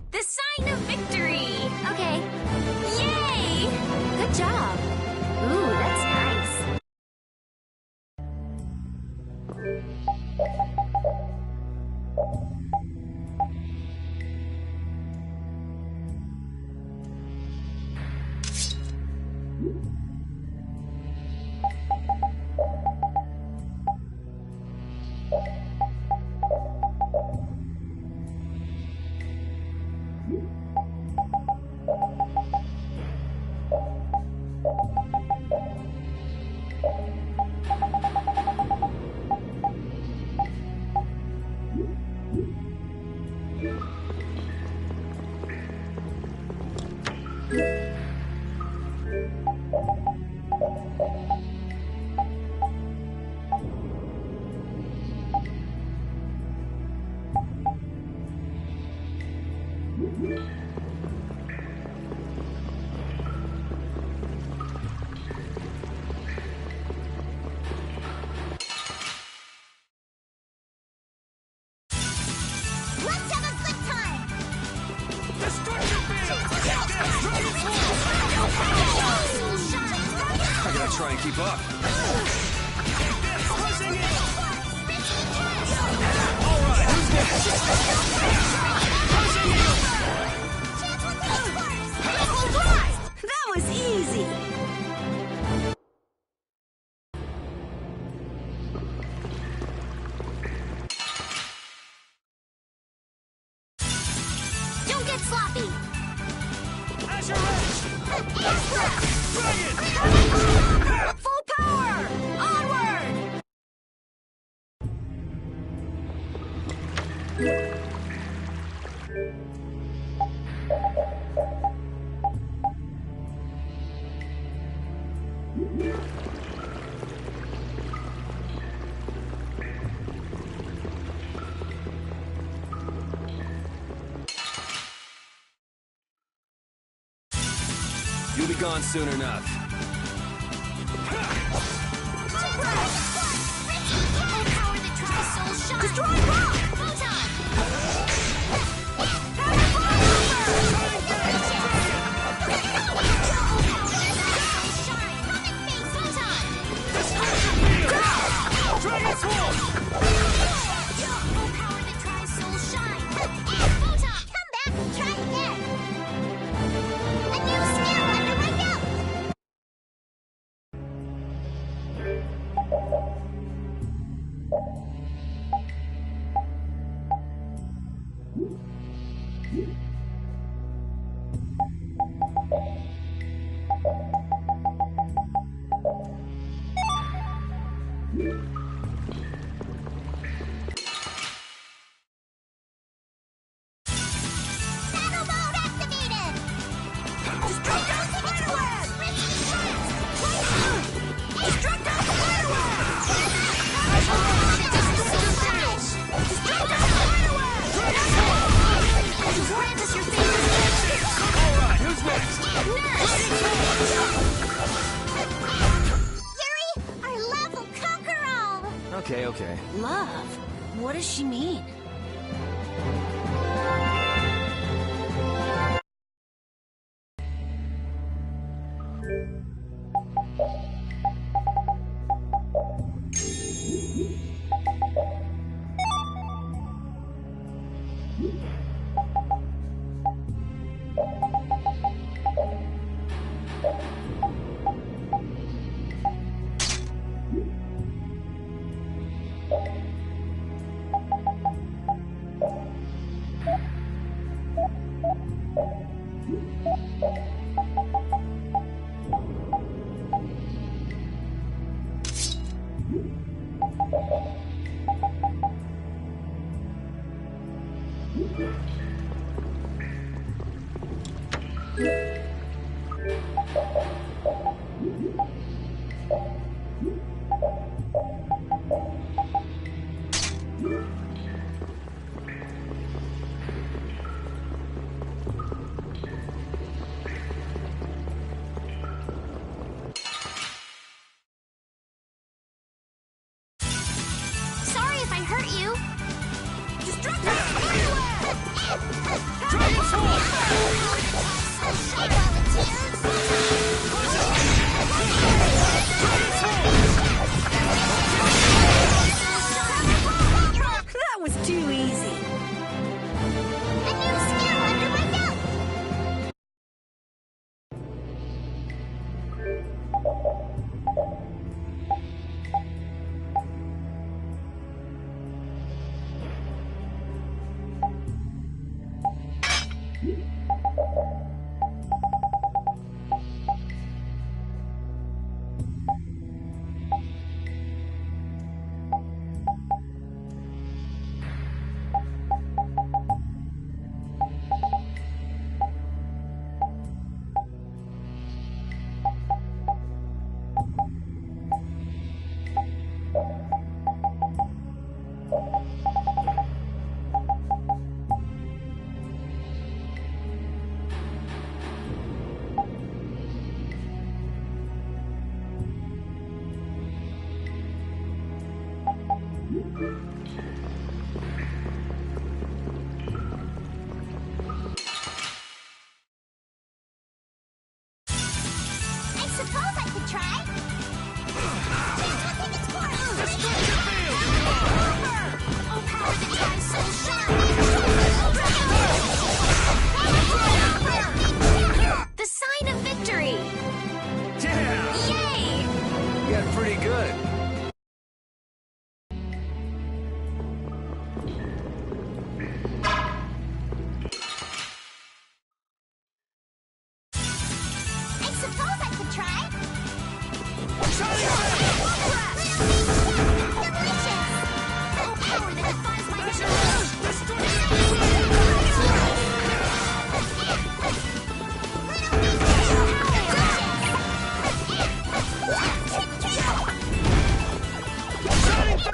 The sign of victory! Okay. Yay! Good job. Ooh, that's nice. Try and keep up. All right, who's next? That was easy. Don't get sloppy. Azure Edge! Dragon! Full power! Onward! You'll be gone soon enough. Destroy rock! Okay. Love? What does she mean?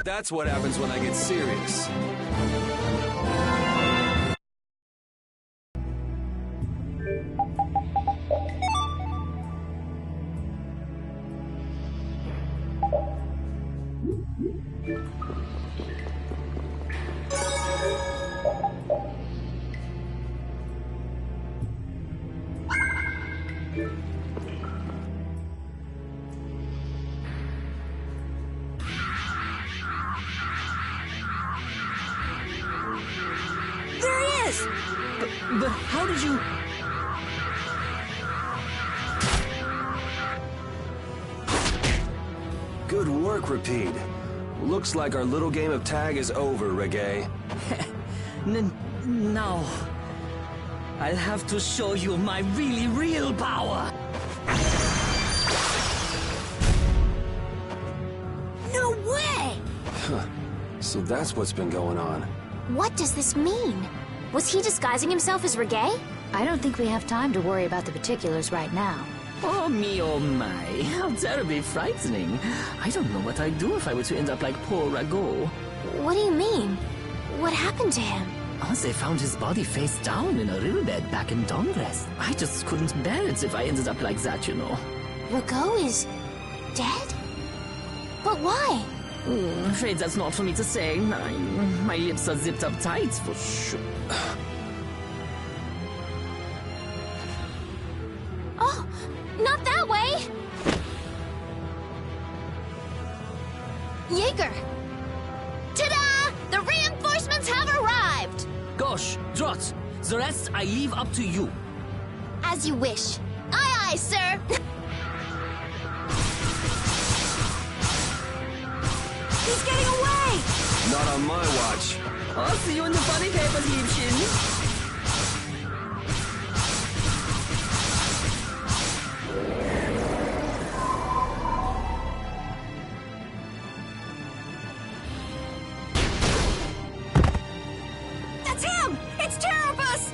That's what happens when I get serious. But how did you... Good work, Repeat. Looks like our little game of tag is over, Reggae. No. I'll have to show you my really real power. No way! So that's what's been going on. What does this mean? Was he disguising himself as Reggae? I don't think we have time to worry about the particulars right now. Oh me, oh my. How terribly frightening. I don't know what I'd do if I were to end up like poor Rago. What do you mean? What happened to him? Oh, they found his body face down in a riverbed back in Dongres. I just couldn't bear it if I ended up like that, you know. Rago is... dead? But why? Afraid that's not for me to say. My lips are zipped up tight for sure. Oh, not that way! Jaeger! Ta-da! The reinforcements have arrived! Gosh, Drot, the rest I leave up to you. As you wish. Aye, aye, sir! He's getting away! Not on my watch. I'll see you in the funny papers, Liebchen. That's him! It's Terrabus!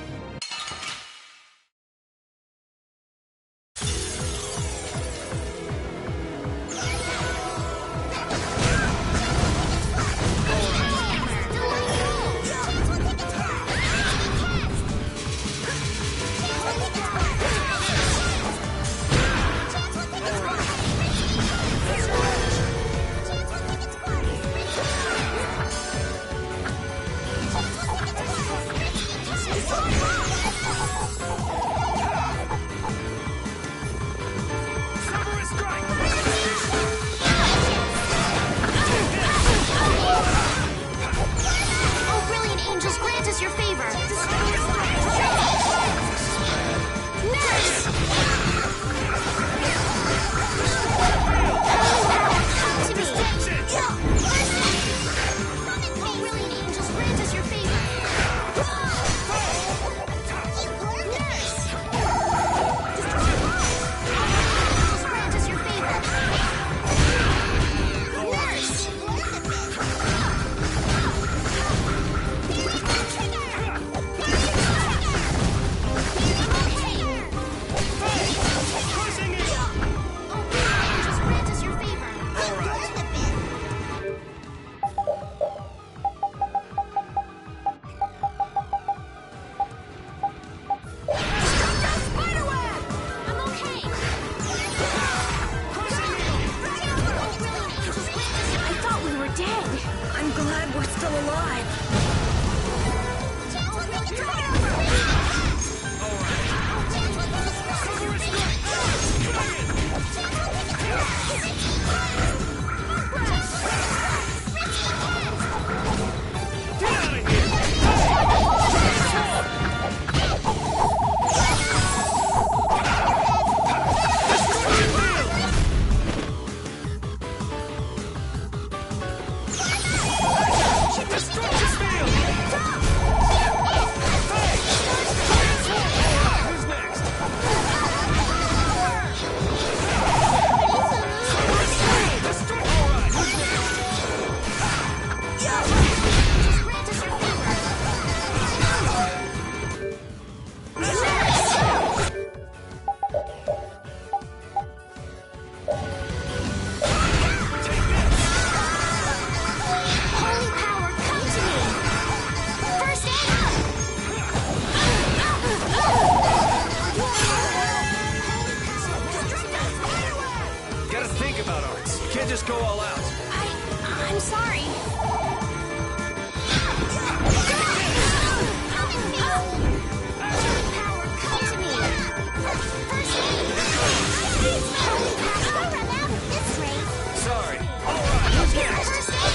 Oh, brilliant angels, grant us your favor! Nurse! Come to me! Oh, brilliant angels, grant us your favor! Nurse! Angels, grant us your favor! Nurse! I'm glad we're still alive. Destruction! just go all out. I'm sorry. Power, come to me. First aid. I'll run out at this rate. Sorry. All right, who's next? First aid.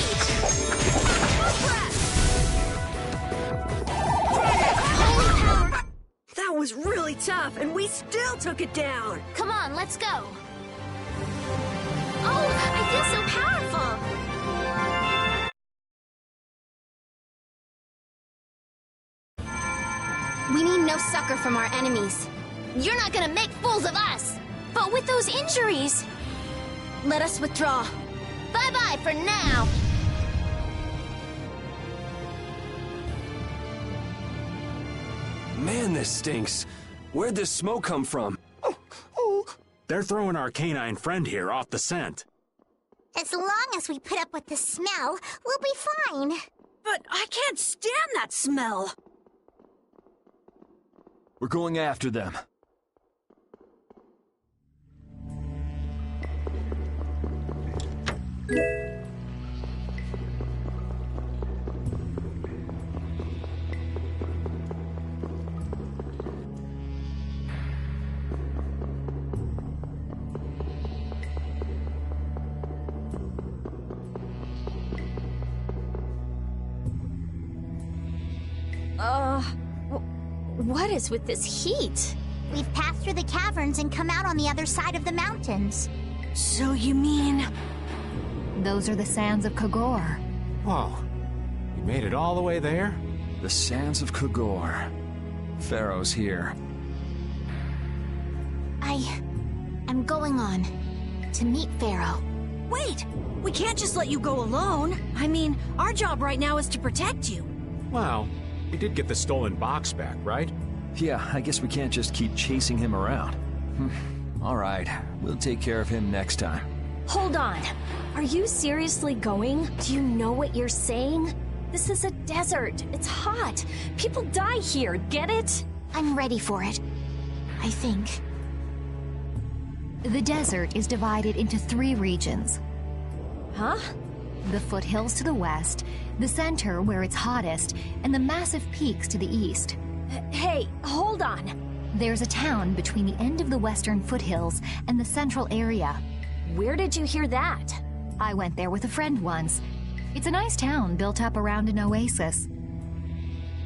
That was really tough, and we still took it down. Come on, let's go. Oh, I feel so powerful. We need no succor from our enemies. You're not gonna make fools of us. But with those injuries, let us withdraw. Bye-bye for now. Man, this stinks. Where'd this smoke come from? They're throwing our canine friend here off the scent. As long as we put up with the smell, we'll be fine. But I can't stand that smell. We're going after them. What is with this heat? We've passed through the caverns and come out on the other side of the mountains. So you mean... Those are the sands of Kogor. Whoa. You made it all the way there? The sands of Kogor. Pharaoh's here. I'm going on to meet Pharaoh. Wait! We can't just let you go alone. I mean, our job right now is to protect you. Well, we did get the stolen box back, right? Yeah, I guess we can't just keep chasing him around. All right, we'll take care of him next time. Hold on. Are you seriously going? Do you know what you're saying? This is a desert. It's hot. People die here, get it? I'm ready for it. I think. The desert is divided into 3 regions. Huh? The foothills to the west, the center where it's hottest, and the massive peaks to the east. Hey, hold on. There's a town between the end of the western foothills and the central area. Where did you hear that? I went there with a friend once. It's a nice town built up around an oasis.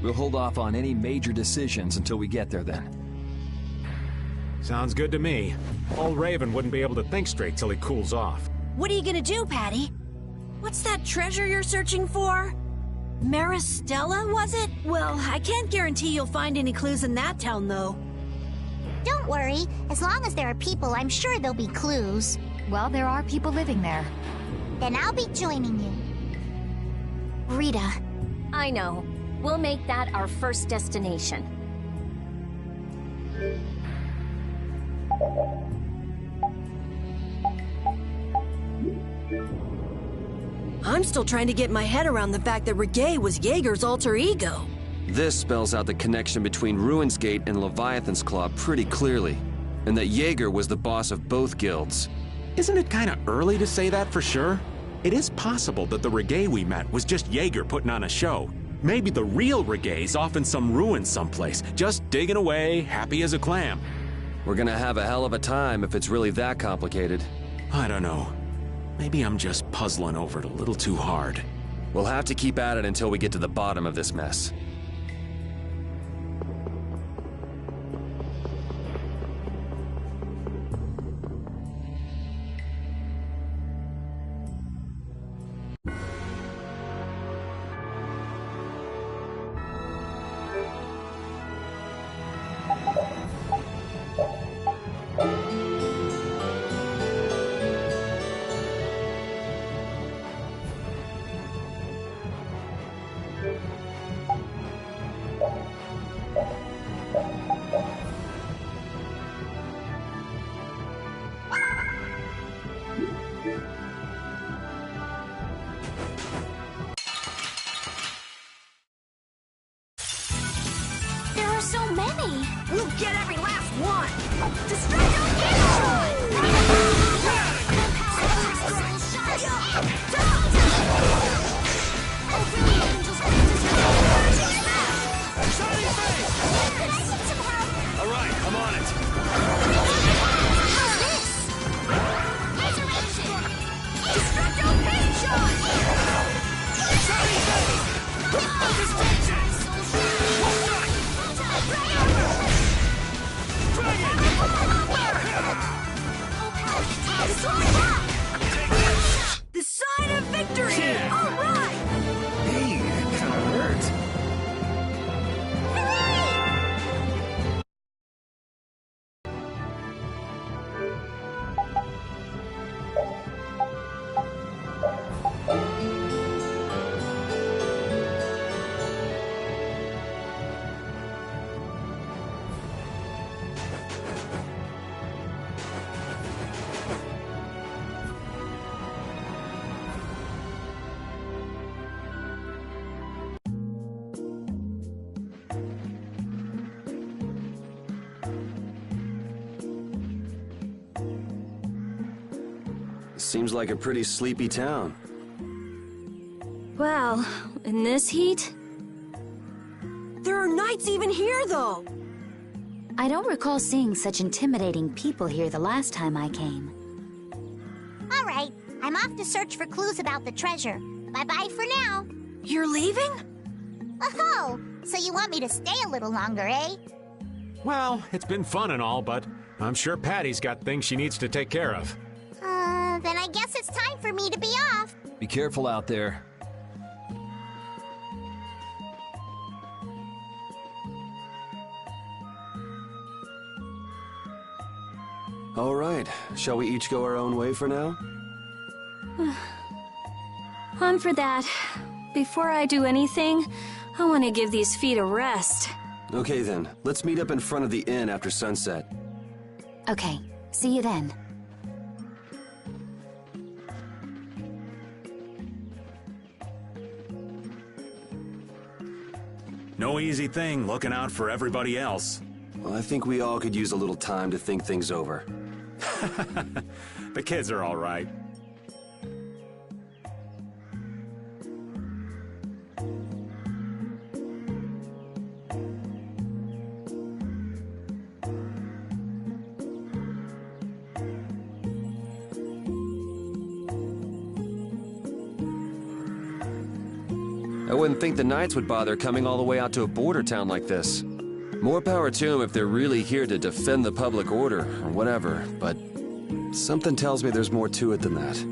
We'll hold off on any major decisions until we get there then. Sounds good to me. Old Raven wouldn't be able to think straight till he cools off. What are you gonna do, Patty? What's that treasure you're searching for? Maristella, was it? Well, I can't guarantee you'll find any clues in that town, though. Don't worry. As long as there are people, I'm sure there'll be clues. Well, there are people living there. Then I'll be joining you. Rita. I know. We'll make that our first destination. I'm still trying to get my head around the fact that Reggae was Jaeger's alter ego. This spells out the connection between Ruin's Gate and Leviathan's Claw pretty clearly, and that Jaeger was the boss of both guilds. Isn't it kind of early to say that for sure? It is possible that the Reggae we met was just Jaeger putting on a show. Maybe the real Reggae's off in some ruin someplace, just digging away, happy as a clam. We're gonna have a hell of a time if it's really that complicated. I don't know. Maybe I'm just puzzling over it a little too hard. We'll have to keep at it until we get to the bottom of this mess. There are so many. We'll get every last one! Destroy those cannons! The power of crystal shine Seems like a pretty sleepy town. Well, in this heat? There are knights even here, though! I don't recall seeing such intimidating people here the last time I came. All right, I'm off to search for clues about the treasure. Bye-bye for now. You're leaving? Oh, so you want me to stay a little longer, eh? Well, it's been fun and all, but I'm sure Patty's got things she needs to take care of. Then I guess it's time for me to be off. Be careful out there. All right, shall we each go our own way for now? I'm for that. Before I do anything, I want to give these feet a rest. Okay then, let's meet up in front of the inn after sunset. Okay, see you then. No easy thing looking out for everybody else. Well, I think we all could use a little time to think things over. The kids are all right. I wouldn't think the Knights would bother coming all the way out to a border town like this. More power to them if they're really here to defend the public order, or whatever, but something tells me there's more to it than that.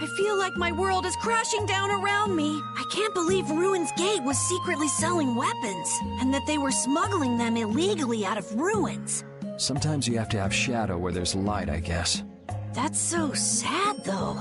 I feel like my world is crashing down around me. I can't believe Ruin's Gate was secretly selling weapons, and that they were smuggling them illegally out of ruins. Sometimes you have to have shadow where there's light, I guess. That's so sad, though.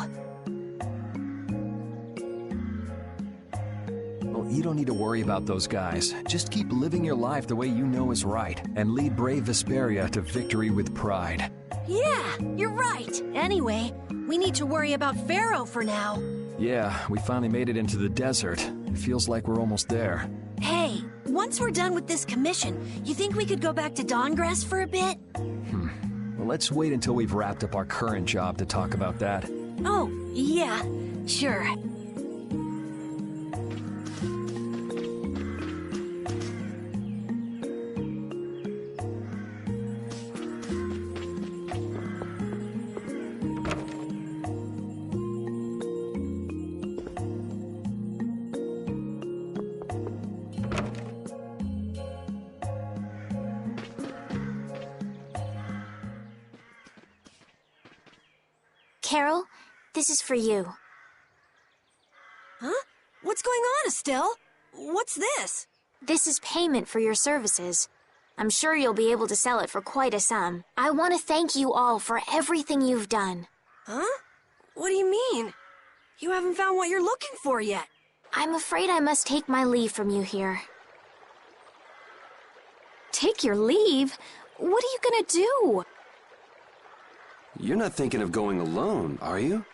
Well, you don't need to worry about those guys. Just keep living your life the way you know is right, and lead brave Vesperia to victory with pride. Yeah, you're right. Anyway, we need to worry about Pharaoh for now. Yeah, we finally made it into the desert. It feels like we're almost there. Hey, once we're done with this commission, you think we could go back to Dawngrass for a bit? Well, let's wait until we've wrapped up our current job to talk about that. Oh, yeah, sure. Carol, this is for you. Huh? What's going on, Estelle? What's this? This is payment for your services. I'm sure you'll be able to sell it for quite a sum. I want to thank you all for everything you've done. Huh? What do you mean? You haven't found what you're looking for yet. I'm afraid I must take my leave from you here. Take your leave? What are you gonna do? You're not thinking of going alone, are you?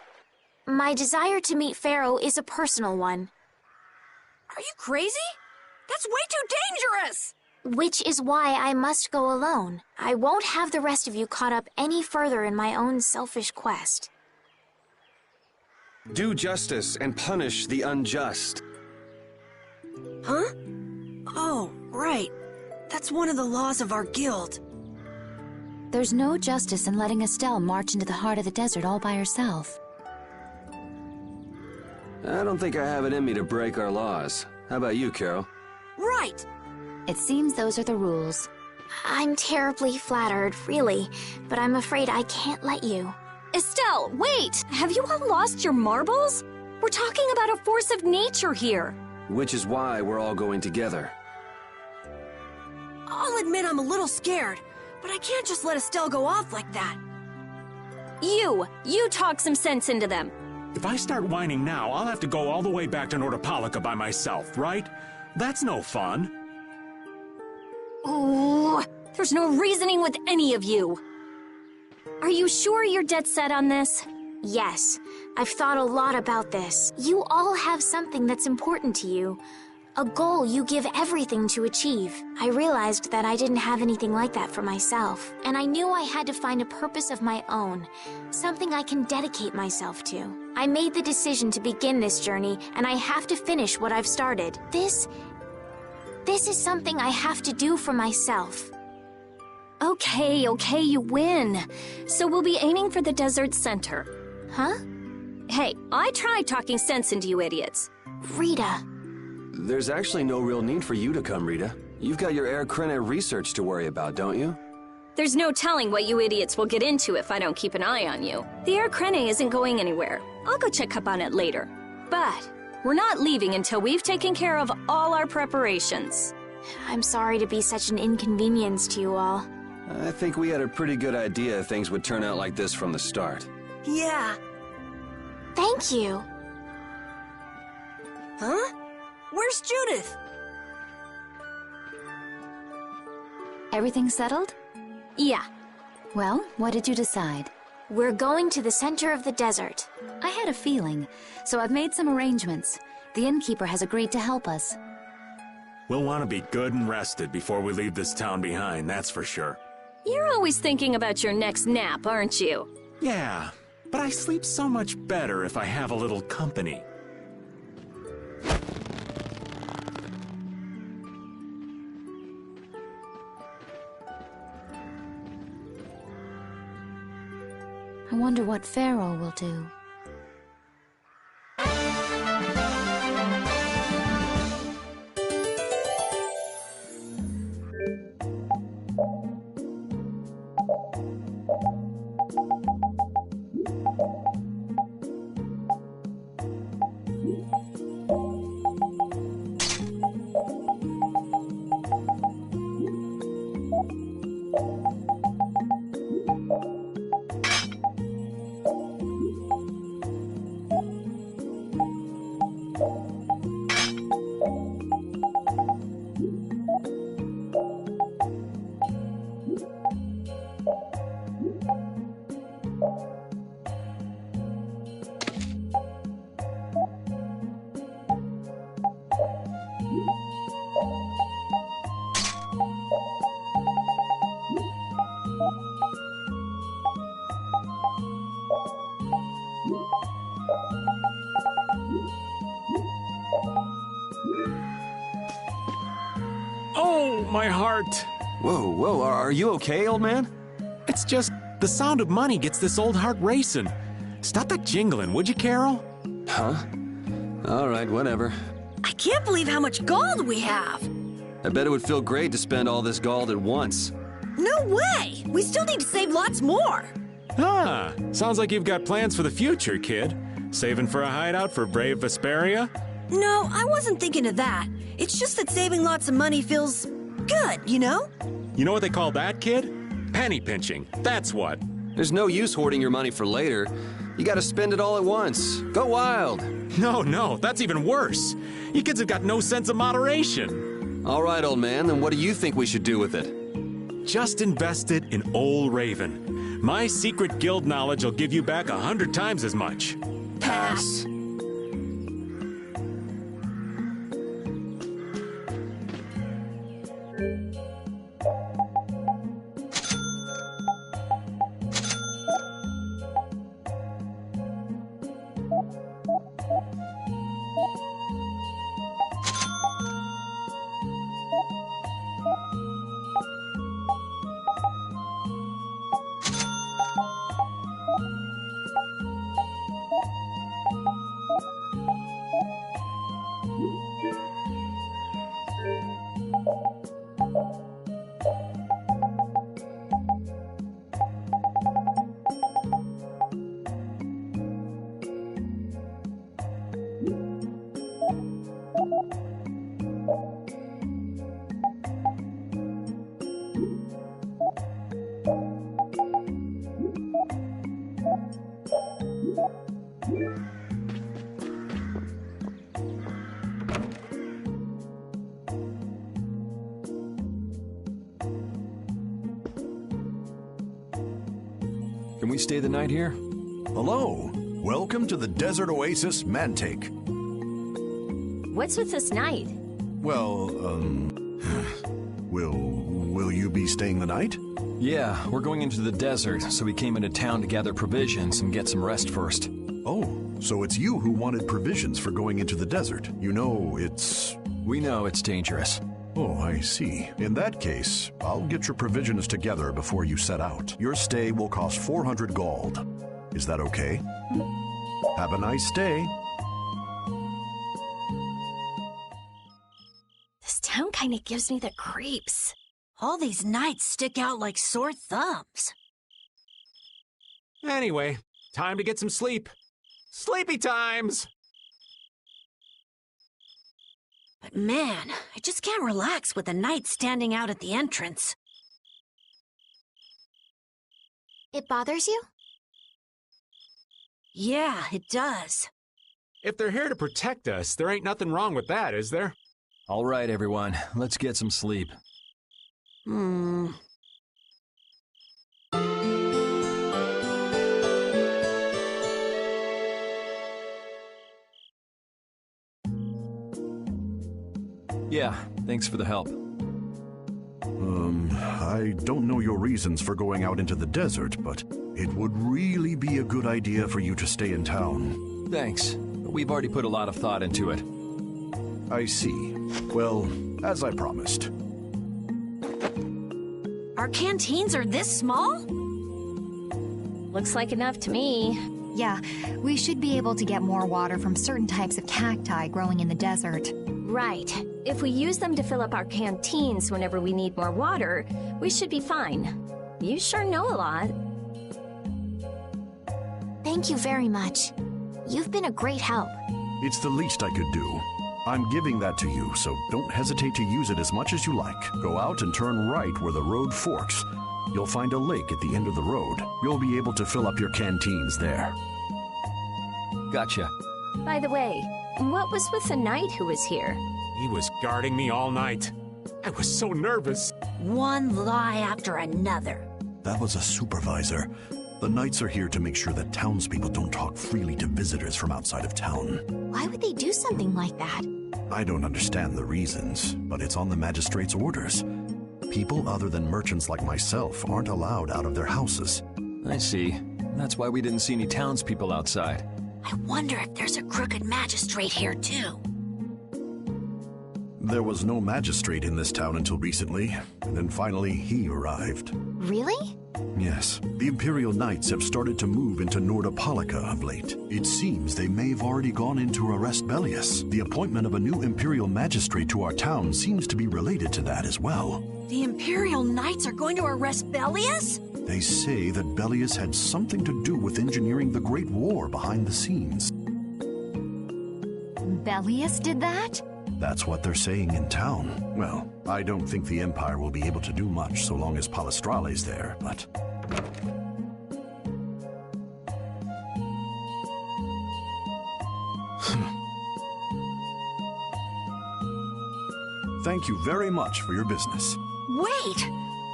My desire to meet Pharaoh is a personal one. Are you crazy? That's way too dangerous! Which is why I must go alone. I won't have the rest of you caught up any further in my own selfish quest. Do justice and punish the unjust. Huh? Oh, right. That's one of the laws of our guild. There's no justice in letting Estelle march into the heart of the desert all by herself. I don't think I have it in me to break our laws. How about you, Carol? Right! It seems those are the rules. I'm terribly flattered, really, but I'm afraid I can't let you. Estelle, wait! Have you all lost your marbles? We're talking about a force of nature here. Which is why we're all going together. I'll admit I'm a little scared, but I can't just let Estelle go off like that. You talk some sense into them. If I start whining now, I'll have to go all the way back to Nordopolica by myself, right? That's no fun. Ooh, there's no reasoning with any of you. Are you sure you're dead set on this? Yes, I've thought a lot about this. You all have something that's important to you. A goal you give everything to achieve. I realized that I didn't have anything like that for myself, and I knew I had to find a purpose of my own, something I can dedicate myself to. I made the decision to begin this journey, and I have to finish what I've started. This is something I have to do for myself. Okay, you win. So we'll be aiming for the desert center. Huh? Hey, I tried talking sense into you idiots. Rita. There's actually no real need for you to come, Rita. You've got your Air Krene research to worry about, don't you? There's no telling what you idiots will get into if I don't keep an eye on you. The Air Krene isn't going anywhere. I'll go check up on it later. But we're not leaving until we've taken care of all our preparations. I'm sorry to be such an inconvenience to you all. I think we had a pretty good idea things would turn out like this from the start. Yeah. Thank you. Huh? Where's Judith? Everything settled? Yeah. Well, what did you decide? We're going to the center of the desert. I had a feeling, so I've made some arrangements. The innkeeper has agreed to help us. We'll want to be good and rested before we leave this town behind, that's for sure. You're always thinking about your next nap, aren't you? Yeah, but I sleep so much better if I have a little company. I wonder what Pharaoh will do. Oh, my heart! Whoa, whoa, are you okay, old man? It's just the sound of money gets this old heart racing. Stop that jingling, would you, Carol? Huh? All right, whatever. I can't believe how much gold we have. I bet it would feel great to spend all this gold at once. No way! We still need to save lots more. Ah, sounds like you've got plans for the future, kid. Saving for a hideout for brave Vesperia? No, I wasn't thinking of that. It's just that saving lots of money feels good, you know? You know what they call that, kid? Penny pinching. That's what. There's no use hoarding your money for later. You gotta spend it all at once. Go wild. No, that's even worse. You kids have got no sense of moderation. All right, old man, then what do you think we should do with it? Just invest it in Old Raven. My secret guild knowledge will give you back 100 times as much. Pass. Can we stay the night here? Hello. Welcome to the Desert Oasis Mantake. What's with this night? Well, will you be staying the night? Yeah, we're going into the desert, so we came into town to gather provisions and get some rest first. Oh, so it's you who wanted provisions for going into the desert. You know, it's... We know it's dangerous. Oh, I see. In that case, I'll get your provisions together before you set out. Your stay will cost 400 gold. Is that okay? Have a nice day. This town kind of gives me the creeps. All these nights stick out like sore thumbs. Anyway, time to get some sleep. Sleepy times! But man, I just can't relax with the knight standing out at the entrance. It bothers you? Yeah, it does. If they're here to protect us, there ain't nothing wrong with that, is there? All right, everyone, let's get some sleep. Yeah, thanks for the help. I don't know your reasons for going out into the desert, but it would really be a good idea for you to stay in town. Thanks, but we've already put a lot of thought into it. I see. Well, as I promised. Our canteens are this small? Looks like enough to me. Yeah, we should be able to get more water from certain types of cacti growing in the desert. Right. If we use them to fill up our canteens whenever we need more water, we should be fine. You sure know a lot. Thank you very much. You've been a great help. It's the least I could do. I'm giving that to you, so don't hesitate to use it as much as you like. Go out and turn right where the road forks. You'll find a lake at the end of the road. You'll be able to fill up your canteens there. Gotcha. By the way, what was with the knight who was here? He was guarding me all night. I was so nervous. One lie after another. That was a supervisor. The knights are here to make sure that townspeople don't talk freely to visitors from outside of town. Why would they do something like that? I don't understand the reasons, but it's on the magistrate's orders. People other than merchants like myself aren't allowed out of their houses. I see. That's why we didn't see any townspeople outside. I wonder if there's a crooked magistrate here, too. There was no magistrate in this town until recently, and then finally he arrived. Really? Yes, the Imperial Knights have started to move into Nordopolica of late. It seems they may have already gone in to arrest Bellius. The appointment of a new Imperial magistrate to our town seems to be related to that as well. The Imperial Knights are going to arrest Bellius? They say that Bellius had something to do with engineering the Great War behind the scenes. Bellius did that? That's what they're saying in town. Well, I don't think the Empire will be able to do much so long as Palestrale's there, but... Thank you very much for your business. Wait,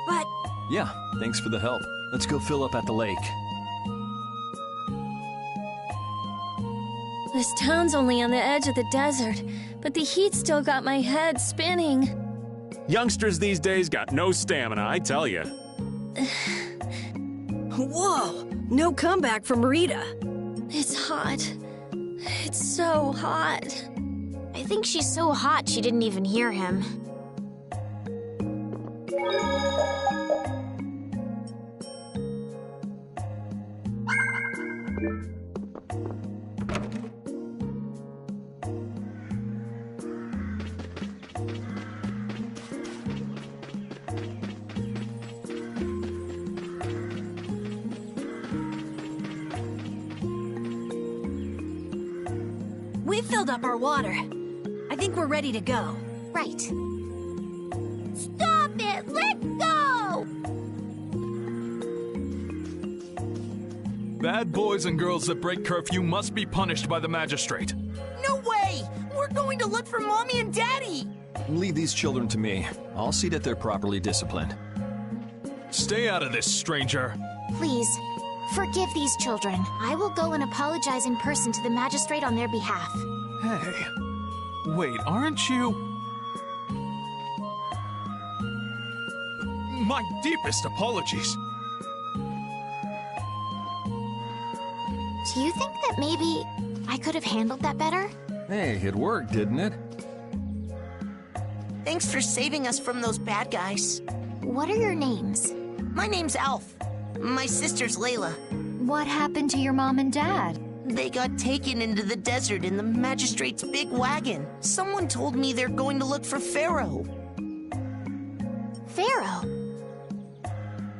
but... Yeah, thanks for the help. Let's go fill up at the lake. This town's only on the edge of the desert, but the heat still got my head spinning. Youngsters these days got no stamina, I tell you. Whoa, no comeback from Rita. It's hot. It's so hot. I think she's so hot she didn't even hear him. We filled up our water. I think we're ready to go. Right. Stop it! Let go! Bad boys and girls that break curfew must be punished by the magistrate. No way! We're going to look for Mommy and Daddy! Leave these children to me. I'll see that they're properly disciplined. Stay out of this, stranger. Please, forgive these children. I will go and apologize in person to the magistrate on their behalf. Hey, wait, aren't you? My deepest apologies. Do you think that maybe I could have handled that better? Hey, it worked, didn't it? Thanks for saving us from those bad guys. What are your names? My name's Alf. My sister's Layla. What happened to your mom and dad? They got taken into the desert in the magistrate's big wagon. Someone told me they're going to look for Pharaoh. Pharaoh?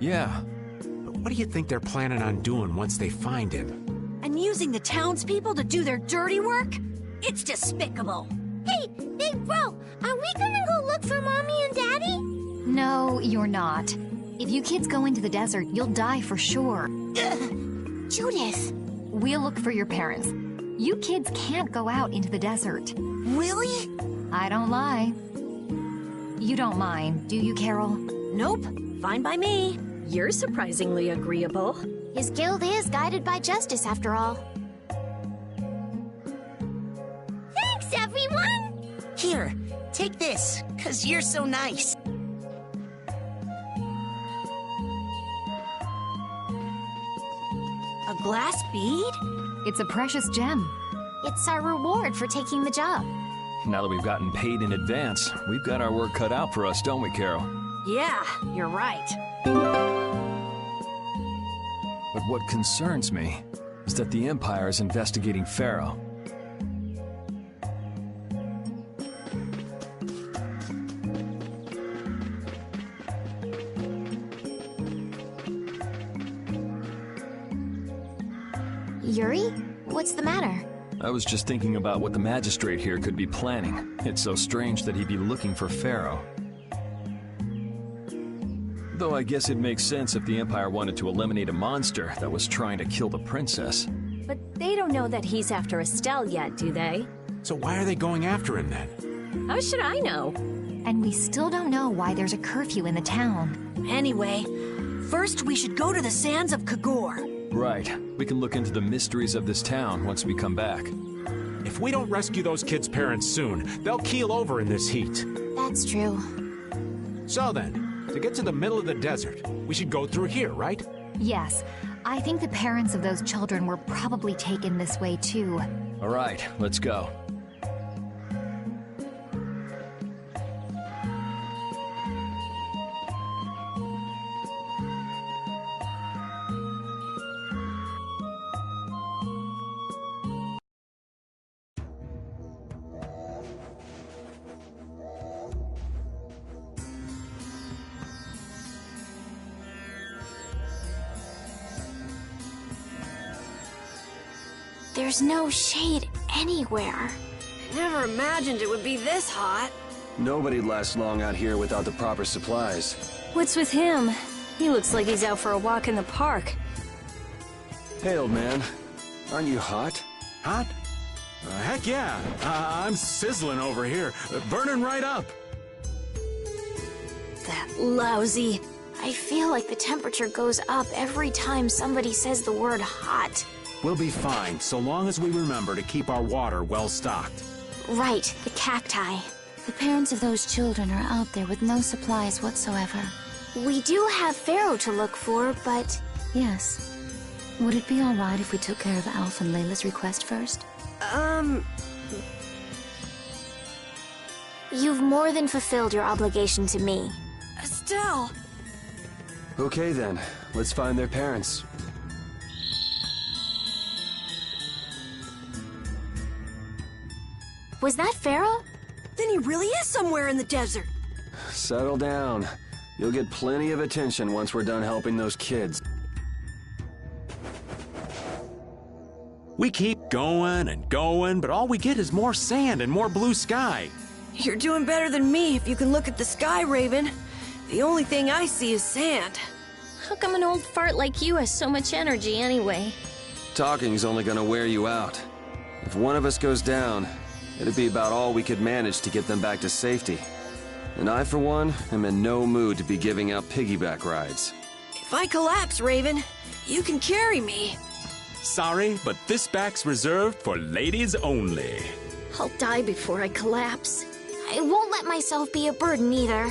Yeah. But what do you think they're planning on doing once they find him? And using the townspeople to do their dirty work? It's despicable. Hey, Big Bro, are we gonna go look for Mommy and Daddy? No, you're not. If you kids go into the desert, you'll die for sure. Judith! We'll look for your parents. You kids can't go out into the desert. Really? I don't lie. You don't mind, do you, Carol? Nope, fine by me. You're surprisingly agreeable. His guild is guided by justice, after all. Thanks, everyone! Here, take this, 'cause you're so nice. A glass bead? It's a precious gem. It's our reward for taking the job. Now that we've gotten paid in advance, we've got our work cut out for us, don't we, Carol? Yeah, you're right. But what concerns me is that the Empire is investigating Pharaoh. Yuri? What's the matter? I was just thinking about what the magistrate here could be planning. It's so strange that he'd be looking for Pharaoh. Though I guess it makes sense if the Empire wanted to eliminate a monster that was trying to kill the princess. But they don't know that he's after Estelle yet, do they? So why are they going after him then? How should I know? And we still don't know why there's a curfew in the town. Anyway, first we should go to the sands of Kagor. Right. We can look into the mysteries of this town once we come back. If we don't rescue those kids' parents soon, they'll keel over in this heat. That's true. So then, to get to the middle of the desert, we should go through here, right? Yes, I think the parents of those children were probably taken this way too. All right, let's go. There's no shade anywhere. I never imagined it would be this hot. Nobody'd last long out here without the proper supplies. What's with him? He looks like he's out for a walk in the park. Hey, old man. Aren't you hot? Hot? Heck yeah. I'm sizzling over here. Burning right up. That lousy... I feel like the temperature goes up every time somebody says the word hot. We'll be fine, so long as we remember to keep our water well stocked. Right, the cacti. The parents of those children are out there with no supplies whatsoever. We do have Pharaoh to look for, but... Yes. Would it be alright if we took care of Alf and Layla's request first? You've more than fulfilled your obligation to me. Estelle! Okay then, let's find their parents. Was that Pharaoh? Then he really is somewhere in the desert. Settle down. You'll get plenty of attention once we're done helping those kids. We keep going and going, but all we get is more sand and more blue sky. You're doing better than me if you can look at the sky, Raven. The only thing I see is sand. How come an old fart like you has so much energy anyway? Talking's only gonna wear you out. If one of us goes down, it'd be about all we could manage to get them back to safety. And I, for one, am in no mood to be giving out piggyback rides. If I collapse, Raven, you can carry me. Sorry, but this back's reserved for ladies only. I'll die before I collapse. I won't let myself be a burden either.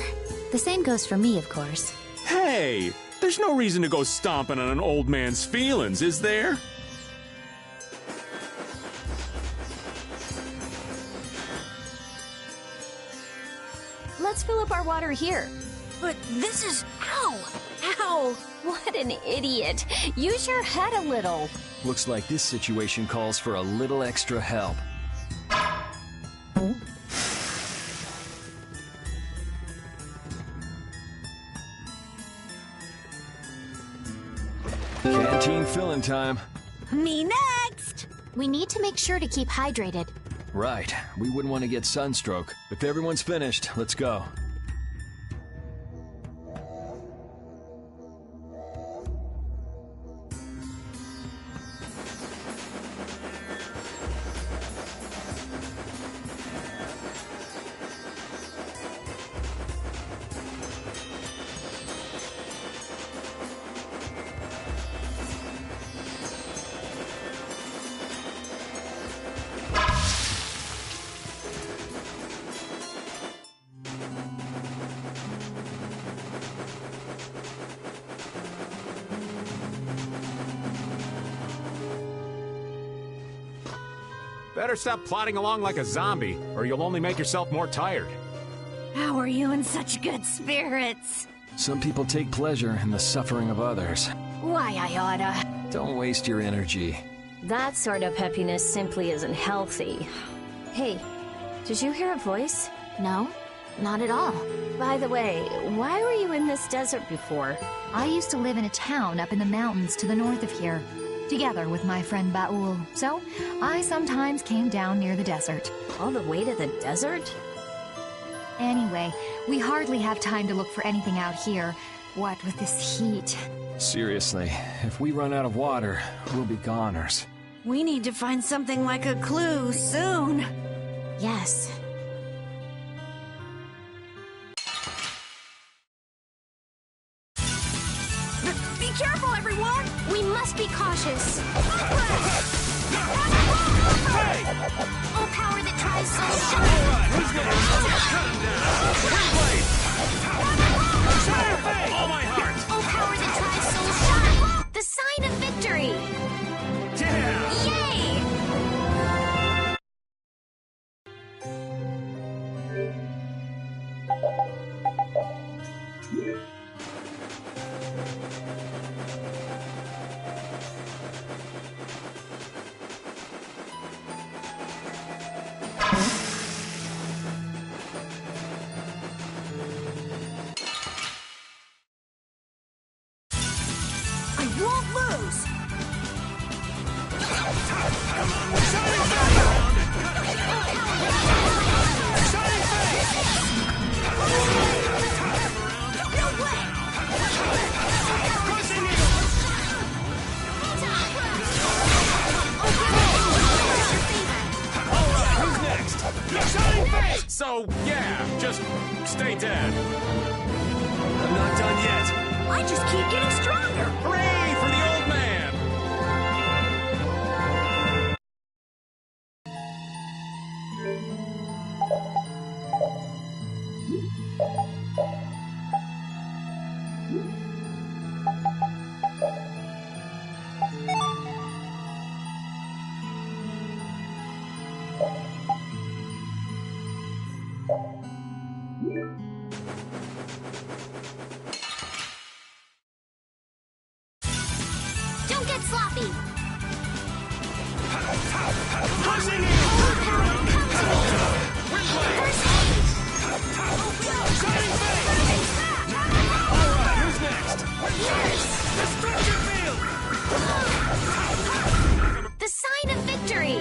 The same goes for me, of course. Hey, there's no reason to go stomping on an old man's feelings, is there? Let's fill up our water here. But this is... Ow! Ow! What an idiot. Use your head a little. Looks like this situation calls for a little extra help. Canteen filling time. Me next! We need to make sure to keep hydrated. Right. We wouldn't want to get sunstroke. If everyone's finished, let's go. Better stop plodding along like a zombie, or you'll only make yourself more tired. How are you in such good spirits? Some people take pleasure in the suffering of others. Why, I oughta. Don't waste your energy. That sort of happiness simply isn't healthy. Hey, did you hear a voice? No, not at all. By the way, why were you in this desert before? I used to live in a town up in the mountains to the north of here, together with my friend Baul. So, I sometimes came down near the desert. All the way to the desert? Anyway, we hardly have time to look for anything out here. What with this heat? Seriously, if we run out of water, we'll be goners. We need to find something like a clue soon. Yes. Be careful, everyone! We must be cautious. Oh, power that tries so shine! Who's gonna cut him down? All my heart! Oh, power that tries so shine! The sign of victory! So, yeah, just stay dead. I'm not done yet. I just keep getting stronger. Hooray for the old man! Don't get sloppy. The sign of victory.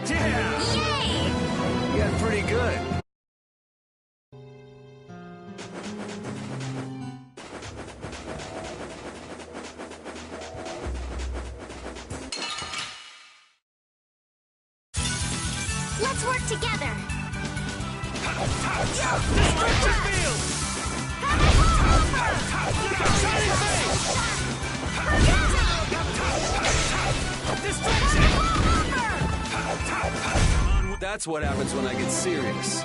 Yeah! Yay! You got pretty good. Let's work together. That's what happens when I get serious.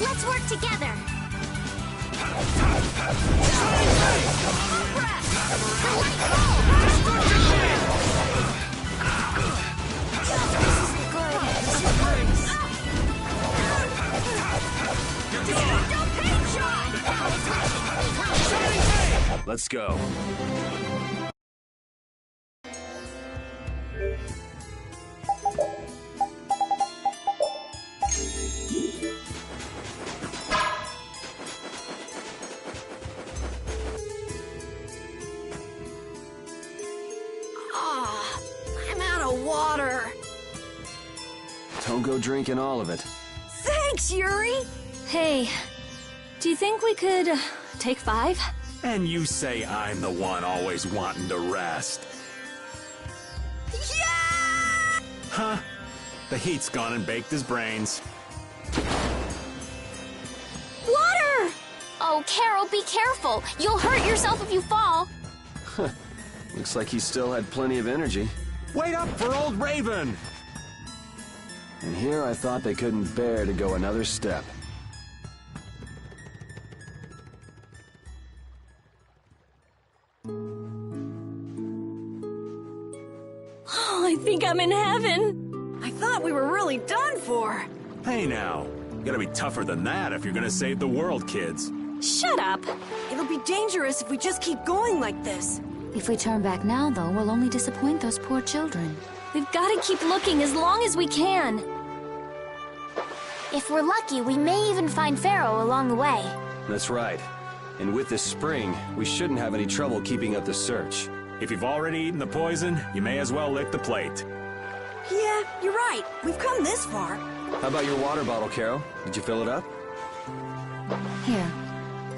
Let's work together. Let's go. I'm out of water. Don't go drinking all of it. Thanks, Yuri. Hey, do you think we could take 5? And you say I'm the one always wanting to rest. Yeah! Huh? The heat's gone and baked his brains. Water! Oh, Carol, be careful. You'll hurt yourself if you fall. Looks like he still had plenty of energy. Wait up for old Raven! And here I thought they couldn't bear to go another step. Oh, I think I'm in heaven. I thought we were really done for. Hey now, you gotta be tougher than that if you're gonna save the world, kids. Shut up. It'll be dangerous if we just keep going like this. If we turn back now, though, we'll only disappoint those poor children. We've got to keep looking as long as we can. If we're lucky, we may even find Pharaoh along the way. That's right. And with this spring, we shouldn't have any trouble keeping up the search. If you've already eaten the poison, you may as well lick the plate. Yeah, you're right. We've come this far. How about your water bottle, Carol? Did you fill it up? Here,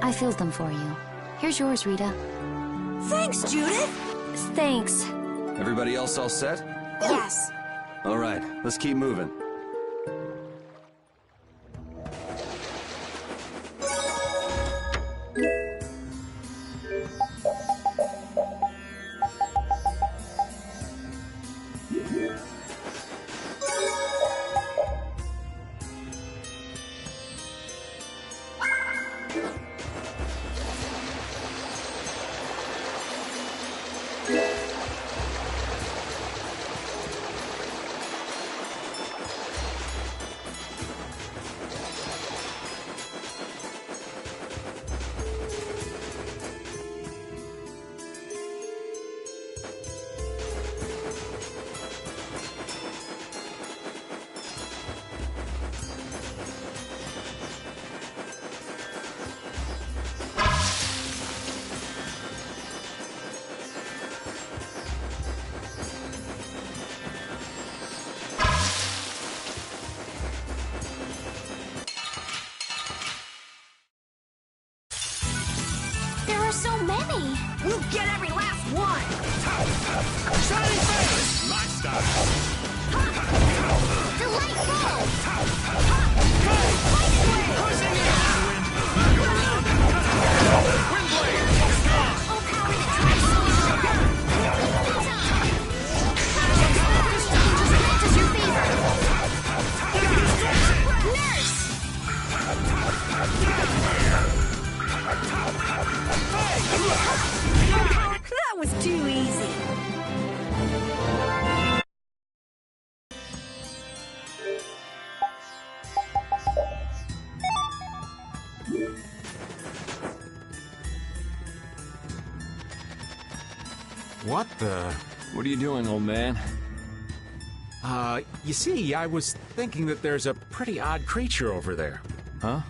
I filled them for you. Here's yours, Rita. Thanks, Judith. Thanks. Everybody else all set? Yes. All right, let's keep moving. so many. We'll get every last one! Shining face! My style! Delightful! Pushing it! Windblade! It's gone! Oh, power that tries so hard! Just your favor! Nurse! That was too easy. What the? What are you doing, old man? You see, I was thinking that there's a pretty odd creature over there. Huh?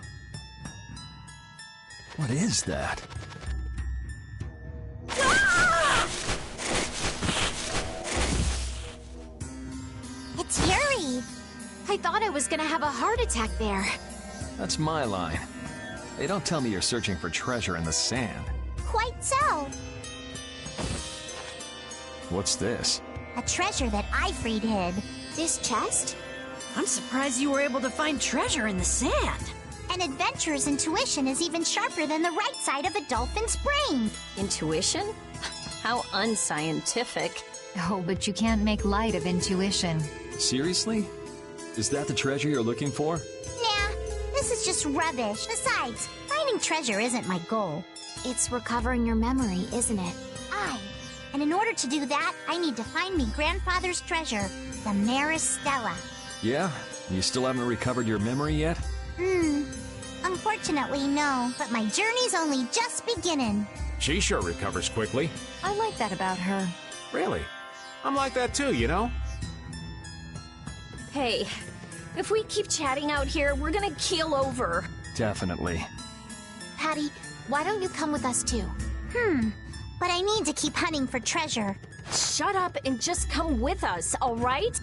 What is that? It's Yuri! I thought I was gonna have a heart attack there. That's my line. Hey, don't tell me you're searching for treasure in the sand. Quite so. What's this? A treasure that Ifrid hid. This chest? I'm surprised you were able to find treasure in the sand. An adventurer's intuition is even sharper than the right side of a dolphin's brain. Intuition? How unscientific. Oh, but you can't make light of intuition. Seriously? Is that the treasure you're looking for? Nah, this is just rubbish. Besides, finding treasure isn't my goal. It's recovering your memory, isn't it? And in order to do that, I need to find me grandfather's treasure, the Maristella. Yeah? You still haven't recovered your memory yet? Unfortunately, no. But my journey's only just beginning. She sure recovers quickly. I like that about her. Really? I'm like that too, you know? Hey, if we keep chatting out here, we're gonna keel over. Definitely. Patty, why don't you come with us too? But I need to keep hunting for treasure. Shut up and just come with us, all right?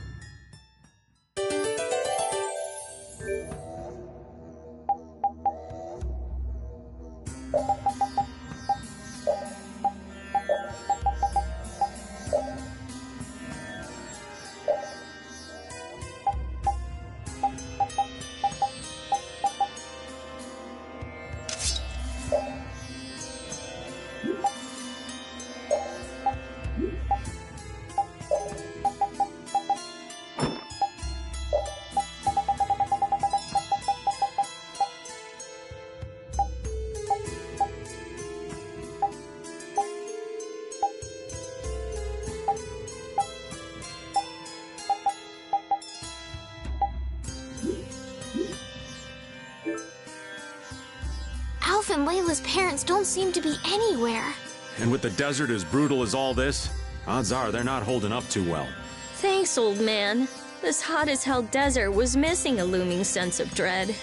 Alf and Layla's parents don't seem to be anywhere. And with the desert as brutal as all this, odds are they're not holding up too well. Thanks, old man. This hot-as-hell desert was missing a looming sense of dread.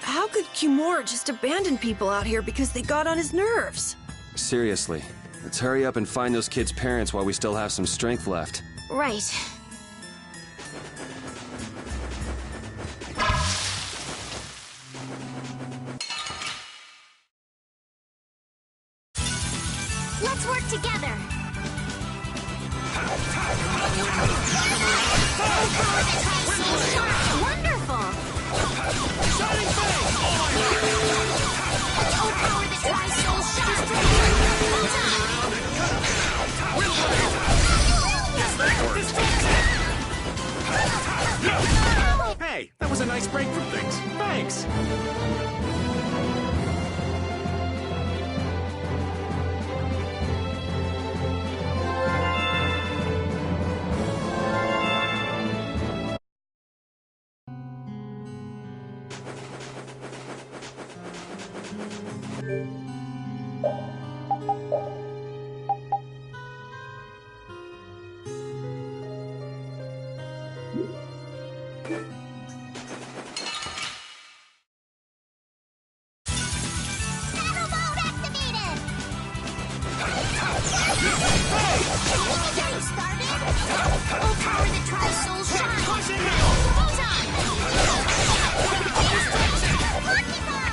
How could Kimura just abandon people out here because they got on his nerves? Seriously, let's hurry up and find those kids' parents while we still have some strength left. Right. Let's work together. Wonderful! Shining face! Oh, power that tries soul shot! Hey, that was a nice break from things. Thanks. Battle mode activated! Getting started? Oh, power that tries soul shot! Photon! Rocky Ball!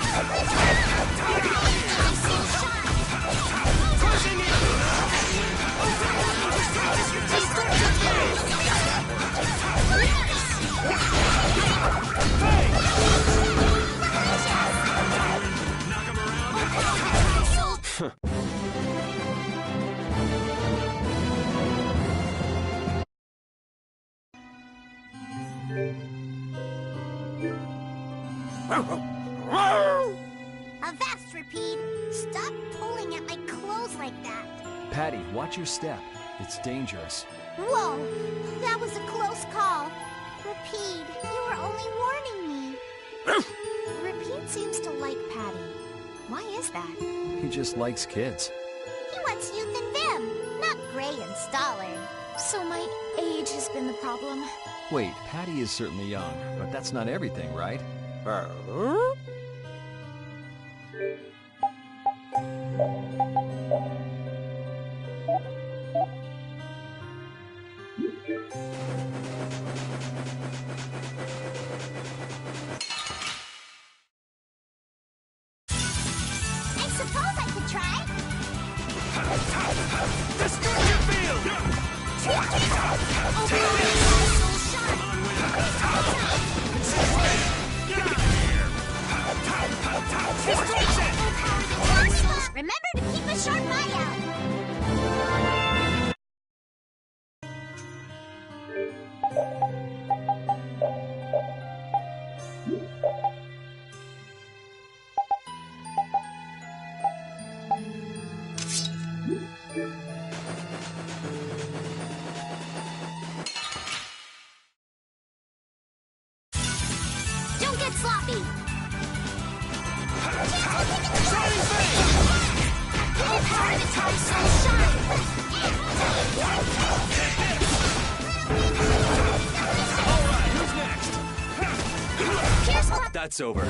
Avast, Repeat! Stop pulling at my clothes like that. Patty, watch your step. It's dangerous. Whoa! That was a close call. Repeat, you were only warning me. Repeat seems to like Patty. Why is that? He just likes kids. He wants youth and vim, not gray and stolid. So my age has been the problem. Wait, Patty is certainly young, but that's not everything, right? I suppose I could try. Destruction field! Remember to keep a sharp eye out. Don't get sloppy. That's over.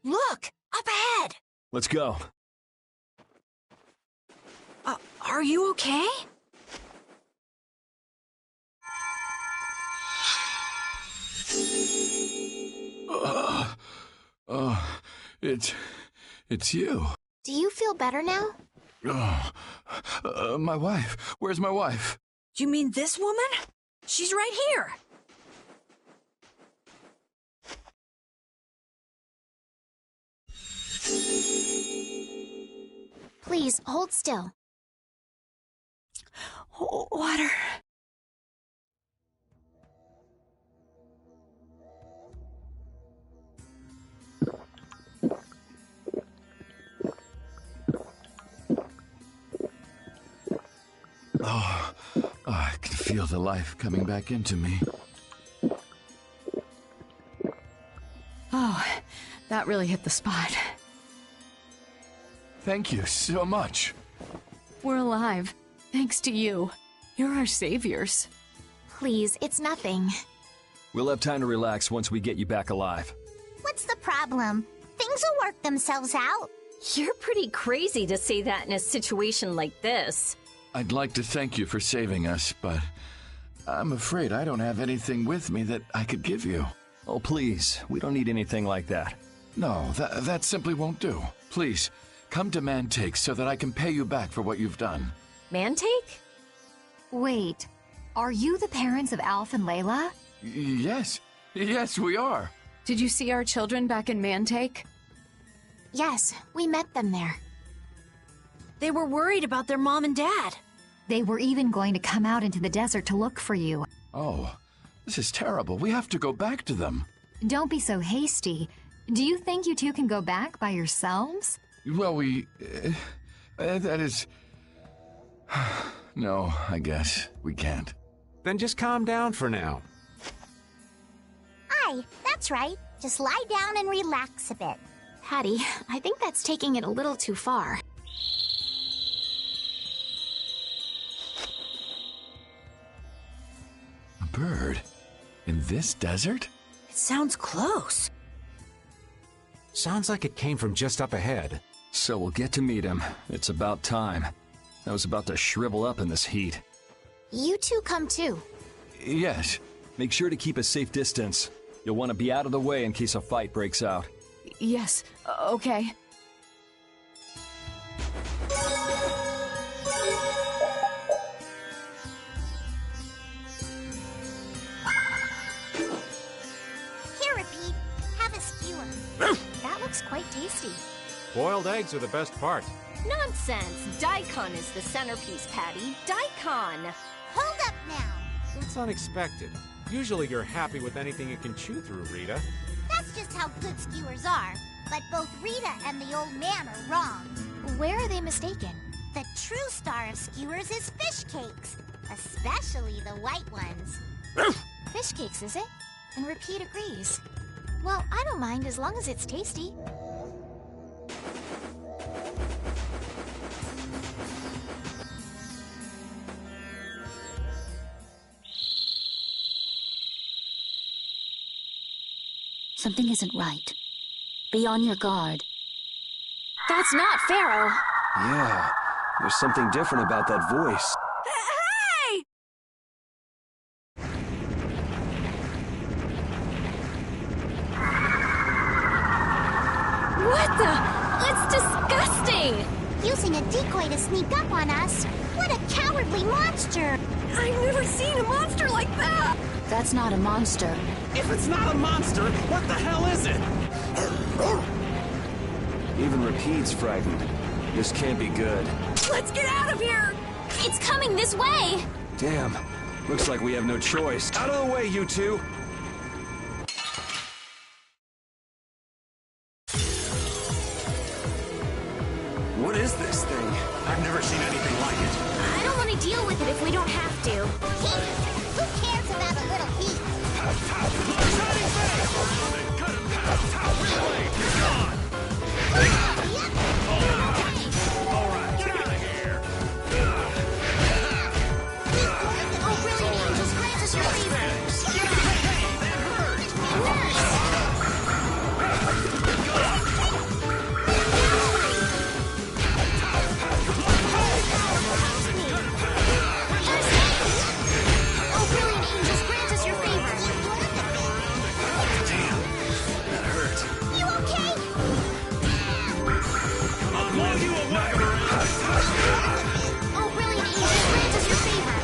Look! Up ahead! Let's go. Are you okay? It's you. Do you feel better now? My wife. Where's my wife? You mean this woman? She's right here. Please, hold still. Water. Oh, I can feel the life coming back into me. Oh, that really hit the spot. Thank you so much. We're alive, thanks to you. You're our saviors. Please, it's nothing. We'll have time to relax once we get you back alive. What's the problem? Things will work themselves out. You're pretty crazy to say that in a situation like this. I'd like to thank you for saving us, but I'm afraid I don't have anything with me that I could give you. Oh, please. We don't need anything like that. No, that simply won't do. Please, come to Mantake so that I can pay you back for what you've done. Mantake? Wait, are you the parents of Alf and Layla? Yes. Yes, we are. Did you see our children back in Mantake? Yes, we met them there. They were worried about their mom and dad. They were even going to come out into the desert to look for you. Oh, this is terrible. We have to go back to them. Don't be so hasty. Do you think you two can go back by yourselves? Well, that is... No, I guess we can't. Then just calm down for now. Aye, that's right. Just lie down and relax a bit. Patty, I think that's taking it a little too far. A bird? In this desert? It sounds close. Sounds like it came from just up ahead. So we'll get to meet him. It's about time. I was about to shrivel up in this heat. You two come too. Yes. Make sure to keep a safe distance. You'll want to be out of the way in case a fight breaks out. Yes, okay. Boiled eggs are the best part. Nonsense! Daikon is the centerpiece, Patty. Daikon! Hold up now! That's unexpected. Usually you're happy with anything you can chew through, Rita. That's just how good skewers are. But both Rita and the old man are wrong. Where are they mistaken? The true star of skewers is fish cakes, especially the white ones. Fish cakes, is it? And Repeat agrees. Well, I don't mind as long as it's tasty. Something isn't right. Be on your guard. That's not Pharaoh. Yeah, there's something different about that voice. Hey! What the? It's disgusting! Using a decoy to sneak up on us? What a cowardly monster! I've never seen a monster like that! That's not a monster. If it's not a monster, what the hell is it? Even Repeat's frightened. This can't be good. Let's get out of here! It's coming this way! Damn. Looks like we have no choice. Out of the way, you two! What is this thing? I've never seen anything like it. I don't want to deal with it if we don't have to. Who cares about a little heat? Oh, brilliant angels, grant us your favor! Oh, brilliant angels, grant us your favor! Damn, that hurt. You okay? I'll blow you away! Oh, brilliant angels, grant us your favor!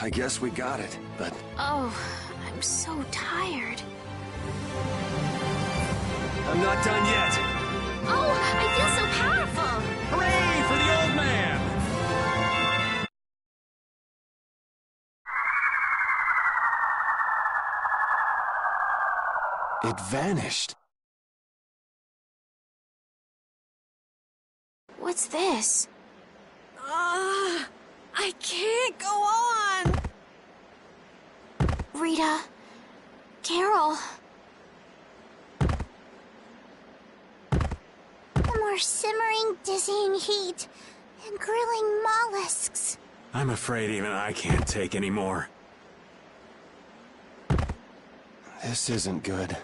I guess we got it, but Oh, I'm so tired. I'm not done yet. Oh, I feel so powerful! Hooray for the old man! It vanished. What's this? I can't go on! Rita. Carol. More simmering, dizzying heat and grilling mollusks. I'm afraid even I can't take any more. This isn't good.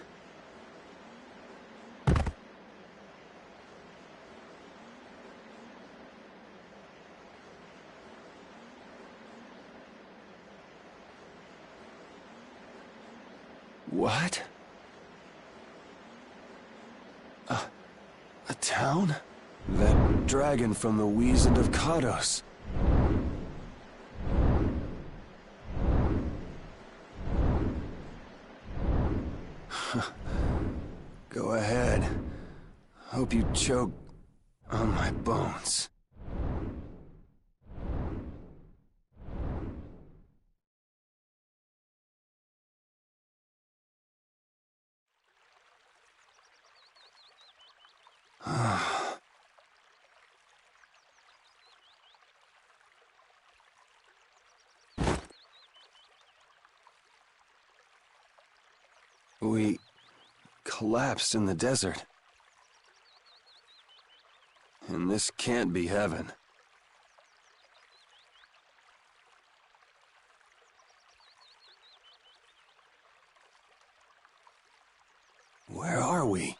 What? A town? That dragon from the Wizened of Kados. Go ahead. Hope you choke on my bones. We collapsed in the desert. And this can't be heaven. Where are we?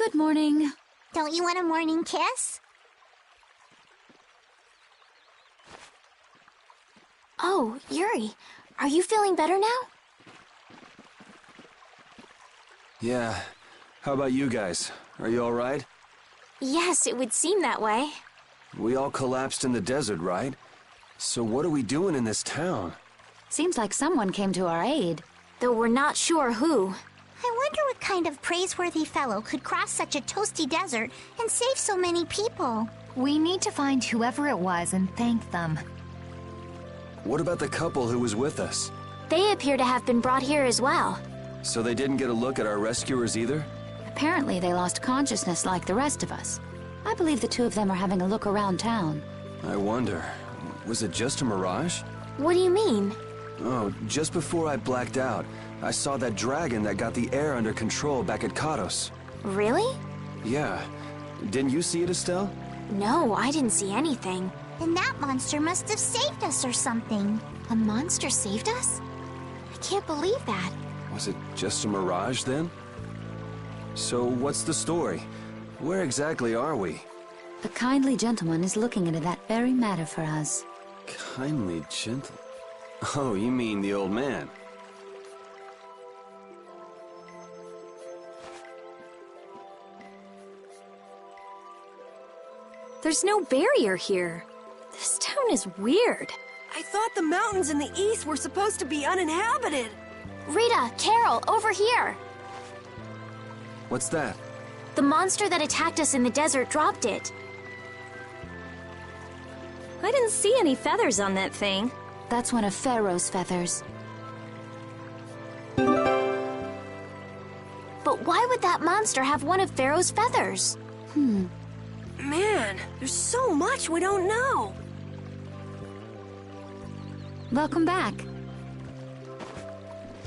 Good morning. Don't you want a morning kiss? Oh, Yuri, are you feeling better now? Yeah. How about you guys? Are you all right? Yes, it would seem that way. We all collapsed in the desert, right? So what are we doing in this town? Seems like someone came to our aid. Though we're not sure who. I wonder what kind of praiseworthy fellow could cross such a toasty desert and save so many people. We need to find whoever it was and thank them. What about the couple who was with us? They appear to have been brought here as well. So they didn't get a look at our rescuers either? Apparently they lost consciousness like the rest of us. I believe the two of them are having a look around town. I wonder, was it just a mirage? What do you mean? Oh, just before I blacked out, I saw that dragon that got the air under control back at Katos. Really? Yeah. Didn't you see it, Estelle? No, I didn't see anything. Then that monster must have saved us or something. A monster saved us? I can't believe that. Was it just a mirage then? So what's the story? Where exactly are we? A kindly gentleman is looking into that very matter for us. Kindly gentle... Oh, you mean the old man? There's no barrier here. This town is weird. I thought the mountains in the east were supposed to be uninhabited. Rita, Carol, over here! What's that? The monster that attacked us in the desert dropped it. I didn't see any feathers on that thing. That's one of Pharaoh's feathers. But why would that monster have one of Pharaoh's feathers? Man, there's so much we don't know. Welcome back.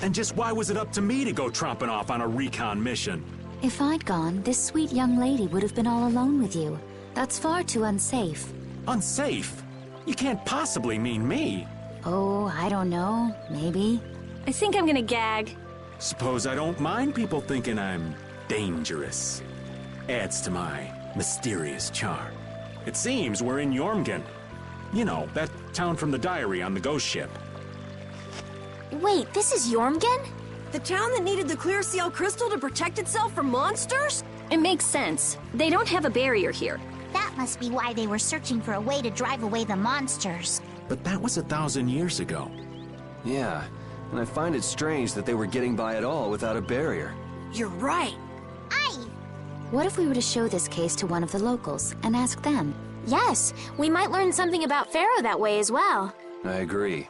And just why was it up to me to go tromping off on a recon mission? If I'd gone, this sweet young lady would have been all alone with you. That's far too unsafe. Unsafe? You can't possibly mean me. Oh, I don't know. Maybe. I think I'm gonna gag. Suppose I don't mind people thinking I'm dangerous. Adds to my mysterious charm. It seems we're in Jormungand. You know, that town from the diary on the ghost ship. Wait, this is Jormungand? The town that needed the clear seal crystal to protect itself from monsters? It makes sense. They don't have a barrier here. That must be why they were searching for a way to drive away the monsters. But that was 1,000 years ago. Yeah, and I find it strange that they were getting by at all without a barrier. You're right. What if we were to show this case to one of the locals and ask them? Yes, we might learn something about Pharaoh that way as well. I agree.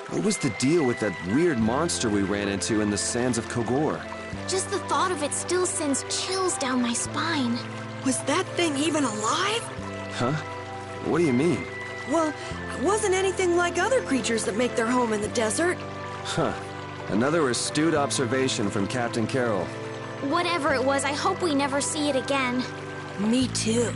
What was the deal with that weird monster we ran into in the sands of Kogor? Just the thought of it still sends chills down my spine. Was that thing even alive? Huh? What do you mean? Well, it wasn't anything like other creatures that make their home in the desert. Huh. Another astute observation from Captain Carroll. Whatever it was, I hope we never see it again. Me too.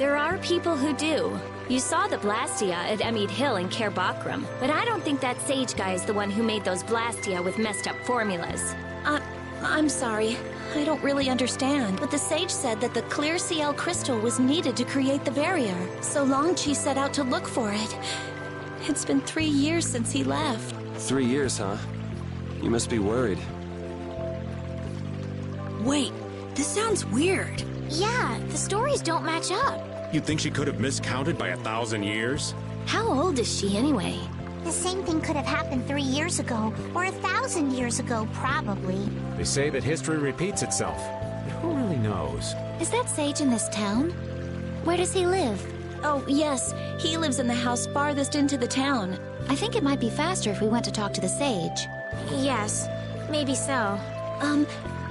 There are people who do. You saw the Blastia at Emmede Hill in Cair Bakram, but I don't think that sage guy is the one who made those Blastia with messed up formulas. I'm sorry. I don't really understand. But the sage said that the clear CL crystal was needed to create the barrier. So Longchi set out to look for it. It's been 3 years since he left. 3 years, huh? You must be worried. Wait, this sounds weird. Yeah, the stories don't match up. You'd think she could have miscounted by 1,000 years? How old is she anyway? The same thing could have happened 3 years ago, or 1,000 years ago, probably. They say that history repeats itself. But who really knows? Is that sage in this town? Where does he live? Oh, yes. He lives in the house farthest into the town. I think it might be faster if we went to talk to the sage. Yes, maybe so.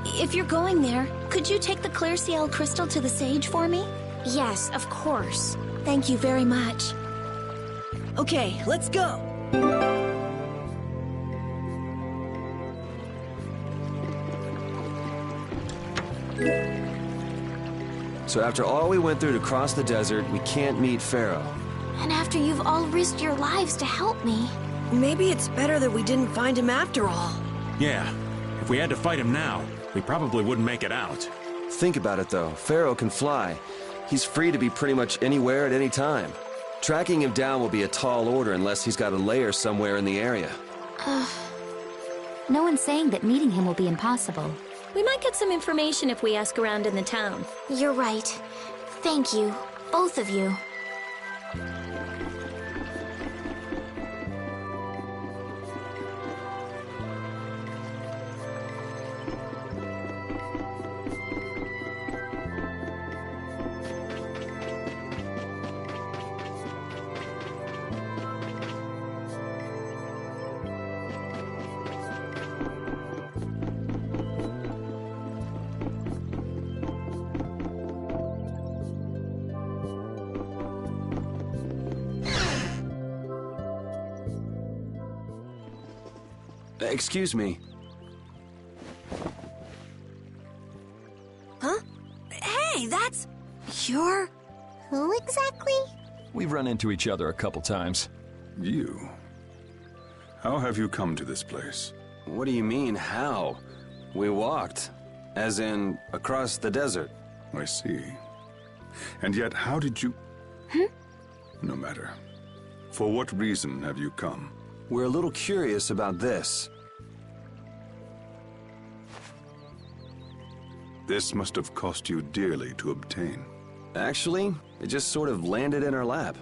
If you're going there, could you take the clear CL crystal to the sage for me? Yes, of course. Thank you very much. Okay, let's go. So after all we went through to cross the desert, we can't meet Pharaoh. And after you've all risked your lives to help me. Maybe it's better that we didn't find him after all. Yeah, if we had to fight him now, we probably wouldn't make it out. Think about it though, Pharaoh can fly. He's free to be pretty much anywhere at any time. Tracking him down will be a tall order unless he's got a lair somewhere in the area. No one's saying that meeting him will be impossible. We might get some information if we ask around in the town. You're right. Thank you, both of you. Excuse me. Huh? Hey, that's... You're... Who exactly? We've run into each other a couple times. You? How have you come to this place? What do you mean, how? We walked. As in, across the desert. I see. And yet, how did you... No matter. For what reason have you come? We're a little curious about this. This must have cost you dearly to obtain. Actually, it just sort of landed in our lap.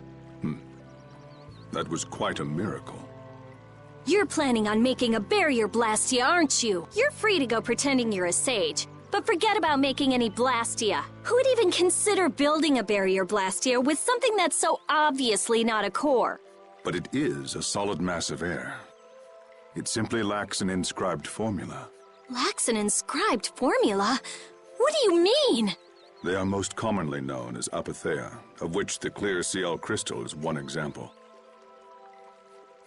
That was quite a miracle. You're planning on making a barrier Blastia, aren't you? You're free to go pretending you're a sage, but forget about making any Blastia. Who would even consider building a barrier Blastia with something that's so obviously not a core? But it is a solid mass of air. It simply lacks an inscribed formula. Lacks an inscribed formula? What do you mean? They are most commonly known as apatheia, of which the clear CL crystal is one example.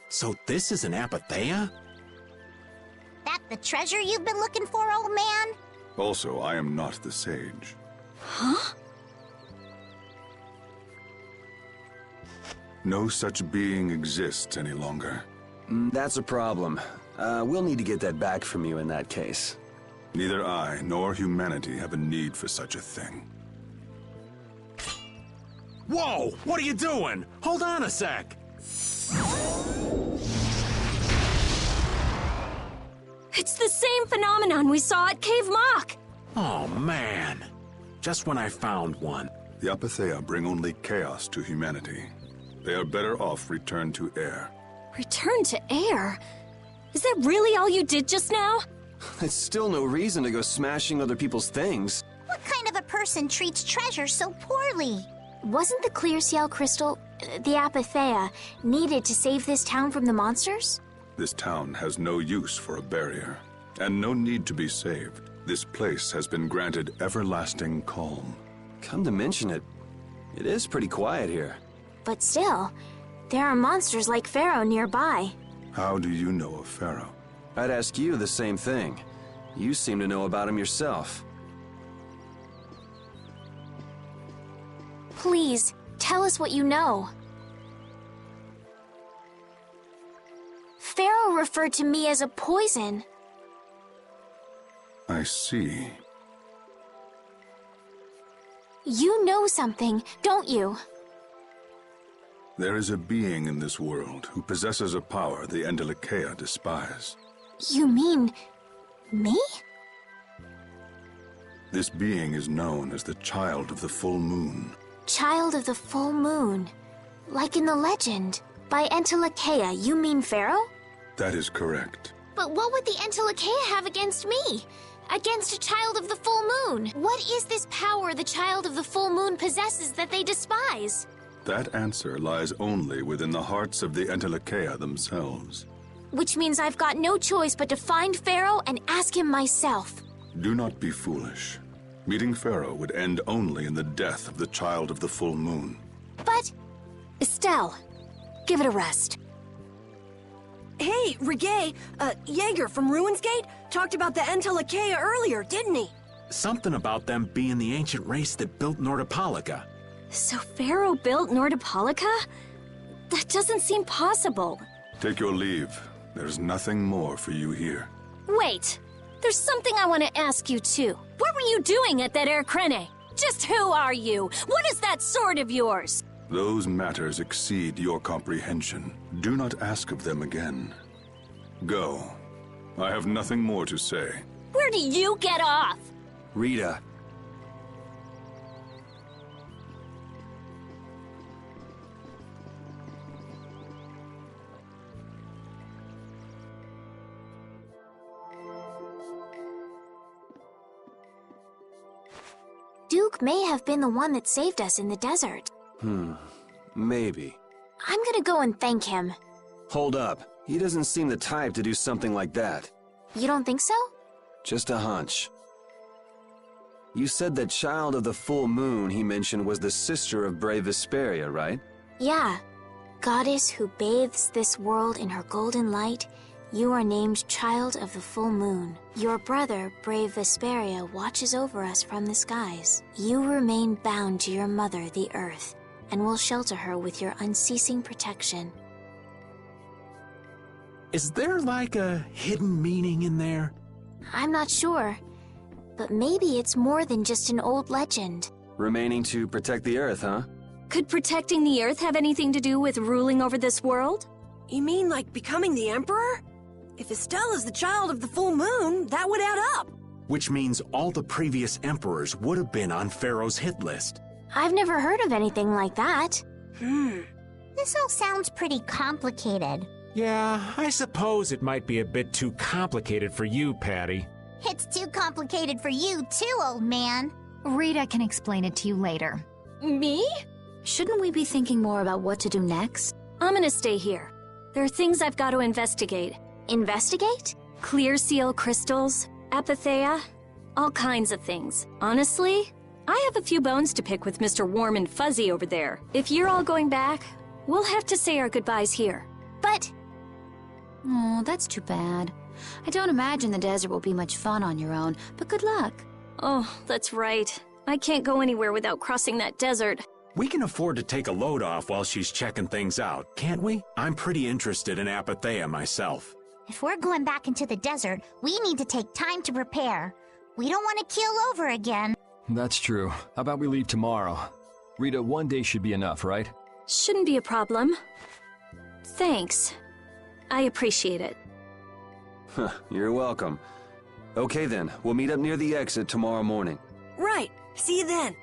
So this is an apatheia? That the treasure you've been looking for, old man? Also, I am not the sage. Huh? No such being exists any longer. That's a problem. We'll need to get that back from you in that case. Neither I nor humanity have a need for such a thing. Whoa! What are you doing? Hold on a sec! It's the same phenomenon we saw at Cave Mock! Oh, man. Just when I found one. The apatheia bring only chaos to humanity. They are better off returned to air. Return to air? Is that really all you did just now? It's still no reason to go smashing other people's things. What kind of a person treats treasure so poorly? Wasn't the clear CL crystal, the apatheia, needed to save this town from the monsters? This town has no use for a barrier, and no need to be saved. This place has been granted everlasting calm. Come to mention it, it is pretty quiet here. But still, there are monsters like Pharaoh nearby. How do you know of Pharaoh? I'd ask you the same thing. You seem to know about him yourself. Please, tell us what you know. Pharaoh referred to me as a poison. I see. You know something, don't you? There is a being in this world who possesses a power the Endelakea despise. You mean... me? This being is known as the Child of the Full Moon. Child of the Full Moon. Like in the legend. By Endelakea, you mean Pharaoh? That is correct. But what would the Endelakea have against me? Against a Child of the Full Moon? What is this power the Child of the Full Moon possesses that they despise? That answer lies only within the hearts of the Endelakea themselves. Which means I've got no choice but to find Pharaoh and ask him myself. Do not be foolish. Meeting Pharaoh would end only in the death of the Child of the Full Moon. But... Estelle, give it a rest. Hey, Reggae, Jaeger from Ruinsgate talked about the Endelakea earlier, didn't he? Something about them being the ancient race that built Nordopolica. So Pharaoh built Nordopolica? That doesn't seem possible. Take your leave. There's nothing more for you here. Wait, there's something I want to ask you too. What were you doing at that Air Krene? Just who are you? What is that sword of yours? Those matters exceed your comprehension. Do not ask of them again. Go. I have nothing more to say. Where do you get off? Rita. Duke may have been the one that saved us in the desert. Maybe. I'm gonna go and thank him. Hold up. He doesn't seem the type to do something like that. You don't think so? Just a hunch. You said that Child of the Full Moon he mentioned was the sister of brave Vesperia, right? Yeah. Goddess who bathes this world in her golden light, you are named Child of the Full Moon. Your brother, brave Vesperia, watches over us from the skies. You remain bound to your mother, the Earth, and will shelter her with your unceasing protection. Is there like a hidden meaning in there? I'm not sure, but maybe it's more than just an old legend. Remaining to protect the Earth, huh? Could protecting the Earth have anything to do with ruling over this world? You mean like becoming the Emperor? If Estelle is the Child of the Full Moon, that would add up. Which means all the previous emperors would have been on Pharaoh's hit list. I've never heard of anything like that. This all sounds pretty complicated. Yeah, I suppose it might be a bit too complicated for you, Patty. It's too complicated for you too, old man. Rita can explain it to you later. Me? Shouldn't we be thinking more about what to do next? I'm gonna stay here. There are things I've got to investigate. Investigate? Clear seal crystals, apatheia, all kinds of things. Honestly, I have a few bones to pick with Mr. Warm and Fuzzy over there. If you're all going back, we'll have to say our goodbyes here. But... Oh, that's too bad. I don't imagine the desert will be much fun on your own, but good luck. Oh, that's right. I can't go anywhere without crossing that desert. We can afford to take a load off while she's checking things out, can't we? I'm pretty interested in apatheia myself. If we're going back into the desert, we need to take time to prepare. We don't want to keel over again. That's true. How about we leave tomorrow? Rita, one day should be enough, right? Shouldn't be a problem. Thanks. I appreciate it. You're welcome. Okay then, we'll meet up near the exit tomorrow morning. Right. See you then.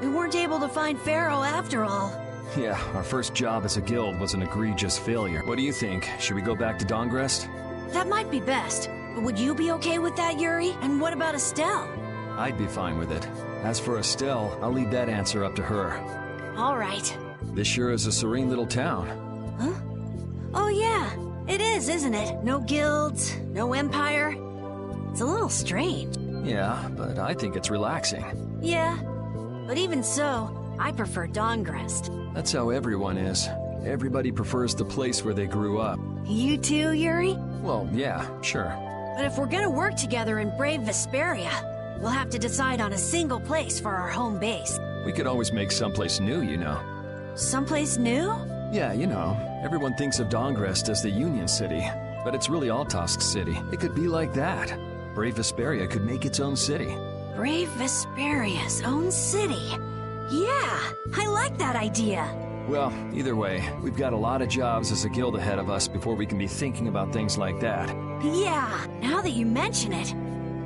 We weren't able to find Pharaoh after all. Yeah, our first job as a guild was an egregious failure. What do you think? Should we go back to Dongrest? That might be best. But would you be okay with that, Yuri? And what about Estelle? I'd be fine with it. As for Estelle, I'll leave that answer up to her. All right. This sure is a serene little town. Huh? Oh yeah, it is, isn't it? No guilds, no empire. It's a little strange. Yeah, but I think it's relaxing. Yeah, but even so, I prefer Dongrest. That's how everyone is. Everybody prefers the place where they grew up. You too, Yuri? Well, yeah, sure. But if we're gonna work together in brave Vesperia, we'll have to decide on a single place for our home base. We could always make someplace new, you know. Someplace new? Yeah, you know, everyone thinks of Dongrest as the Union City, but it's really Altosk City. It could be like that. Brave Vesperia could make its own city. Brave Vesperia's own city. Yeah, I like that idea. Well, either way, we've got a lot of jobs as a guild ahead of us before we can be thinking about things like that. Yeah, now that you mention it,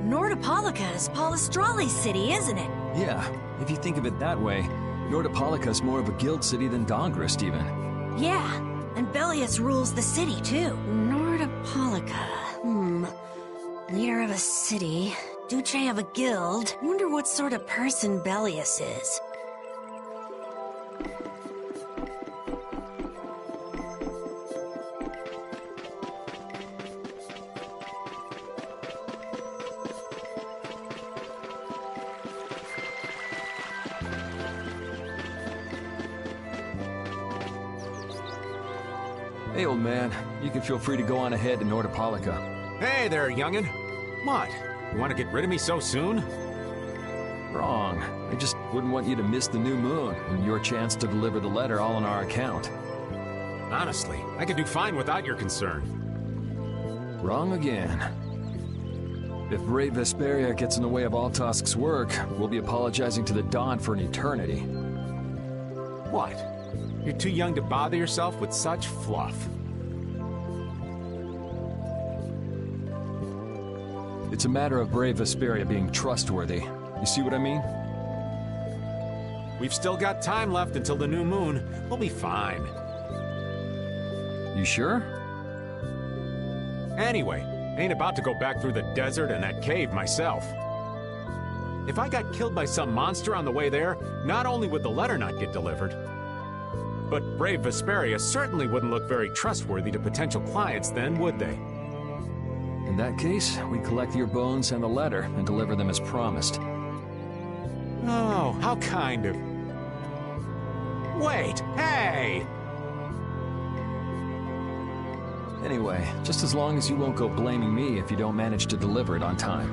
Nordopolica is Palestrali's city, isn't it? Yeah, if you think of it that way, Nordopolica is more of a guild city than Dongrest, even. Yeah, and Bellius rules the city, too. Nordopolica, leader of a city, Duce of a guild. I wonder what sort of person Bellius is. Hey, old man, you can feel free to go on ahead to Nordopolica. Hey there, youngin'. What? You want to get rid of me so soon? Wrong. I just wouldn't want you to miss the new moon and your chance to deliver the letter all on our account. Honestly, I could do fine without your concern. Wrong again. If Brave Vesperia gets in the way of Altosk's work, we'll be apologizing to the Dawn for an eternity. What? You're too young to bother yourself with such fluff. It's a matter of Brave Vesperia being trustworthy. You see what I mean? We've still got time left until the new moon. We'll be fine. You sure? Anyway, ain't about to go back through the desert and that cave myself. If I got killed by some monster on the way there, not only would the letter not get delivered, but Brave Vesperia certainly wouldn't look very trustworthy to potential clients then, would they? In that case, we collect your bones and the letter and deliver them as promised. Oh, how kind of... Wait, hey! Anyway, just as long as you won't go blaming me if you don't manage to deliver it on time.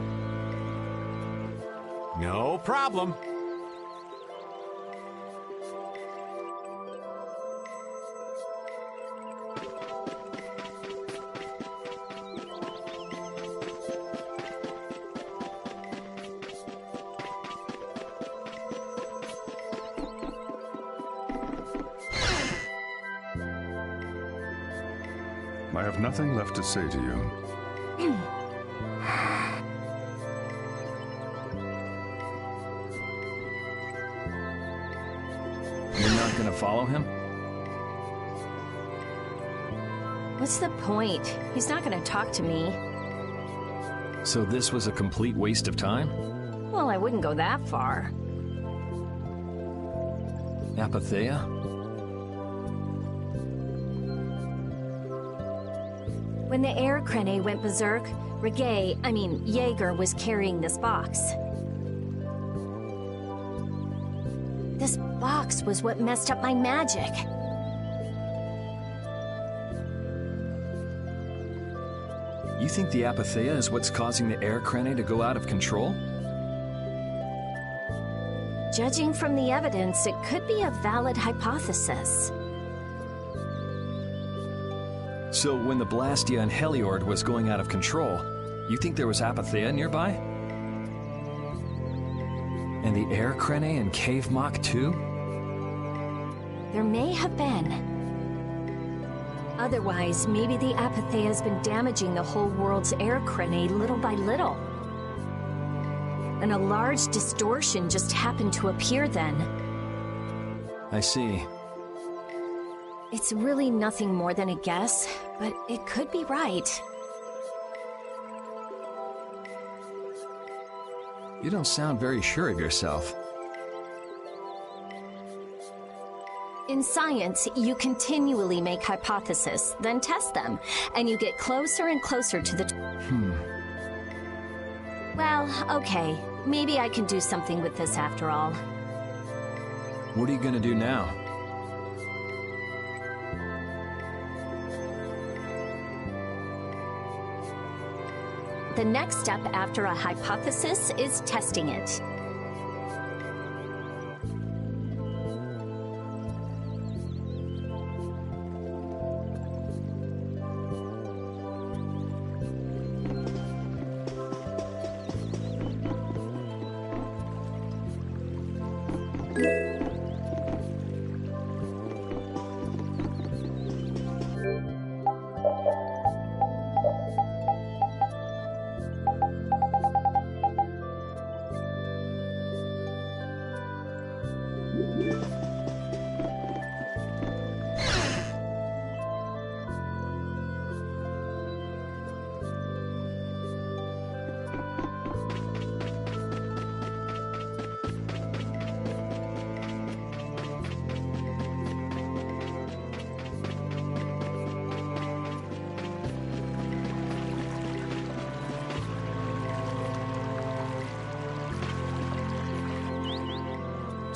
No problem. I have nothing left to say to you. You're not gonna follow him? What's the point? He's not gonna talk to me. So this was a complete waste of time? Well, I wouldn't go that far. Apatheia? When the air crane went berserk, Jaeger was carrying this box. This box was what messed up my magic. You think the Apatheia is what's causing the air crane to go out of control? Judging from the evidence, it could be a valid hypothesis. So when the Blastia and Heliord was going out of control, you think there was Apatheia nearby? And the air crane and cave mock too? There may have been. Otherwise, maybe the Apatheia's been damaging the whole world's air crane little by little. and a large distortion just happened to appear then. I see. It's really nothing more than a guess, but it could be right. You don't sound very sure of yourself. In science, you continually make hypotheses, then test them, and you get closer and closer to the... Well, okay. Maybe I can do something with this after all. What are you gonna do now? The next step after a hypothesis is testing it.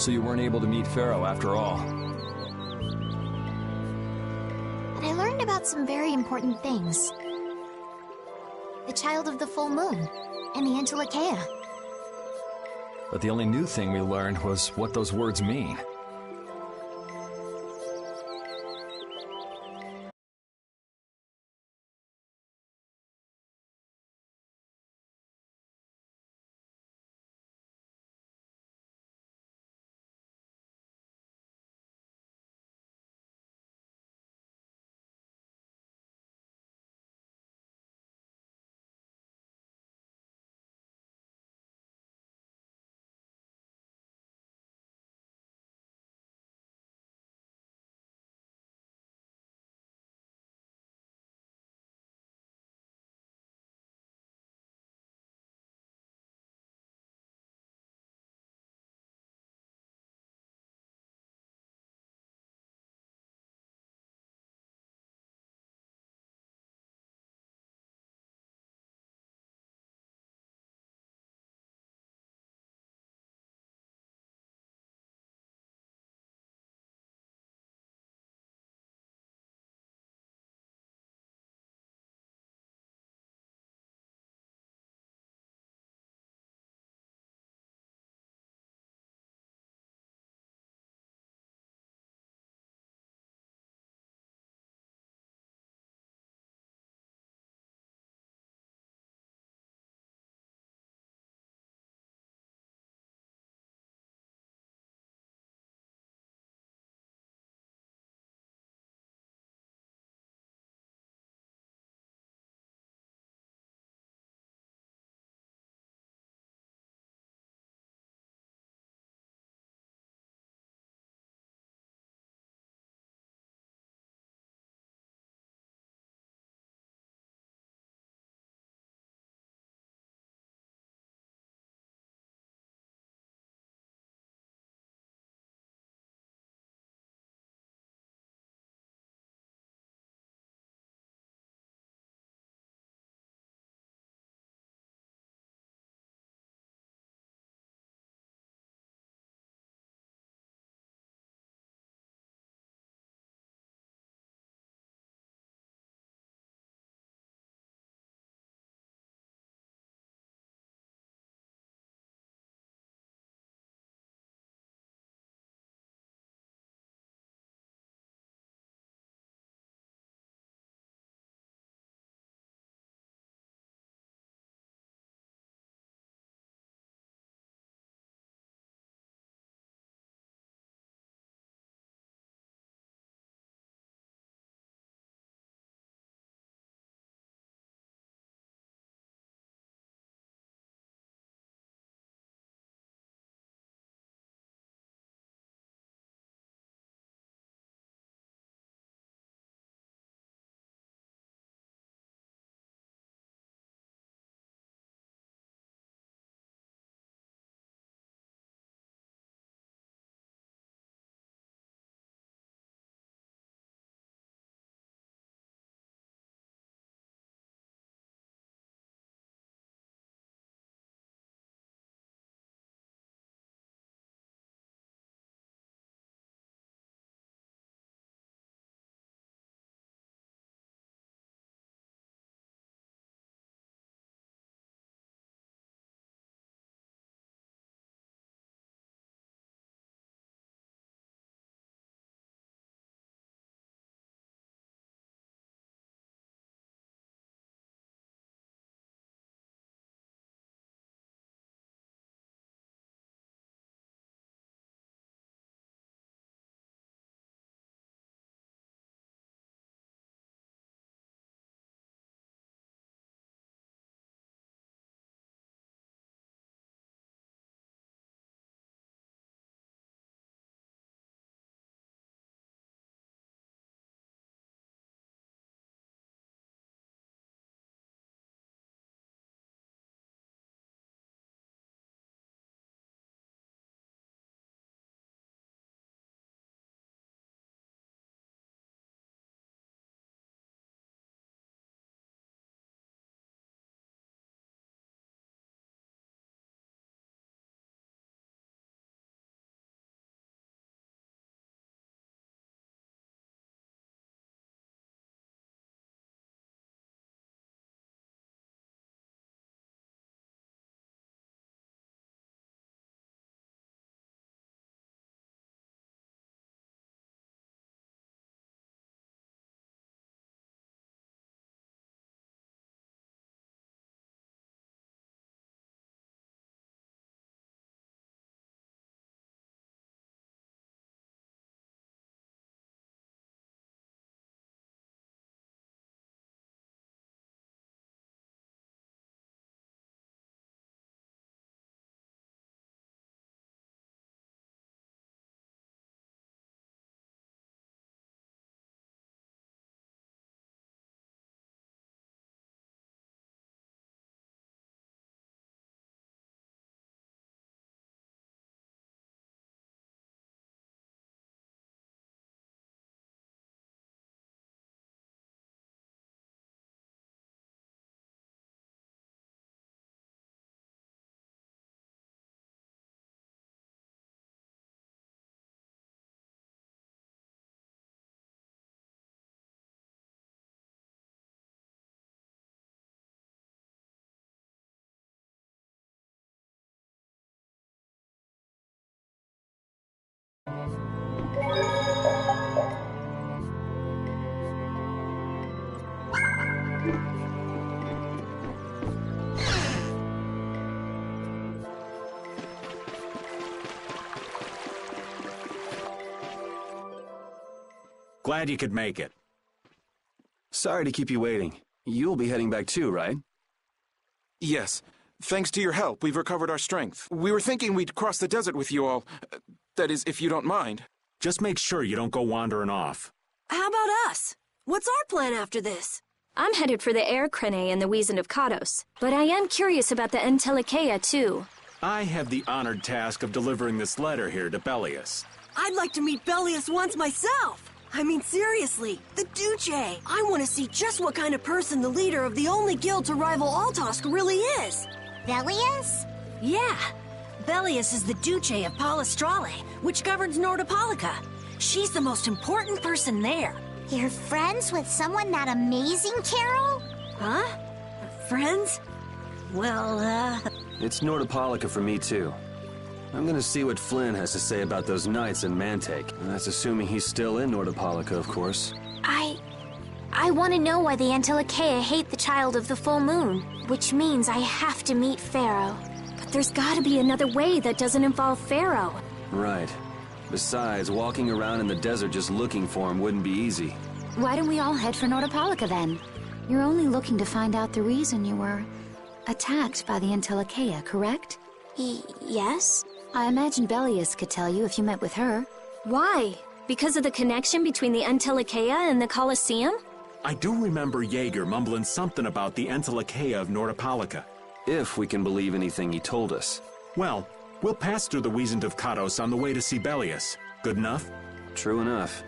So you weren't able to meet Pharaoh after all. But I learned about some very important things. The Child of the Full Moon, and the Antilochaea. But the only new thing we learned was what those words mean. Glad you could make it. Sorry to keep you waiting. You'll be heading back too, right? Yes. Thanks to your help, we've recovered our strength. We were thinking we'd cross the desert with you all. That is, if you don't mind. Just make sure you don't go wandering off. How about us? What's our plan after this? I'm headed for the Air Crene and the Wizened of Kados, but I am curious about the Entelikeia too. I have the honored task of delivering this letter here to Belius. I'd like to meet Belius once myself. I mean, seriously, the Duce. I want to see just what kind of person the leader of the only guild to rival Altosk really is. Belius? Yeah. Belius is the Duce of Palestrale, which governs Nordopolica. She's the most important person there. You're friends with someone that amazing, Carol? Huh? Friends? Well, It's Nordopolica for me, too. I'm gonna see what Flynn has to say about those knights in Mantake. And that's assuming he's still in Nordopolica, of course. I want to know why the Entelikeia hate the child of the full moon, which means I have to meet Pharaoh. But there's gotta be another way that doesn't involve Pharaoh. Right. Besides, walking around in the desert just looking for him wouldn't be easy. Why don't we all head for Nordopolica then? You're only looking to find out the reason you were attacked by the Entelikeia, correct? Yes? I imagine Belius could tell you if you met with her. Why? Because of the connection between the Entelikeia and the Colosseum? I do remember Jaeger mumbling something about the Entelikeia of Nordopolica. If we can believe anything he told us. Well, we'll pass through the Wizened of Kados on the way to see Belius. Good enough? True enough.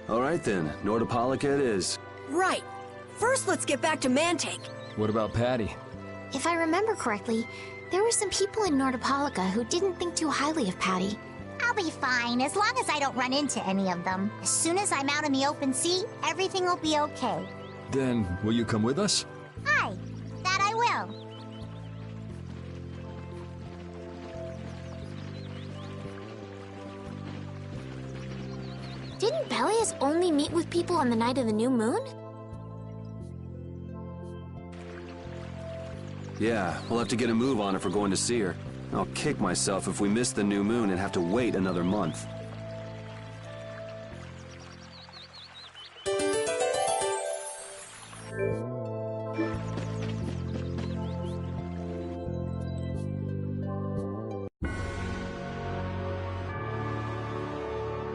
All right then, Nordopolica it is. right. First, let's get back to Mantake. What about Patty? If I remember correctly, there were some people in Nordopolica who didn't think too highly of Patty. I'll be fine, as long as I don't run into any of them. As soon as I'm out in the open sea, everything will be okay. Then, will you come with us? Hi, that I will. Didn't Belius only meet with people on the night of the new moon? Yeah, we'll have to get a move on if we're going to see her. I'll kick myself if we miss the new moon and have to wait another month.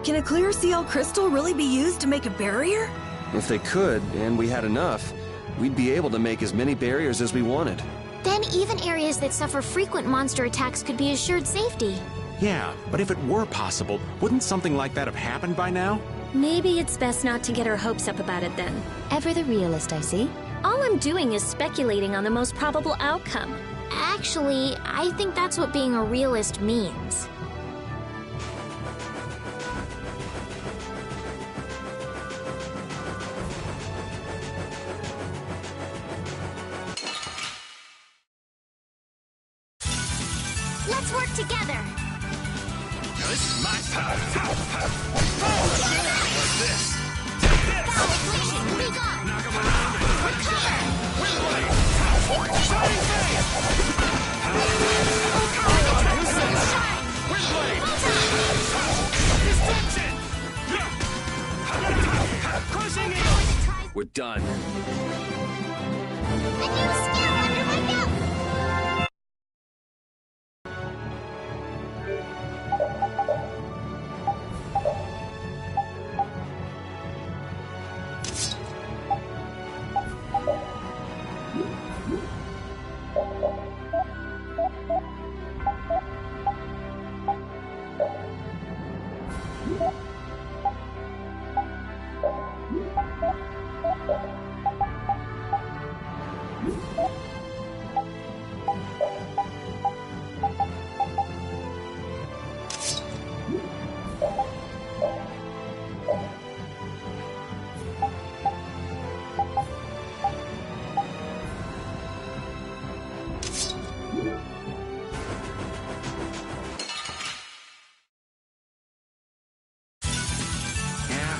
Can a clear CL crystal really be used to make a barrier? If they could, and we had enough, we'd be able to make as many barriers as we wanted. Then even areas that suffer frequent monster attacks could be assured safety. Yeah, but if it were possible, wouldn't something like that have happened by now? Maybe it's best not to get our hopes up about it then. Ever the realist, I see. All I'm doing is speculating on the most probable outcome. Actually, I think that's what being a realist means. Let's work together. Now this is my time. What's this? Vision, be gone. Knock him around and Recover. Wind blade. Shining face. Wind blade. Destruction. Crushing it. We're done. A new skill under my belt.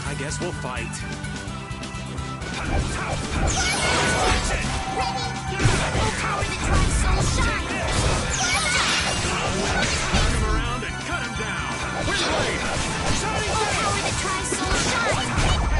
I guess we'll fight. Knock him around and cut him down. Wind blade. Shining face.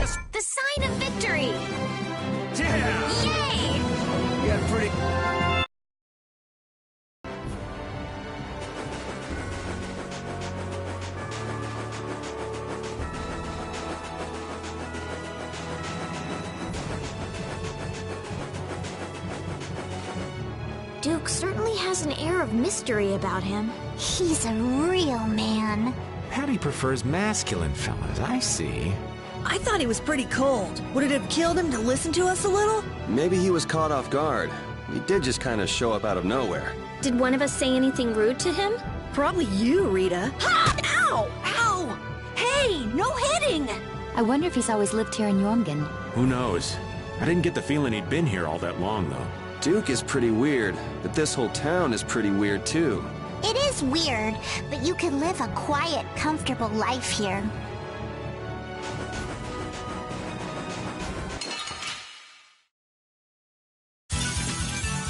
Duke certainly has an air of mystery about him. He's a real man. Patty prefers masculine fellas, I see. I thought he was pretty cold. Would it have killed him to listen to us a little? Maybe he was caught off guard. He did just kind of show up out of nowhere. Did one of us say anything rude to him? Probably you, Rita. Ha! Ow! Ow! Hey, no hitting! I wonder if he's always lived here in Jormungand. Who knows? I didn't get the feeling he'd been here all that long, though. Duke is pretty weird, but this whole town is pretty weird, too. It is weird, but you could live a quiet, comfortable life here.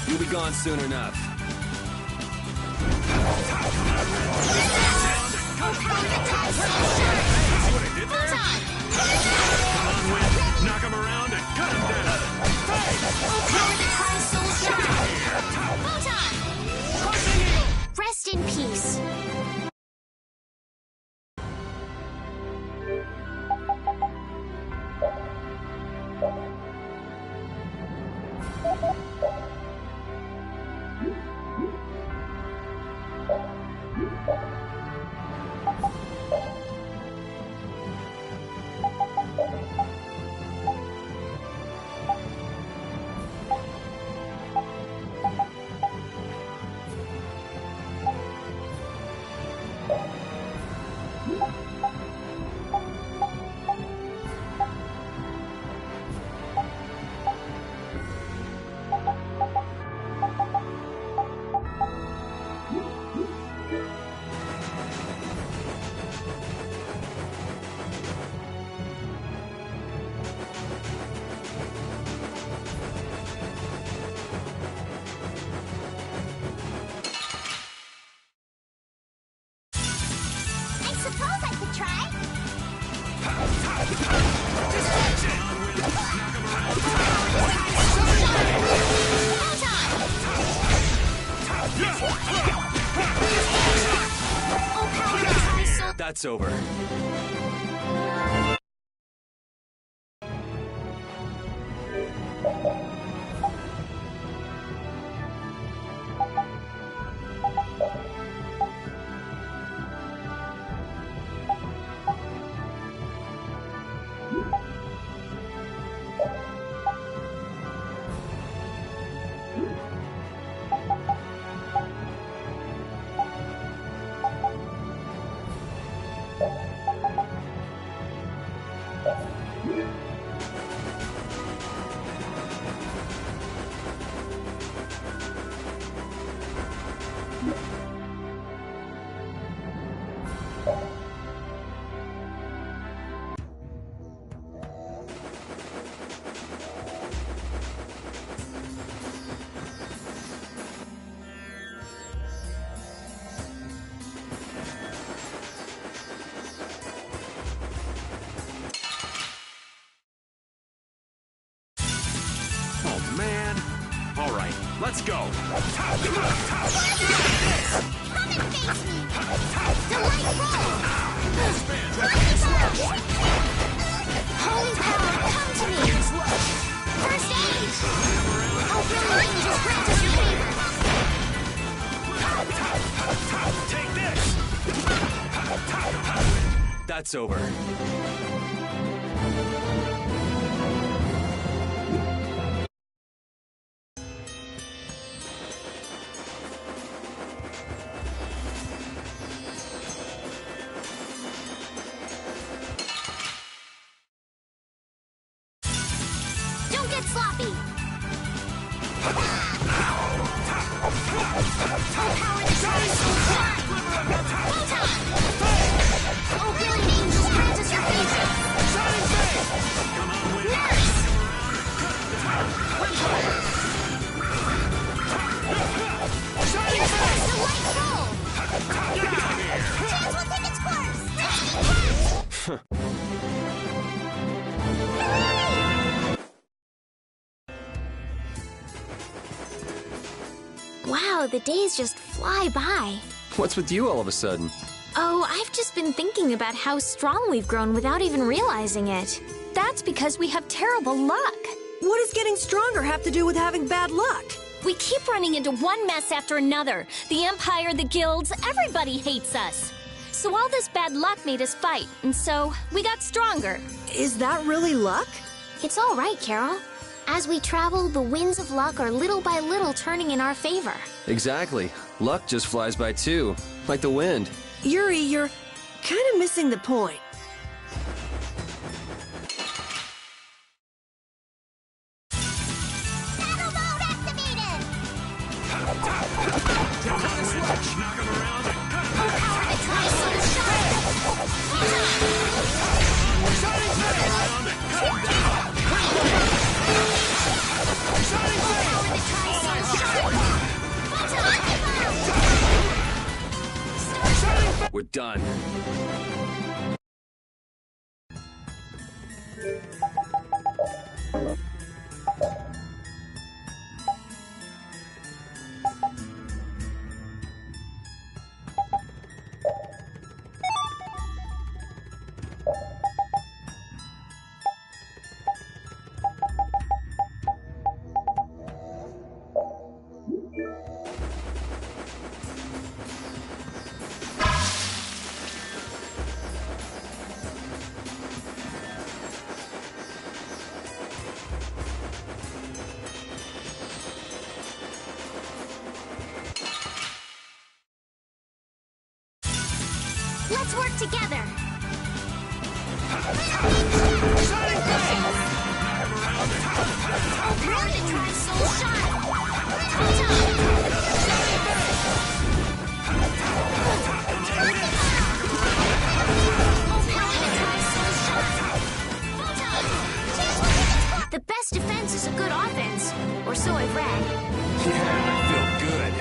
You'll be gone soon enough. Knock him around and cut him down! Rest in peace. That's over. Let's go! Come and face me! Delight roll! Holy power, come to me! First aid! Oh, brilliant angels, grant us your favor! Take this! That's over. Wow, the days just fly by. What's with you all of a sudden? Oh, I've just been thinking about how strong we've grown without even realizing it. That's because we have terrible luck. What does getting stronger have to do with having bad luck? We keep running into one mess after another. The Empire, the guilds, everybody hates us. So all this bad luck made us fight, and so we got stronger. Is that really luck? It's all right, Carol. As we travel, the winds of luck are little by little turning in our favor. Exactly. Luck just flies by too, like the wind. Yuri, you're kind of missing the point. Battle mode activated! Knock him around. Power to try soul shine! We're done. Let's work together! Power to try soul shine! The best defense is a good offense, or so I've read. Yeah, I feel good.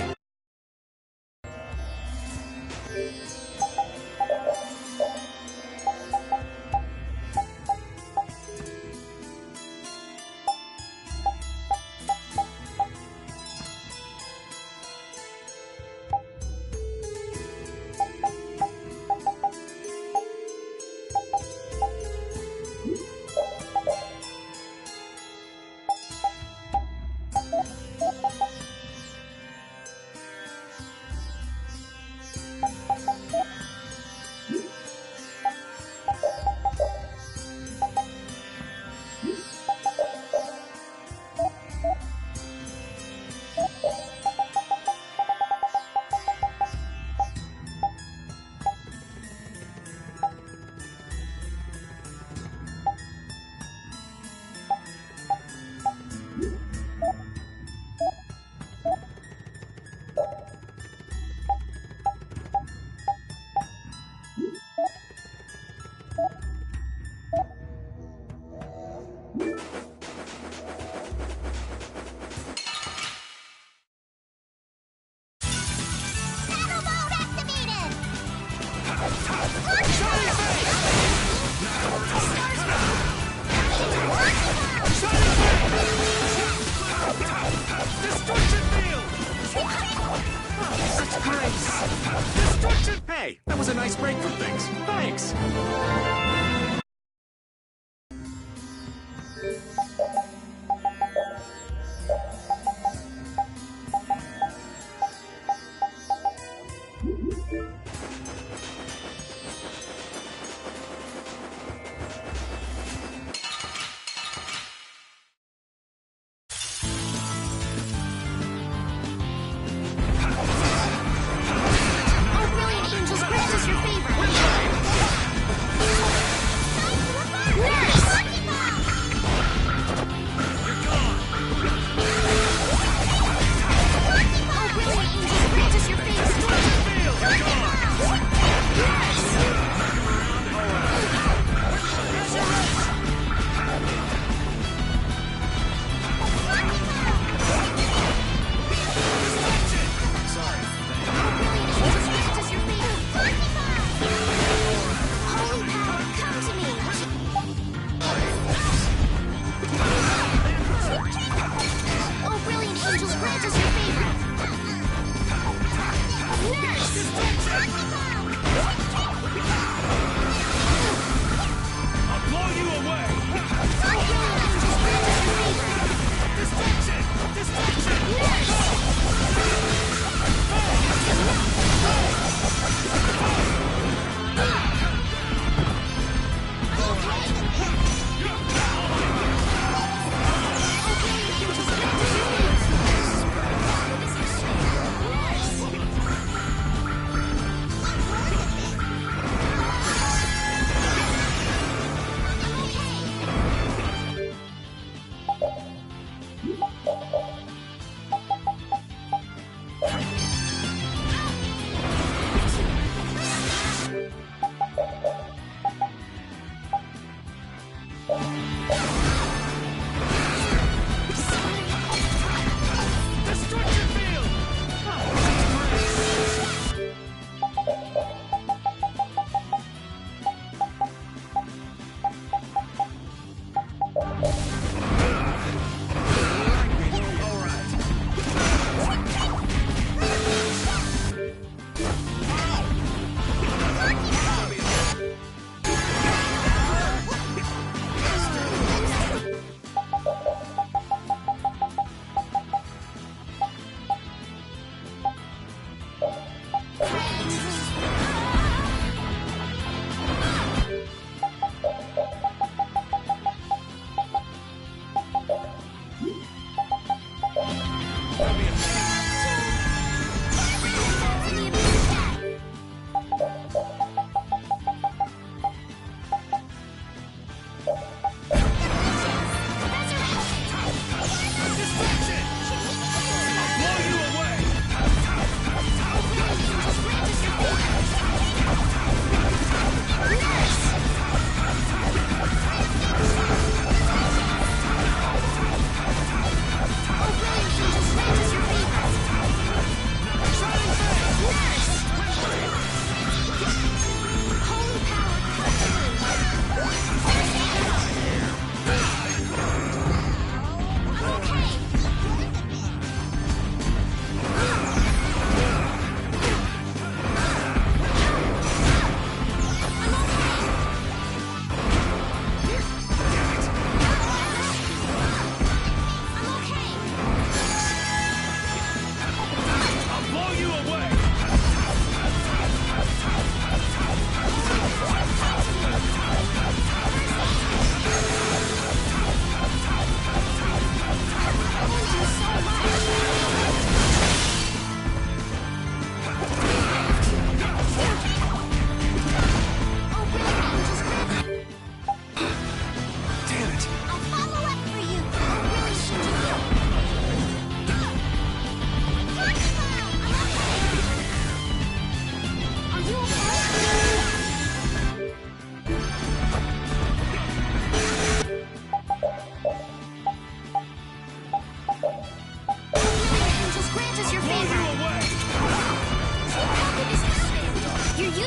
Hey, that was a nice break from things. Thanks.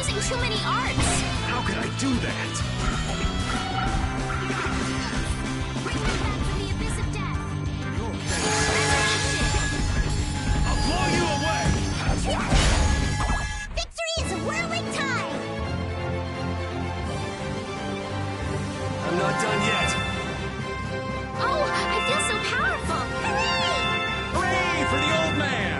using too many arts! How could I do that? Bring them back from the abyss of death! I'll blow you away! Victory is whirling time! I'm not done yet. Oh, I feel so powerful! Hooray! Hooray for the old man!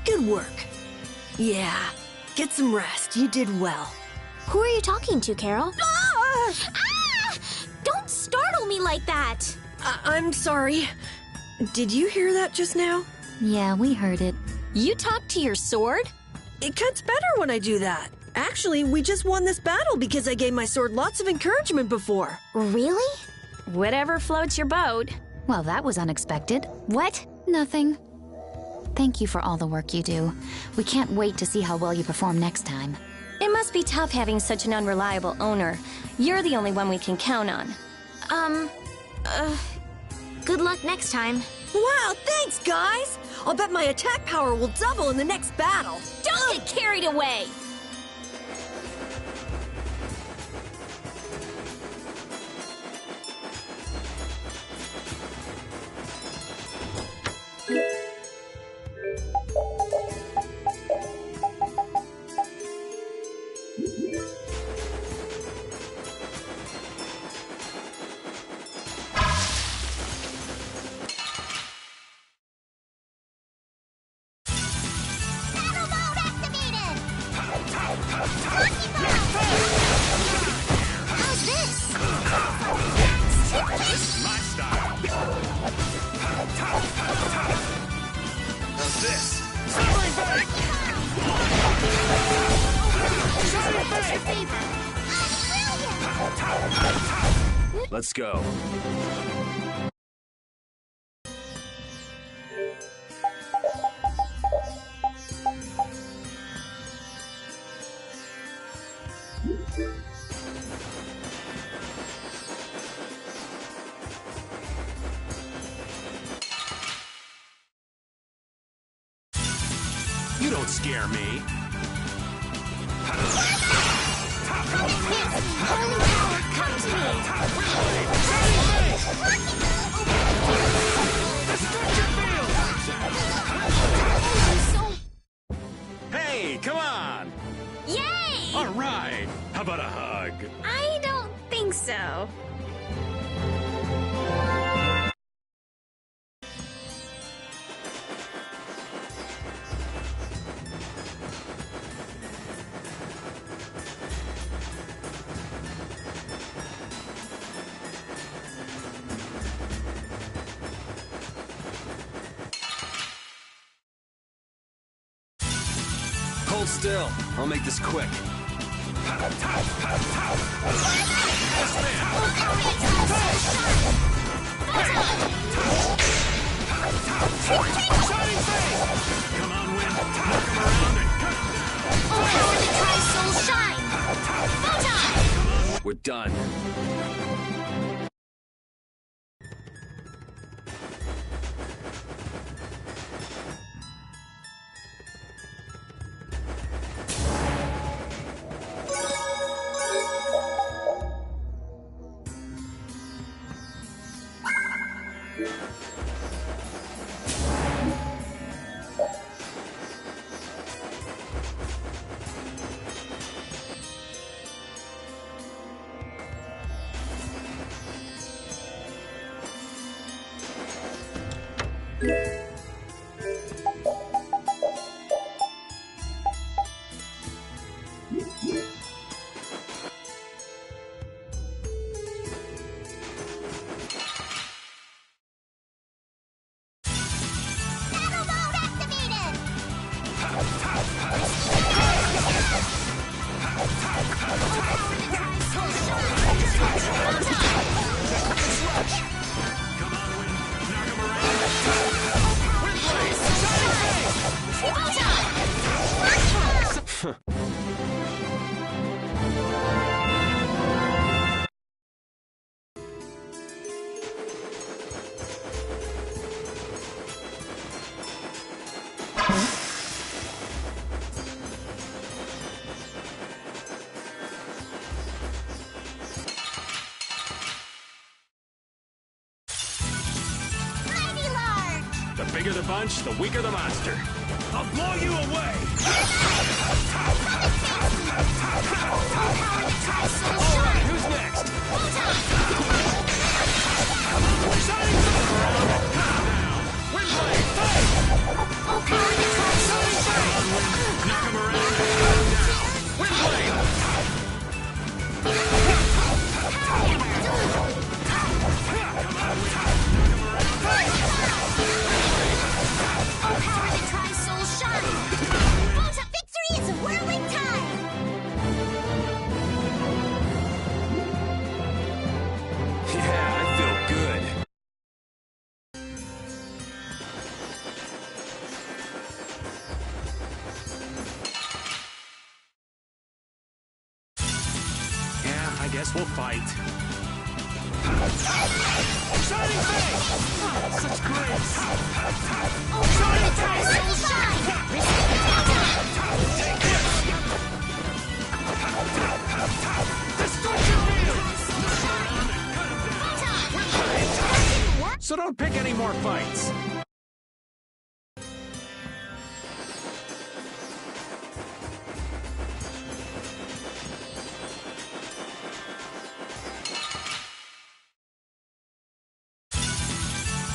Good work. Yeah, get some rest. You did well. Who are you talking to, Carol? Ah! Don't startle me like that! I'm sorry. Did you hear that just now? Yeah, we heard it. You talked to your sword? It cuts better when I do that. Actually, we just won this battle because I gave my sword lots of encouragement before. Really? Whatever floats your boat. Well, that was unexpected. What? Nothing. Thank you for all the work you do. We can't wait to see how well you perform next time. It must be tough having such an unreliable owner. You're the only one we can count on. Good luck next time. Wow, thanks, guys! I'll bet my attack power will double in the next battle. Don't get carried away! Battle mode activated! How's this? This is my style. How's this? Sizzling bang! Shining bang! Let's go. You don't scare me. Hey, come on! Yay! All right. How about a hug? I don't think so. Hold still. I'll make this quick. Come on, Wind. Knock him around and cut him down. Soul shine! Photon! We're done. The bigger the bunch, the weaker the monster. I'll blow you away! Alright, who's next? Shining down! Windblade! Knock him around! Windblade! Victory is a whirling tide! Yeah, I feel good. Yeah, I guess we'll fight. Shining face! Oh, such grace! Shining face! Shine! Take this! Destruction field! So don't pick any more fights.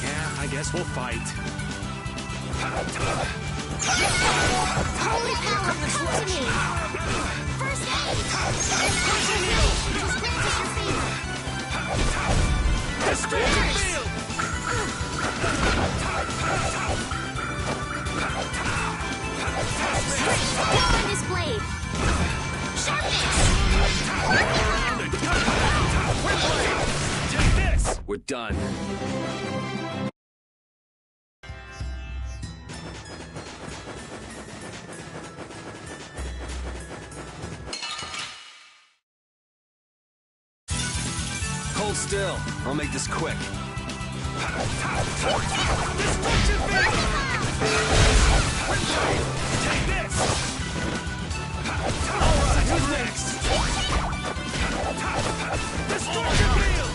Yeah, I guess we'll fight. Holy power, come to me! First aid! Just grant us your favor! Destruction field! Power in this blade! Sharpness! Take this! We're done. Hold still. I'll make this quick. Destruction field! Take this! Alright, who's next? Destruction field!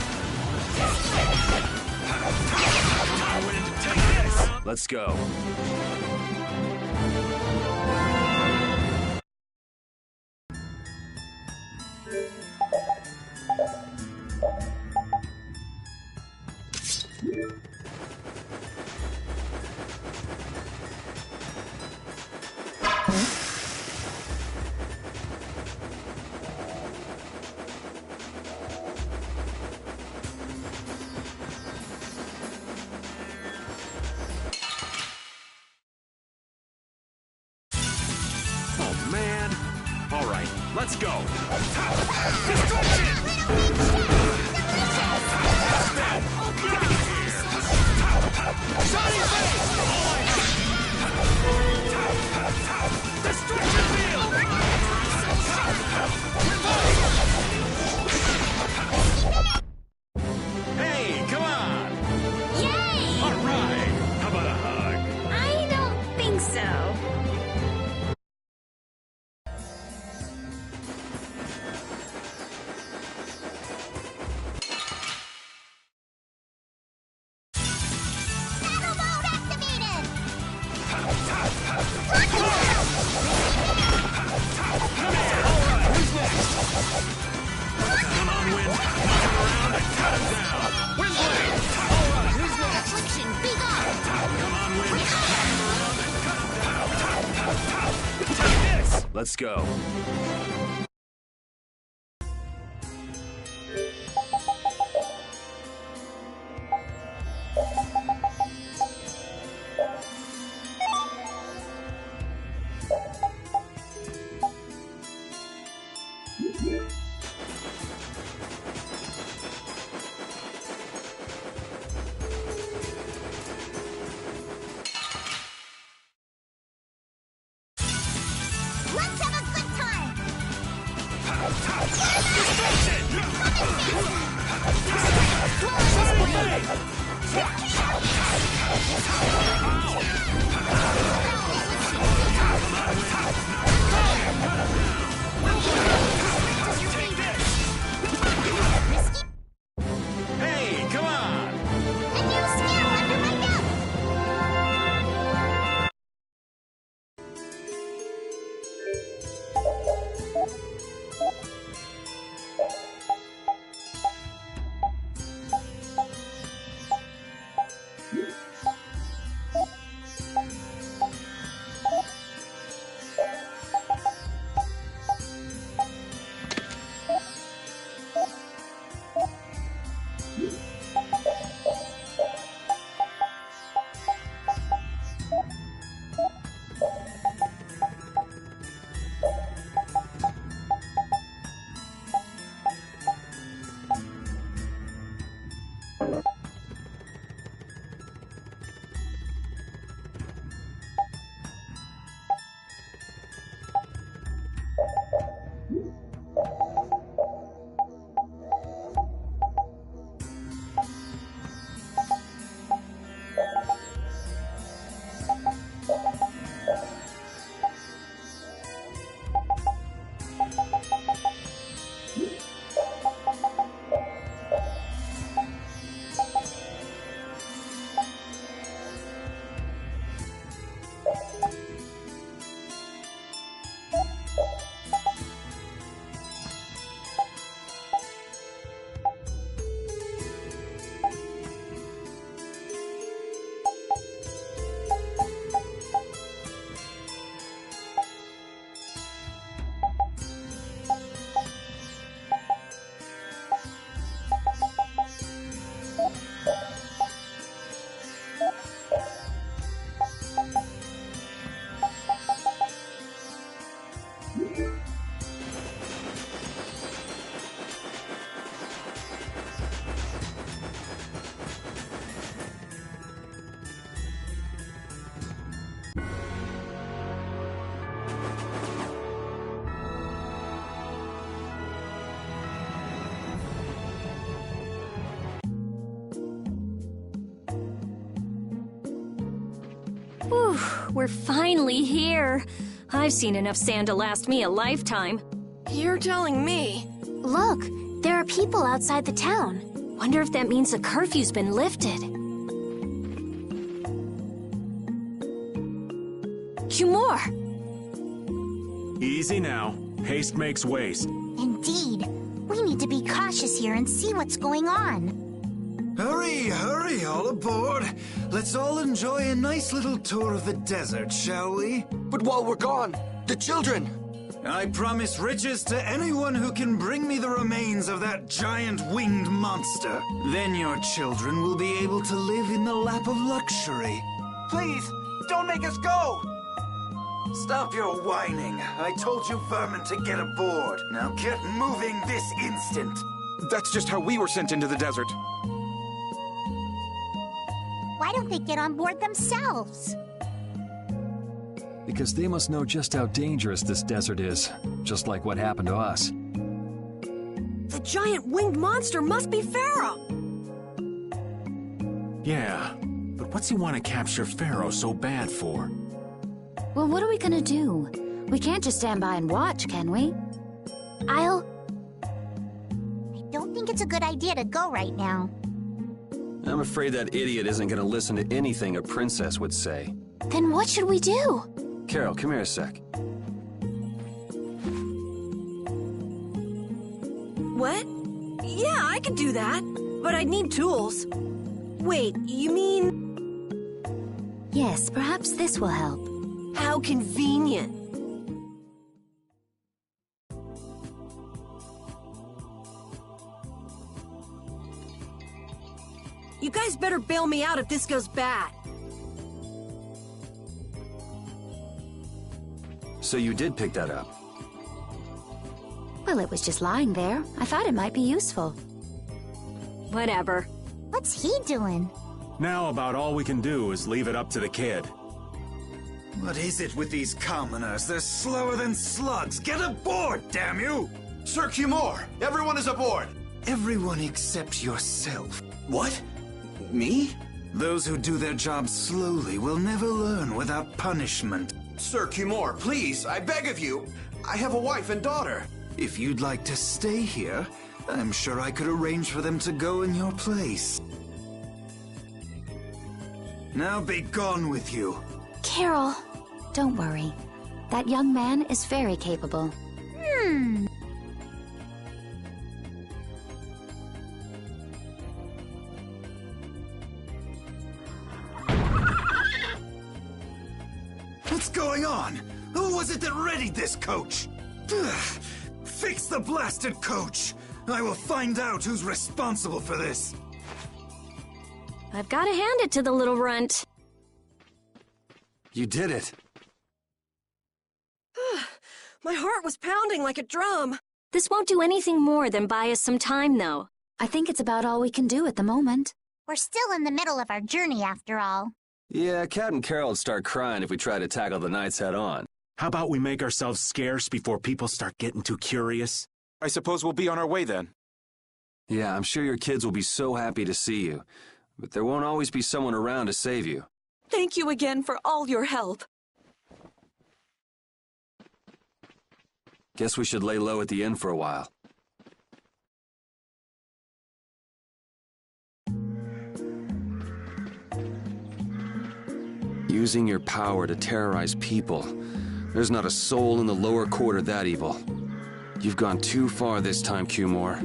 Come on, Wind, take this! Let's go. Oh, man. Alright, let's go. Destruction! Shining face! Destruction field! Hey, come on! Yay! Alright! How about a hug? I don't think so. Battle mode activated! Alright, who's next? Come on, Wind. Knock him around and cut him down. Windblade! Alright, who's next? Affliction, be gone! Come on, Wind. Knock him around and cut him down. Take this! Let's go. Hey, come on! A new skill under my belt! Whew, we're finally here. I've seen enough sand to last me a lifetime. You're telling me. Look, there are people outside the town. Wonder if that means the curfew's been lifted. Cumore! Easy now. Haste makes waste. Indeed. We need to be cautious here and see what's going on. Hurry, hurry, all aboard. Let's all enjoy a nice little tour of the desert, shall we? But while we're gone, the children! I promise riches to anyone who can bring me the remains of that giant winged monster. Then your children will be able to live in the lap of luxury. Please, don't make us go! Stop your whining. I told you vermin to get aboard. Now get moving this instant. That's just how we were sent into the desert. Why don't they get on board themselves? Because they must know just how dangerous this desert is, just like what happened to us. The giant winged monster must be Pharaoh! Yeah, but what's he want to capture Pharaoh so bad for? Well, what are we gonna do? We can't just stand by and watch, can we? I don't think it's a good idea to go right now. I'm afraid that idiot isn't gonna listen to anything a princess would say. Then what should we do? Carol, come here a sec. What? Yeah, I could do that. But I'd need tools. Wait, you mean... Yes, perhaps this will help. How convenient. You guys better bail me out if this goes bad. So you did pick that up? Well, it was just lying there. I thought it might be useful. Whatever. What's he doing? Now about all we can do is leave it up to the kid. What is it with these commoners? They're slower than slugs. Get aboard, damn you! Sir Cumore, everyone is aboard. Everyone except yourself. What? Me? Those who do their jobs slowly will never learn without punishment. Sir Cumore, please, I beg of you. I have a wife and daughter. If you'd like to stay here, I'm sure I could arrange for them to go in your place. Now be gone with you. Carol. Don't worry. That young man is very capable. What's going on? Who was it that readied this coach? Fix the blasted coach! I will find out who's responsible for this. I've got to hand it to the little runt. You did it. My heart was pounding like a drum. This won't do anything more than buy us some time, though. I think it's about all we can do at the moment. We're still in the middle of our journey, after all. Yeah, Cat and Carol would start crying if we tried to tackle the knights head on. How about we make ourselves scarce before people start getting too curious? I suppose we'll be on our way then. Yeah, I'm sure your kids will be so happy to see you. But there won't always be someone around to save you. Thank you again for all your help. Guess we should lay low at the inn for a while. Using your power to terrorize people. There's not a soul in the lower quarter that evil. You've gone too far this time, Cumore.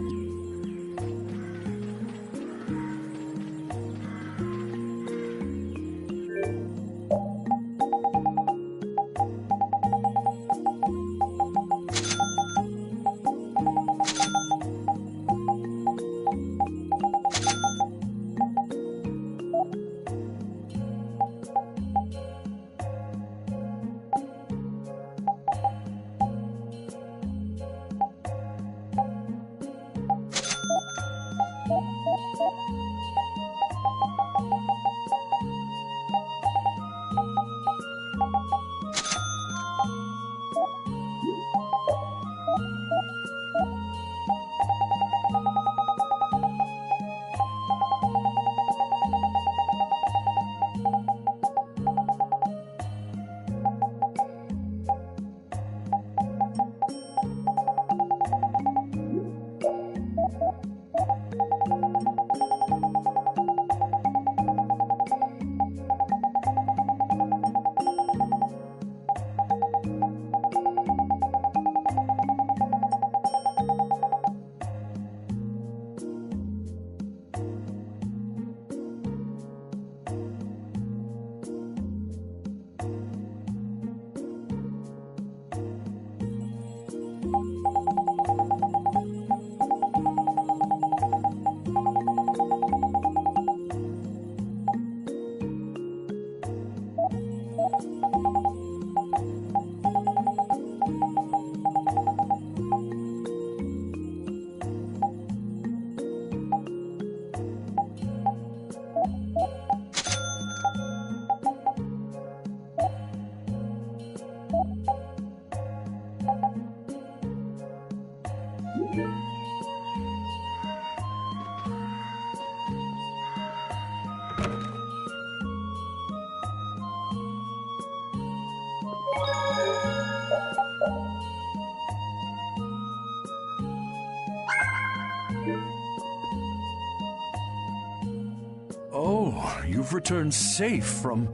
Oh, you've returned safe from...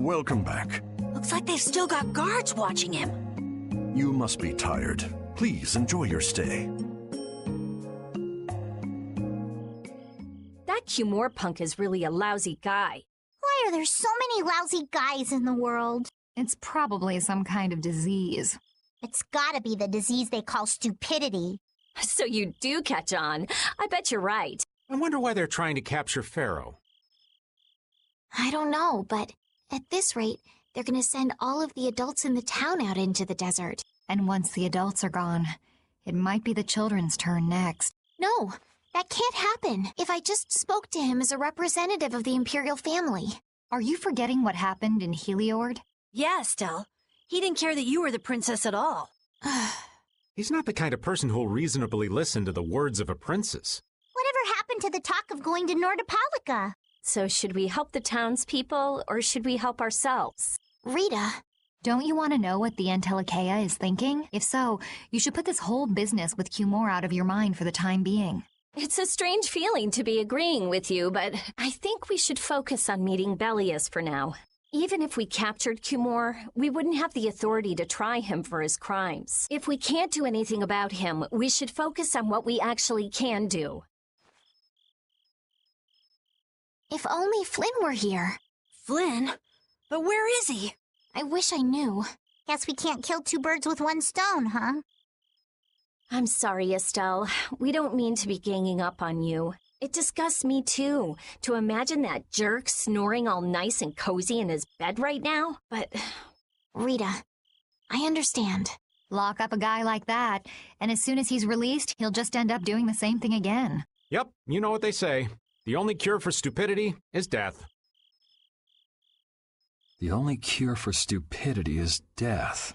Welcome back. Looks like they've still got guards watching him. You must be tired. Please enjoy your stay. That Cumore punk is really a lousy guy. Why are there so many lousy guys in the world? It's probably some kind of disease. It's gotta be the disease they call stupidity. So you do catch on. I bet you're right. I wonder why they're trying to capture Pharaoh. I don't know, but at this rate, they're gonna send all of the adults in the town out into the desert. And once the adults are gone, it might be the children's turn next. No, that can't happen. If I just spoke to him as a representative of the Imperial family. Are you forgetting what happened in Heliord? Yeah, Estelle. He didn't care that you were the princess at all. He's not the kind of person who'll reasonably listen to the words of a princess. Whatever happened to the talk of going to Nordopolica? So should we help the townspeople, or should we help ourselves? Rita. Don't you want to know what the Entelikeia is thinking? If so, you should put this whole business with Cumore out of your mind for the time being. It's a strange feeling to be agreeing with you, but I think we should focus on meeting Belius for now. Even if we captured Cumore, we wouldn't have the authority to try him for his crimes. If we can't do anything about him, we should focus on what we actually can do. If only Flynn were here. Flynn? But where is he? I wish I knew. Guess we can't kill two birds with one stone, huh? I'm sorry, Estelle. We don't mean to be ganging up on you. It disgusts me, too, to imagine that jerk snoring all nice and cozy in his bed right now, but... Rita, I understand. Lock up a guy like that, and as soon as he's released, he'll just end up doing the same thing again. Yep, you know what they say. The only cure for stupidity is death. The only cure for stupidity is death.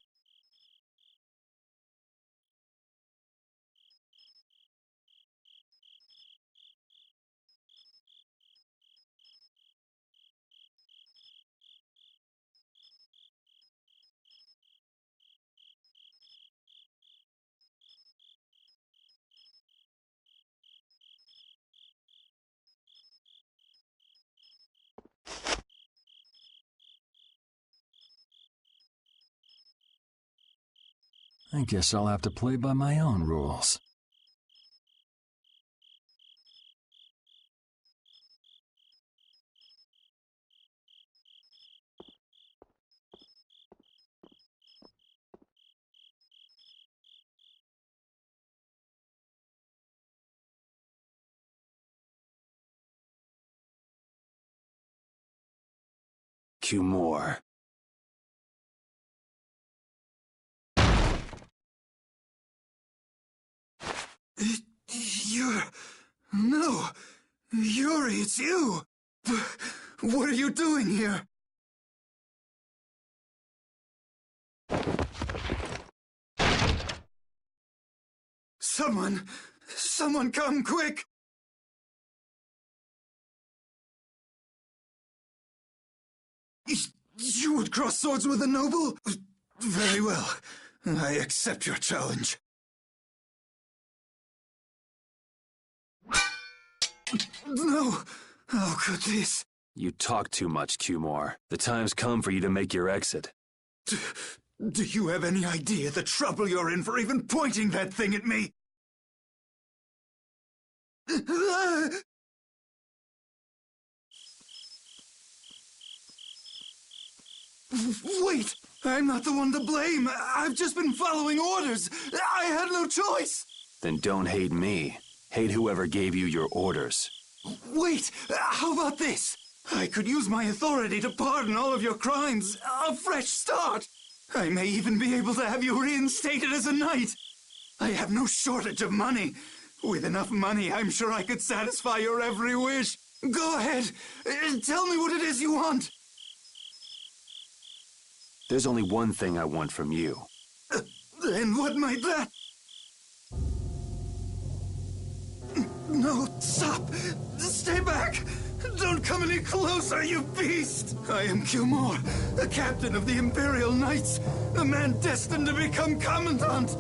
I guess I'll have to play by my own rules. Cumore. No! Yuri, it's you! What are you doing here? Someone come quick! You would cross swords with a noble? Very well. I accept your challenge. No! How could this? You talk too much, Cumore. The time's come for you to make your exit. Do you have any idea the trouble you're in for even pointing that thing at me? Wait! I'm not the one to blame. I've just been following orders. I had no choice. Then don't hate me. Hate whoever gave you your orders. Wait! How about this? I could use my authority to pardon all of your crimes. A fresh start. I may even be able to have you reinstated as a knight. I have no shortage of money. With enough money, I'm sure I could satisfy your every wish. Go ahead. Tell me what it is you want. There's only one thing I want from you. And what might that... No, stop! Stay back! Don't come any closer, you beast! I am Cumore, a captain of the Imperial Knights, a man destined to become Commandant!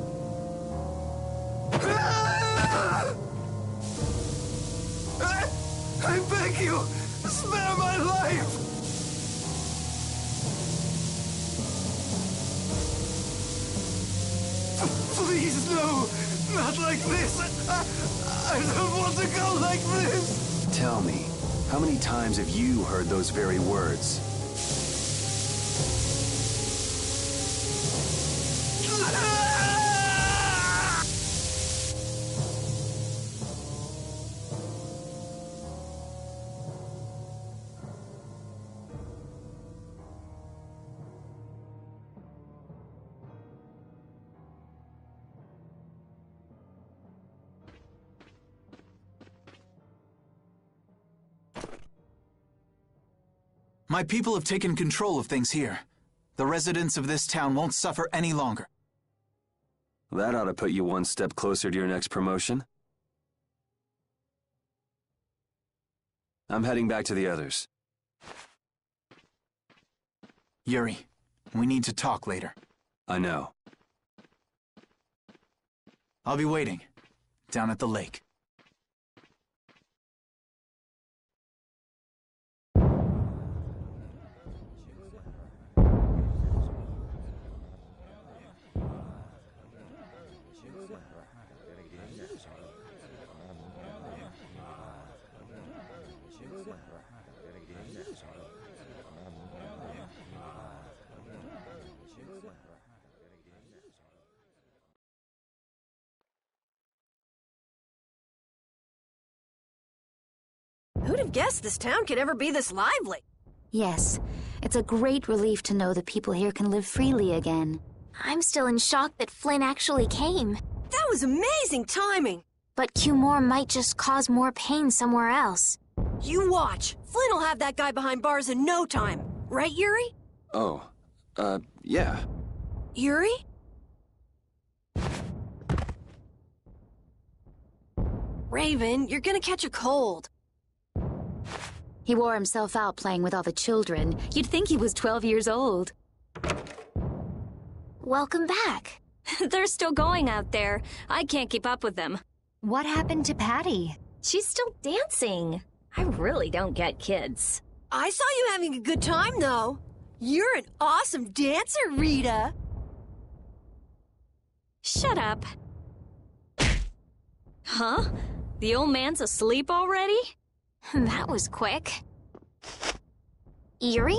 I beg you, spare my life! Please, no! Not like this! I don't want to go like this! Tell me, how many times have you heard those very words? My people have taken control of things here. The residents of this town won't suffer any longer. That ought to put you one step closer to your next promotion. I'm heading back to the others. Yuri, we need to talk later. I know. I'll be waiting, down at the lake. Who'd have guessed this town could ever be this lively? Yes, it's a great relief to know the people here can live freely again. I'm still in shock that Flynn actually came. That was amazing timing! But Q-More might just cause more pain somewhere else. You watch. Flynn will have that guy behind bars in no time. Right, Yuri? Oh, yeah. Yuri? Raven, you're gonna catch a cold. He wore himself out playing with all the children. You'd think he was 12 years old. Welcome back. They're still going out there. I can't keep up with them. What happened to Patty? She's still dancing. I really don't get kids. I saw you having a good time, though. You're an awesome dancer, Rita. Shut up. Huh? The old man's asleep already? That was quick. Yuri?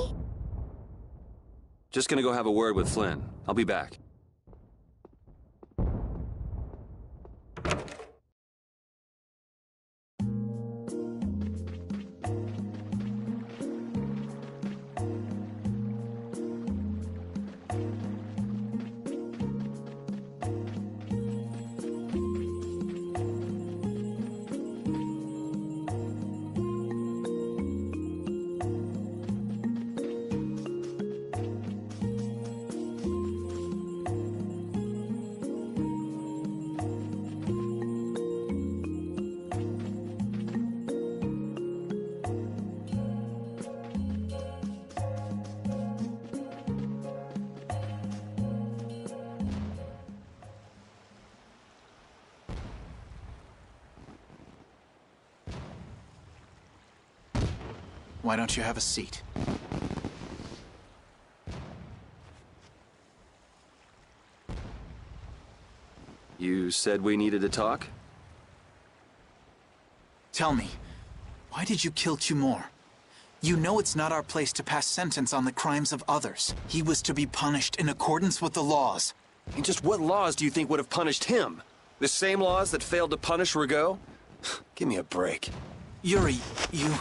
Just gonna go have a word with Flynn. I'll be back. Why don't you have a seat? You said we needed to talk? Tell me, why did you kill Q-More? You know it's not our place to pass sentence on the crimes of others. He was to be punished in accordance with the laws. And just what laws do you think would have punished him? The same laws that failed to punish Rigaud? Give me a break. Yuri, you...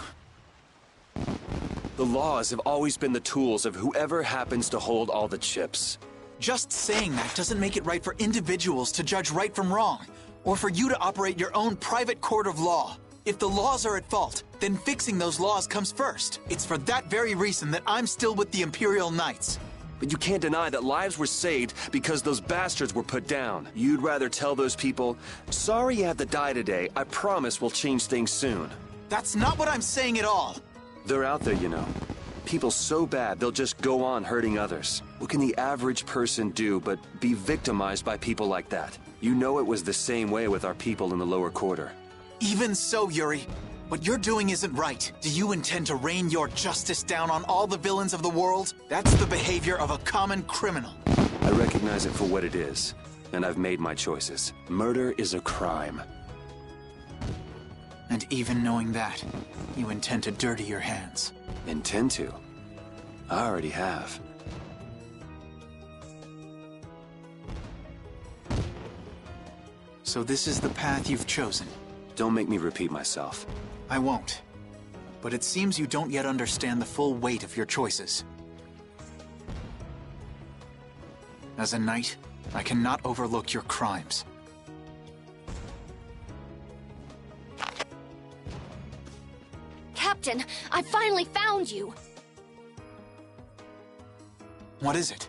The laws have always been the tools of whoever happens to hold all the chips. Just saying that doesn't make it right for individuals to judge right from wrong, or for you to operate your own private court of law. If the laws are at fault, then fixing those laws comes first. It's for that very reason that I'm still with the Imperial Knights. But you can't deny that lives were saved because those bastards were put down. You'd rather tell those people, sorry you had to die today, I promise we'll change things soon. That's not what I'm saying at all. They're out there, you know. People so bad, they'll just go on hurting others. What can the average person do but be victimized by people like that? You know it was the same way with our people in the lower quarter. Even so, Yuri, what you're doing isn't right. Do you intend to rain your justice down on all the villains of the world? That's the behavior of a common criminal. I recognize it for what it is, and I've made my choices. Murder is a crime. And even knowing that, you intend to dirty your hands. Intend to? I already have. So this is the path you've chosen. Don't make me repeat myself. I won't. But it seems you don't yet understand the full weight of your choices. As a knight, I cannot overlook your crimes. Captain, I finally found you! What is it?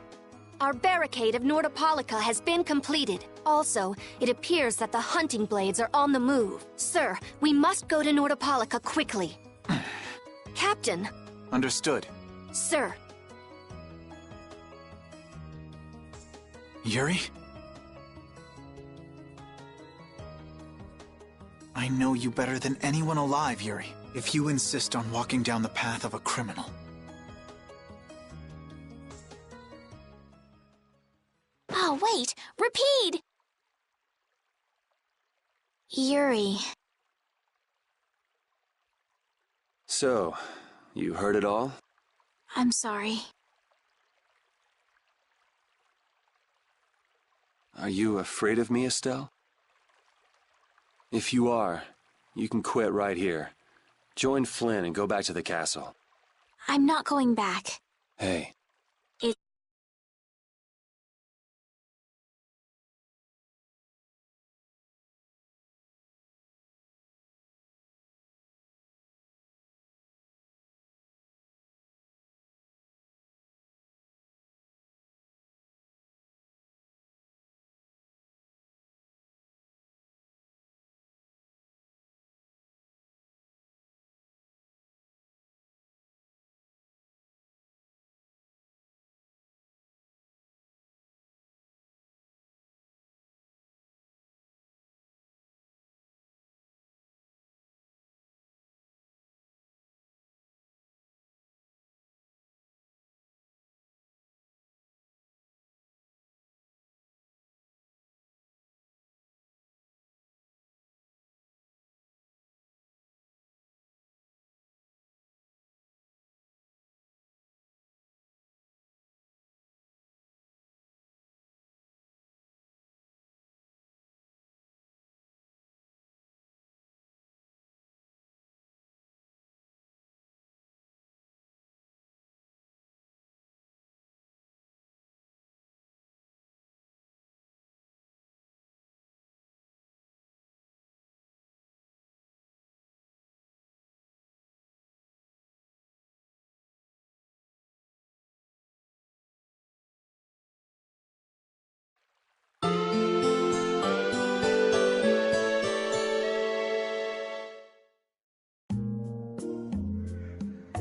Our barricade of Nordopolica has been completed. Also, it appears that the hunting blades are on the move. Sir, we must go to Nordopolica quickly. Captain! Understood. Sir! Yuri? I know you better than anyone alive, Yuri. If you insist on walking down the path of a criminal. Oh, wait! Repeat! Yuri. So, you heard it all? I'm sorry. Are you afraid of me, Estelle? If you are, you can quit right here. Join Flynn and go back to the castle. I'm not going back. Hey.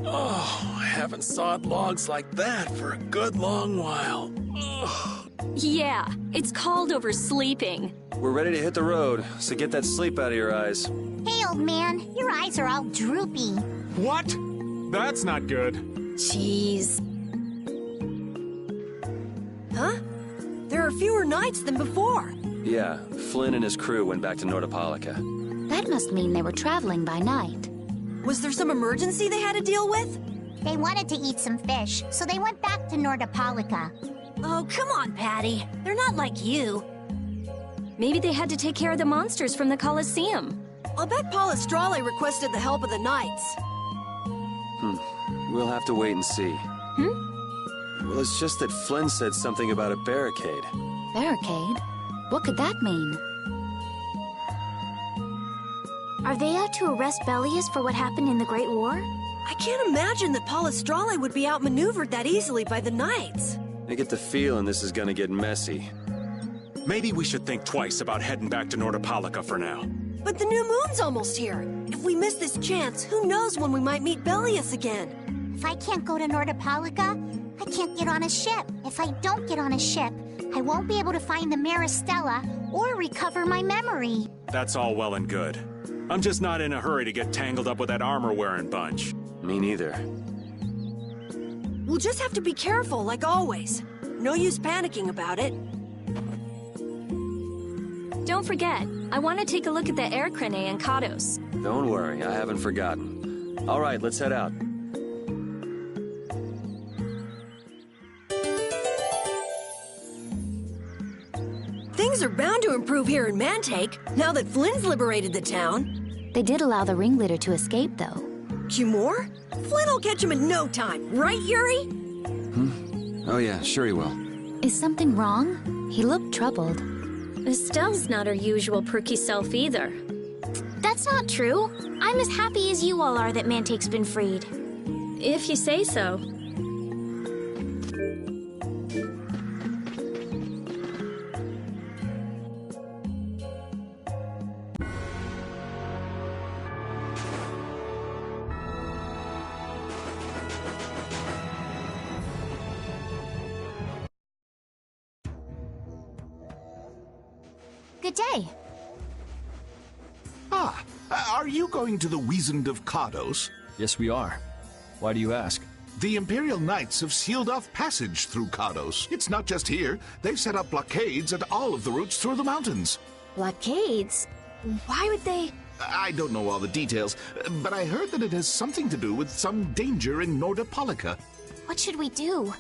Oh, I haven't sawed logs like that for a good long while. Ugh. Yeah, it's called oversleeping. We're ready to hit the road, so get that sleep out of your eyes. Hey, old man, your eyes are all droopy. What? That's not good. Jeez. Huh? There are fewer knights than before. Yeah, Flynn and his crew went back to Nordopolica. That must mean they were traveling by night. Was there some emergency they had to deal with? They wanted to eat some fish, so they went back to Nordopolica. Oh, come on, Patty. They're not like you. Maybe they had to take care of the monsters from the Colosseum. I'll bet Palestrale requested the help of the knights. We'll have to wait and see. Well, it's just that Flynn said something about a barricade. Barricade? What could that mean? Are they out to arrest Bellius for what happened in the Great War? I can't imagine that Palestrale would be outmaneuvered that easily by the knights. I get the feeling this is gonna get messy. Maybe we should think twice about heading back to Nordopolica for now. But the new moon's almost here. If we miss this chance, who knows when we might meet Bellius again? If I can't go to Nordopolica, I can't get on a ship. If I don't get on a ship, I won't be able to find the Maristella or recover my memory. That's all well and good. I'm just not in a hurry to get tangled up with that armor-wearing bunch. Me neither. We'll just have to be careful, like always. No use panicking about it. Don't forget, I want to take a look at the air crane and Kados. Don't worry, I haven't forgotten. All right, let's head out. Things are bound to improve here in Mantake, now that Flynn's liberated the town. They did allow the ringleader to escape, though. Cumore? Flynn will catch him in no time, right, Yuri? Oh yeah, sure he will. Is something wrong? He looked troubled. Estelle's not her usual perky self either. That's not true. I'm as happy as you all are that Mantake's been freed. If you say so. good day. Ah, are you going to the Wiesent of Cardos? Yes, we are. Why do you ask? The Imperial Knights have sealed off passage through Cardos. It's not just here. They've set up blockades at all of the routes through the mountains. Blockades? Why would they... I don't know all the details, but I heard that it has something to do with some danger in Nordopolica. What should we do?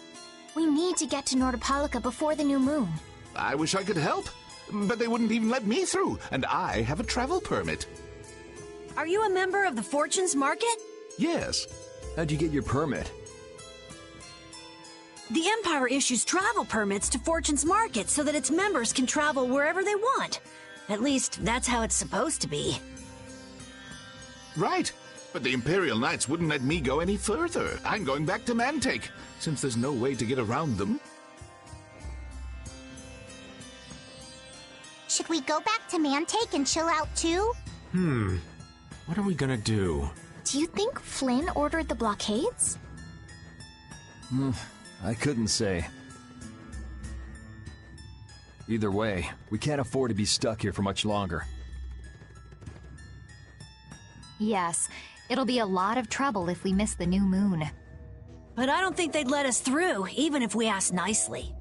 We need to get to Nordopolica before the new moon. I wish I could help, but they wouldn't even let me through, and I have a travel permit. Are you a member of the Fortunes Market? Yes. How'd you get your permit? The Empire issues travel permits to Fortune's Market so that its members can travel wherever they want. At least, that's how it's supposed to be. Right. But the Imperial Knights wouldn't let me go any further. I'm going back to Mantake, since there's no way to get around them. Should we go back to Mantake and chill out too? What are we gonna do? Do you think Flynn ordered the blockades? I couldn't say. Either way, we can't afford to be stuck here for much longer. Yes, it'll be a lot of trouble if we miss the new moon. But I don't think they'd let us through, even if we asked nicely.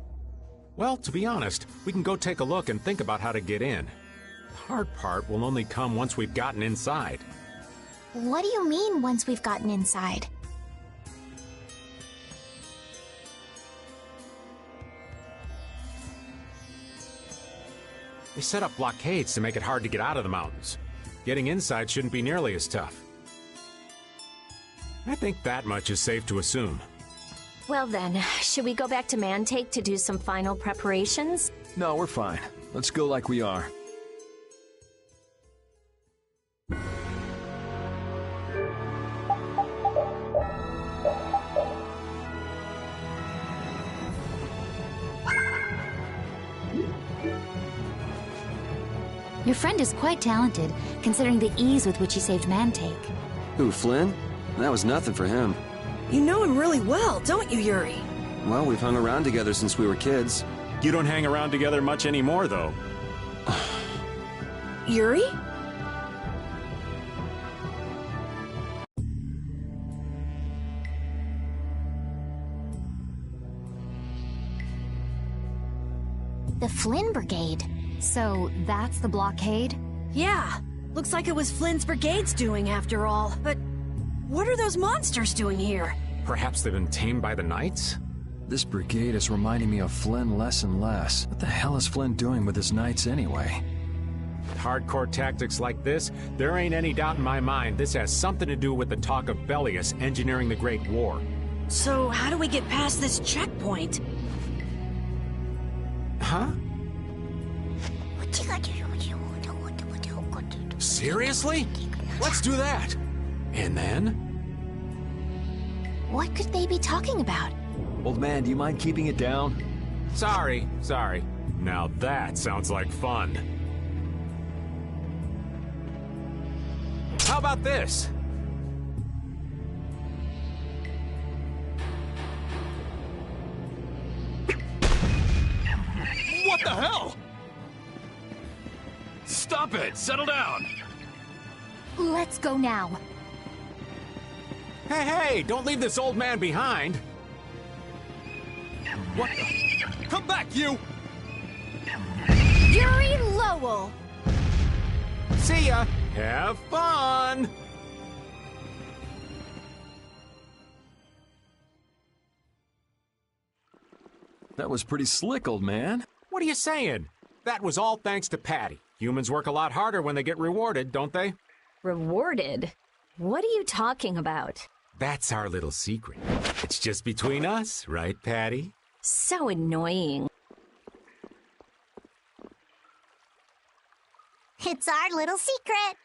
Well, to be honest, we can go take a look and think about how to get in. The hard part will only come once we've gotten inside. What do you mean, once we've gotten inside? They set up blockades to make it hard to get out of the mountains. Getting inside shouldn't be nearly as tough. I think that much is safe to assume. Well then, should we go back to Mantake to do some final preparations? No, we're fine. Let's go like we are. Your friend is quite talented, considering the ease with which he saved Mantake. Who, Flynn? That was nothing for him. You know him really well, don't you, Yuri? Well, we've hung around together since we were kids. You don't hang around together much anymore, though. Yuri? The Flynn Brigade. So that's the blockade? Yeah. Looks like it was Flynn's brigade's doing after all. But what are those monsters doing here? Perhaps they've been tamed by the Knights? This brigade is reminding me of Flynn less and less. What the hell is Flynn doing with his knights anyway? Hardcore tactics like this, there ain't any doubt in my mind this has something to do with the talk of Bellius engineering the Great War. So how do we get past this checkpoint? Huh? Seriously? Let's do that! And then? What could they be talking about? Old man, do you mind keeping it down? Sorry. Now that sounds like fun. How about this? What the hell? Stop it! Settle down! Let's go now. Hey, don't leave this old man behind! What the? Come back, you! Yuri Lowell! See ya! Have fun! That was pretty slick, old man. What are you saying? That was all thanks to Patty. Humans work a lot harder when they get rewarded, don't they? Rewarded? What are you talking about? That's our little secret. It's just between us, right, Patty? So annoying. It's our little secret.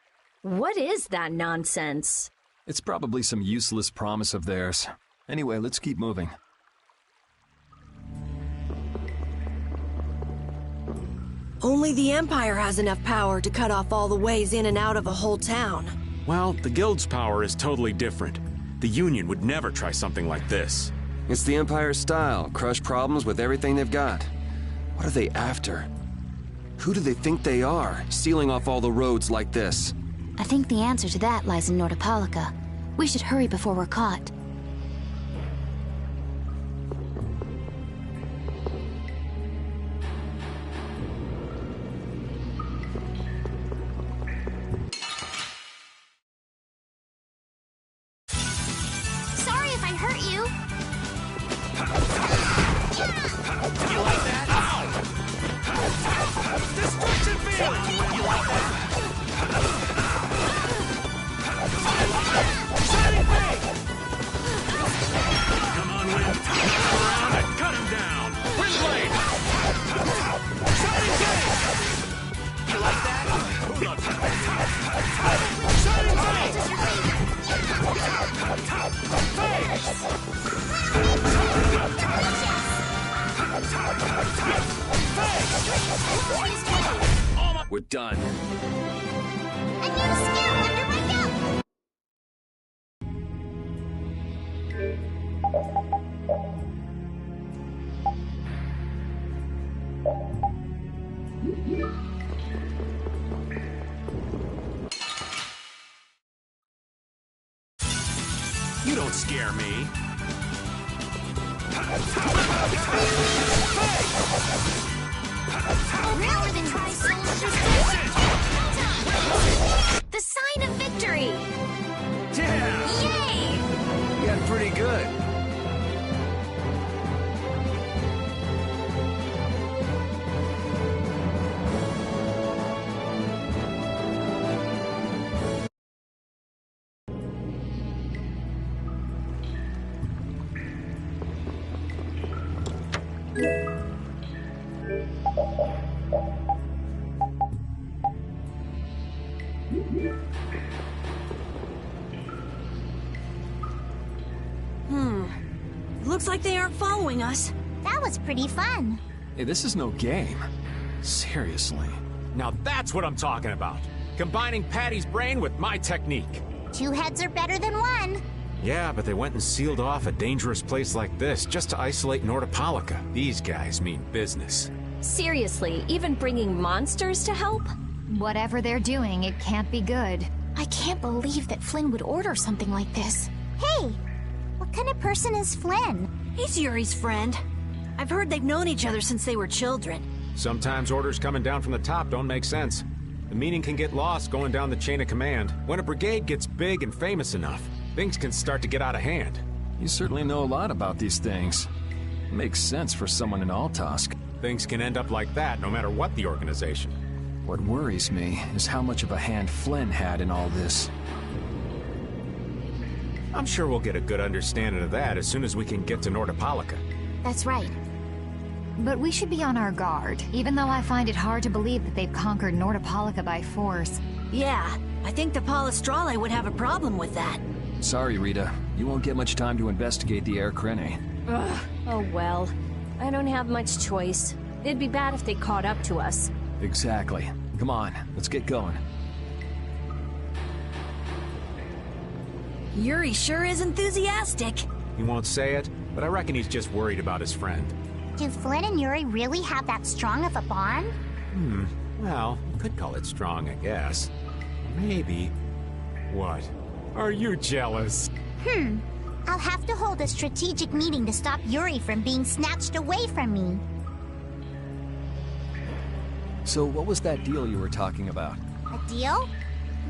What is that nonsense? It's probably some useless promise of theirs. Anyway, let's keep moving. Only the Empire has enough power to cut off all the ways in and out of a whole town. Well, the Guild's power is totally different. The Union would never try something like this. It's the Empire's style. Crush problems with everything they've got. What are they after? Who do they think they are, sealing off all the roads like this? I think the answer to that lies in Nordopolica. We should hurry before we're caught. Sorry if I hurt you. You like that? Destruction field! You like that? Shining Blade! Come on, Wind. Turn around and cut him down. Wind Blade! Shining Blade! You like that? Shining Blade! We're done. A new skill under my belt! You don't scare me. More than try The sign of victory! Yeah! Yay! You got pretty good. Looks like they aren't following us. That was pretty fun. Hey, this is no game. Seriously. Now that's what I'm talking about. Combining Patty's brain with my technique. 2 heads are better than 1. Yeah, but they went and sealed off a dangerous place like this just to isolate Nordopolica. These guys mean business. Seriously, even bringing monsters to help? Whatever they're doing, it can't be good. I can't believe that Flynn would order something like this. Hey, what kind of person is Flynn? He's Yuri's friend. I've heard they've known each other since they were children. Sometimes orders coming down from the top don't make sense. The meaning can get lost going down the chain of command. When a brigade gets big and famous enough, things can start to get out of hand. You certainly know a lot about these things. Makes sense for someone in Altosk. Things can end up like that no matter what the organization. What worries me is how much of a hand Flynn had in all this. I'm sure we'll get a good understanding of that as soon as we can get to Nordopolica. That's right. But we should be on our guard, even though I find it hard to believe that they've conquered Nordopolica by force. Yeah, I think the Palestrale would have a problem with that. Sorry, Rita. You won't get much time to investigate the Air Krene. Ugh. Oh well. I don't have much choice. It'd be bad if they caught up to us. Exactly. Come on, let's get going. Yuri sure is enthusiastic. He won't say it, but I reckon he's just worried about his friend. Do Flynn and Yuri really have that strong of a bond? Well, you could call it strong, I guess. Maybe. What? Are you jealous? I'll have to hold a strategic meeting to stop Yuri from being snatched away from me. So what was that deal you were talking about? A deal?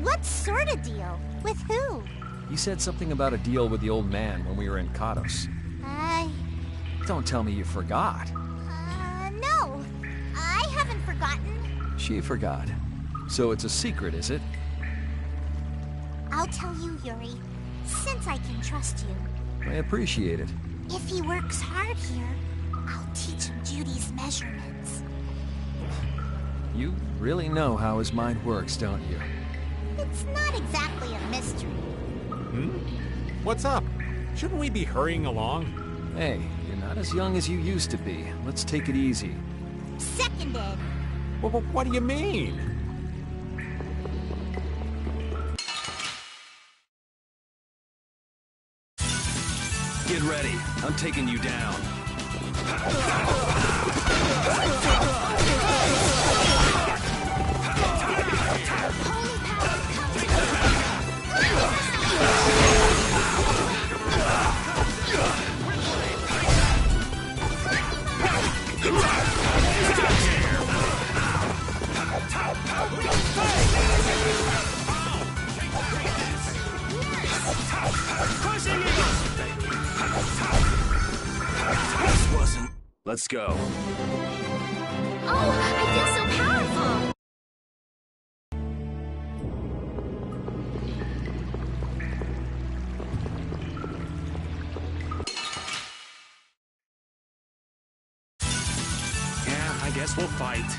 What sort of deal? With who? You said something about a deal with the old man when we were in Kados. Don't tell me you forgot. No. I haven't forgotten. She forgot. So it's a secret, is it? I'll tell you, Yuri, since I can trust you. I appreciate it. If he works hard here, I'll teach him Judy's measurements. You really know how his mind works, don't you? It's not exactly a mystery. What's up? Shouldn't we be hurrying along? Hey, you're not as young as you used to be. Let's take it easy. Seconded. Well, what do you mean? Get ready. I'm taking you down. Let's go. Oh, I feel so powerful! Yeah, I guess we'll fight.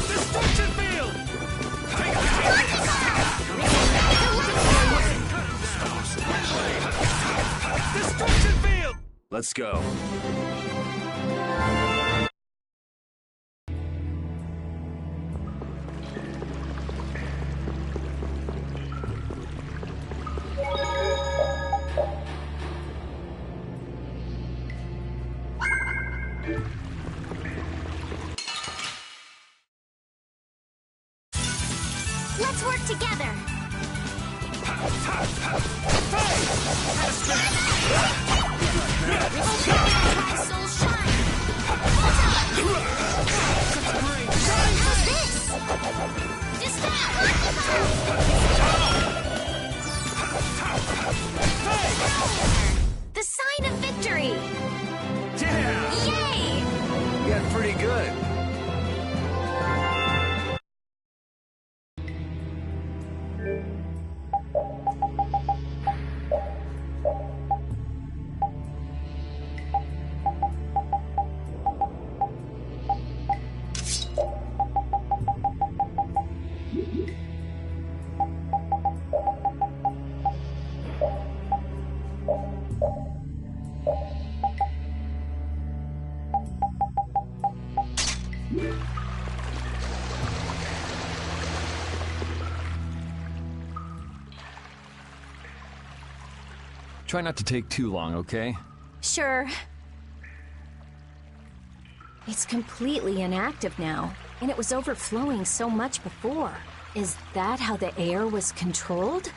Destruction field! Destruction field! Let's go. Let's work together. My soul shine. How's this? The sign of victory! Yeah! Yay! You got pretty good. Try not to take too long, okay? Sure. It's completely inactive now, and it was overflowing so much before. Is that how the air was controlled?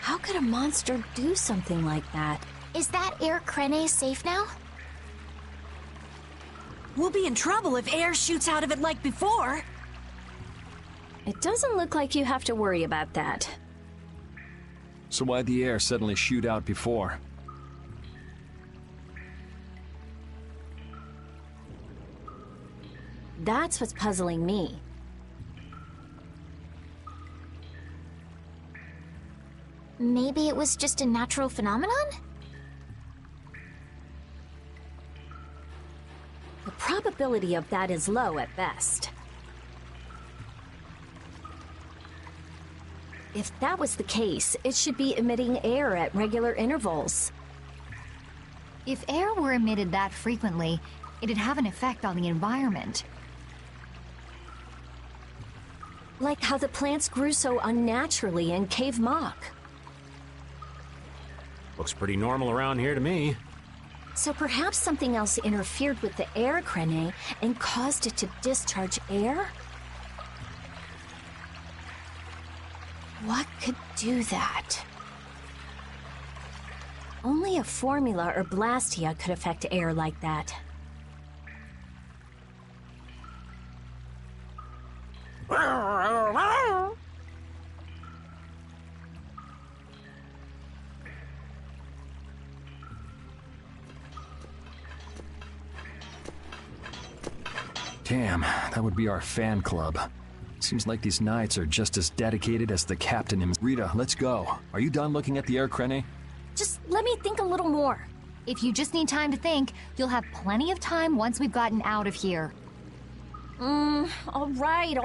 How could a monster do something like that? Is that Air Krene safe now? We'll be in trouble if air shoots out of it like before. It doesn't look like you have to worry about that. So why'd the air suddenly shoot out before? That's what's puzzling me. Maybe it was just a natural phenomenon? The probability of that is low at best. If that was the case, it should be emitting air at regular intervals. If air were emitted that frequently, it'd have an effect on the environment. Like how the plants grew so unnaturally in Cave Mock. Looks pretty normal around here to me. So perhaps something else interfered with the air Krene and caused it to discharge air? What could do that? Only a formula or blastia could affect air like that. Damn, that would be our fan club. Seems like these knights are just as dedicated as the captain himself. Rita, let's go. Are you done looking at the air Krene? Just let me think a little more. If you just need time to think, you'll have plenty of time once we've gotten out of here. All right.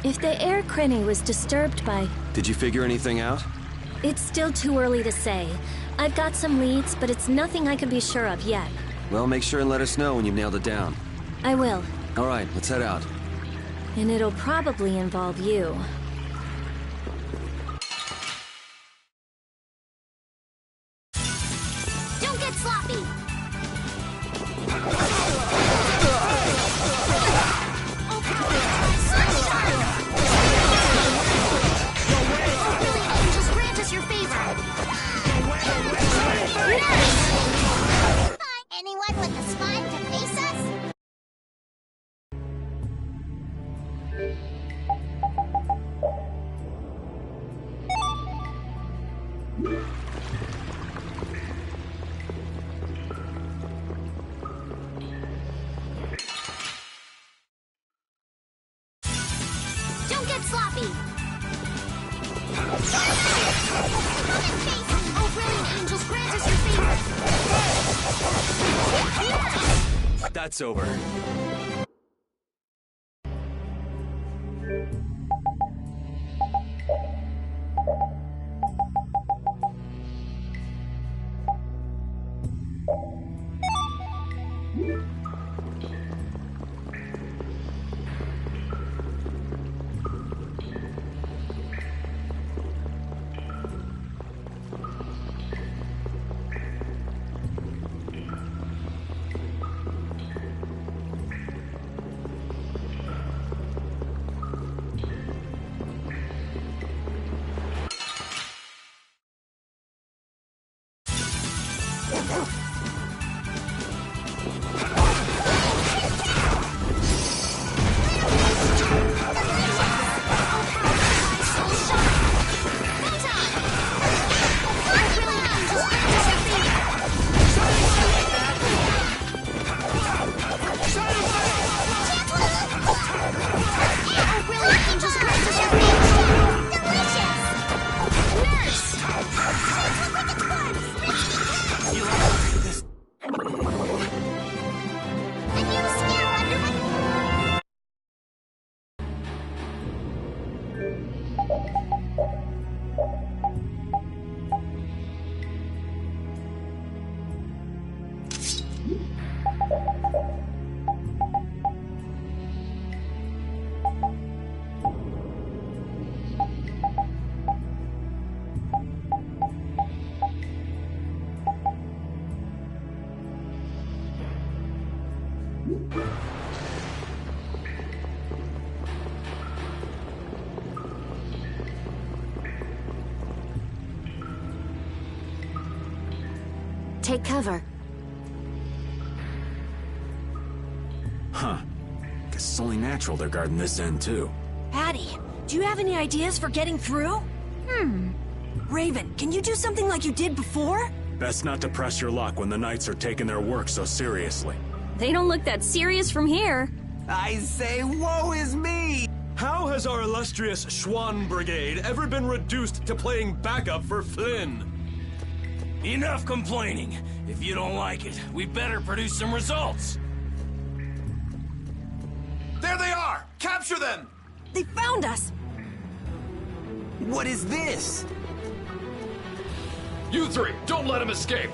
If the air Krene was disturbed by... Did you figure anything out? It's still too early to say. I've got some leads, but it's nothing I can be sure of yet. Well, make sure and let us know when you've nailed it down. I will. All right, let's head out. And it'll probably involve you. Don't get sloppy. Angels grant us your favor. Yes! feet. Oh, brilliant angels, grant us your favor! That's over. Take cover. Huh. Guess it's only natural they're guarding this end, too. Patty, do you have any ideas for getting through? Raven, can you do something like you did before? Best not to press your luck when the Knights are taking their work so seriously. They don't look that serious from here. I say, woe is me! How has our illustrious Schwann Brigade ever been reduced to playing backup for Flynn? Enough complaining. If you don't like it, we better produce some results. There they are! Capture them! They found us! What is this? You three, don't let him escape!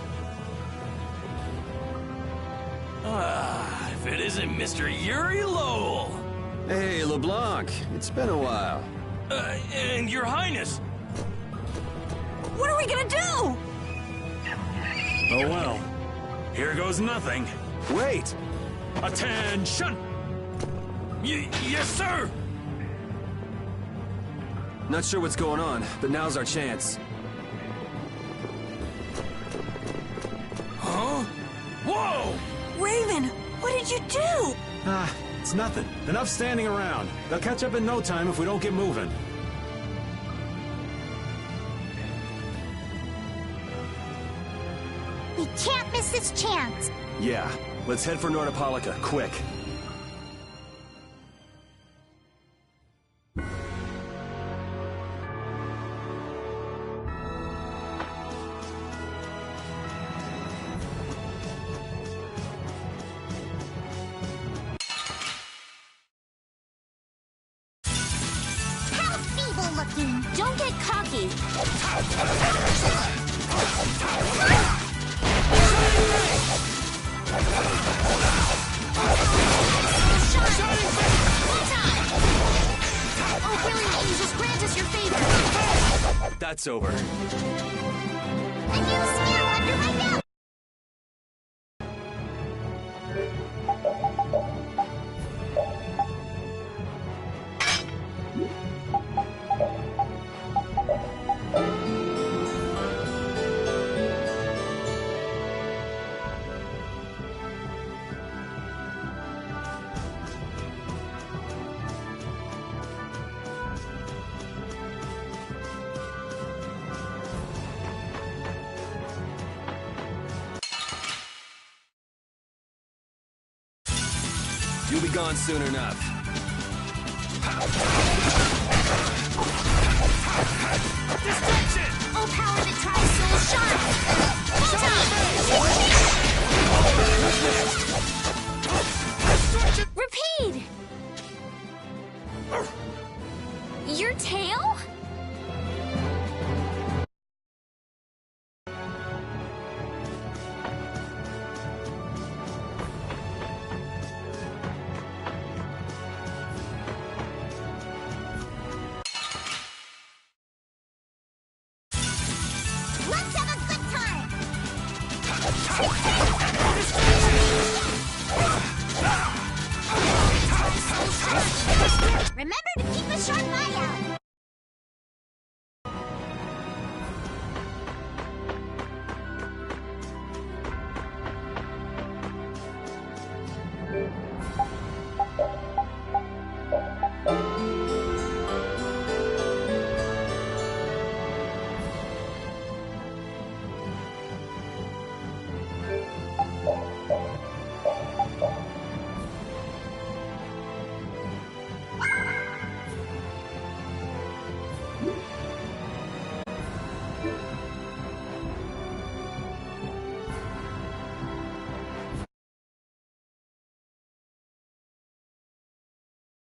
If it isn't Mr. Yuri Lowell! Hey, LeBlanc. It's been a while. And Your Highness! What are we gonna do? Oh well. Here goes nothing. Wait! Attention! Yes, sir! Not sure what's going on, but now's our chance. Huh? Whoa! Raven, what did you do? It's nothing. Enough standing around. They'll catch up in no time if we don't get moving. We can't miss this chance. Yeah, let's head for Nordopolica, quick. How feeble looking. Don't get cocky. Oh, brilliant angels, grant us your favor! That's over. A new skill under my belt. You'll be gone soon enough. Your tail? Let's have a good time! Remember to keep a sharp eye out!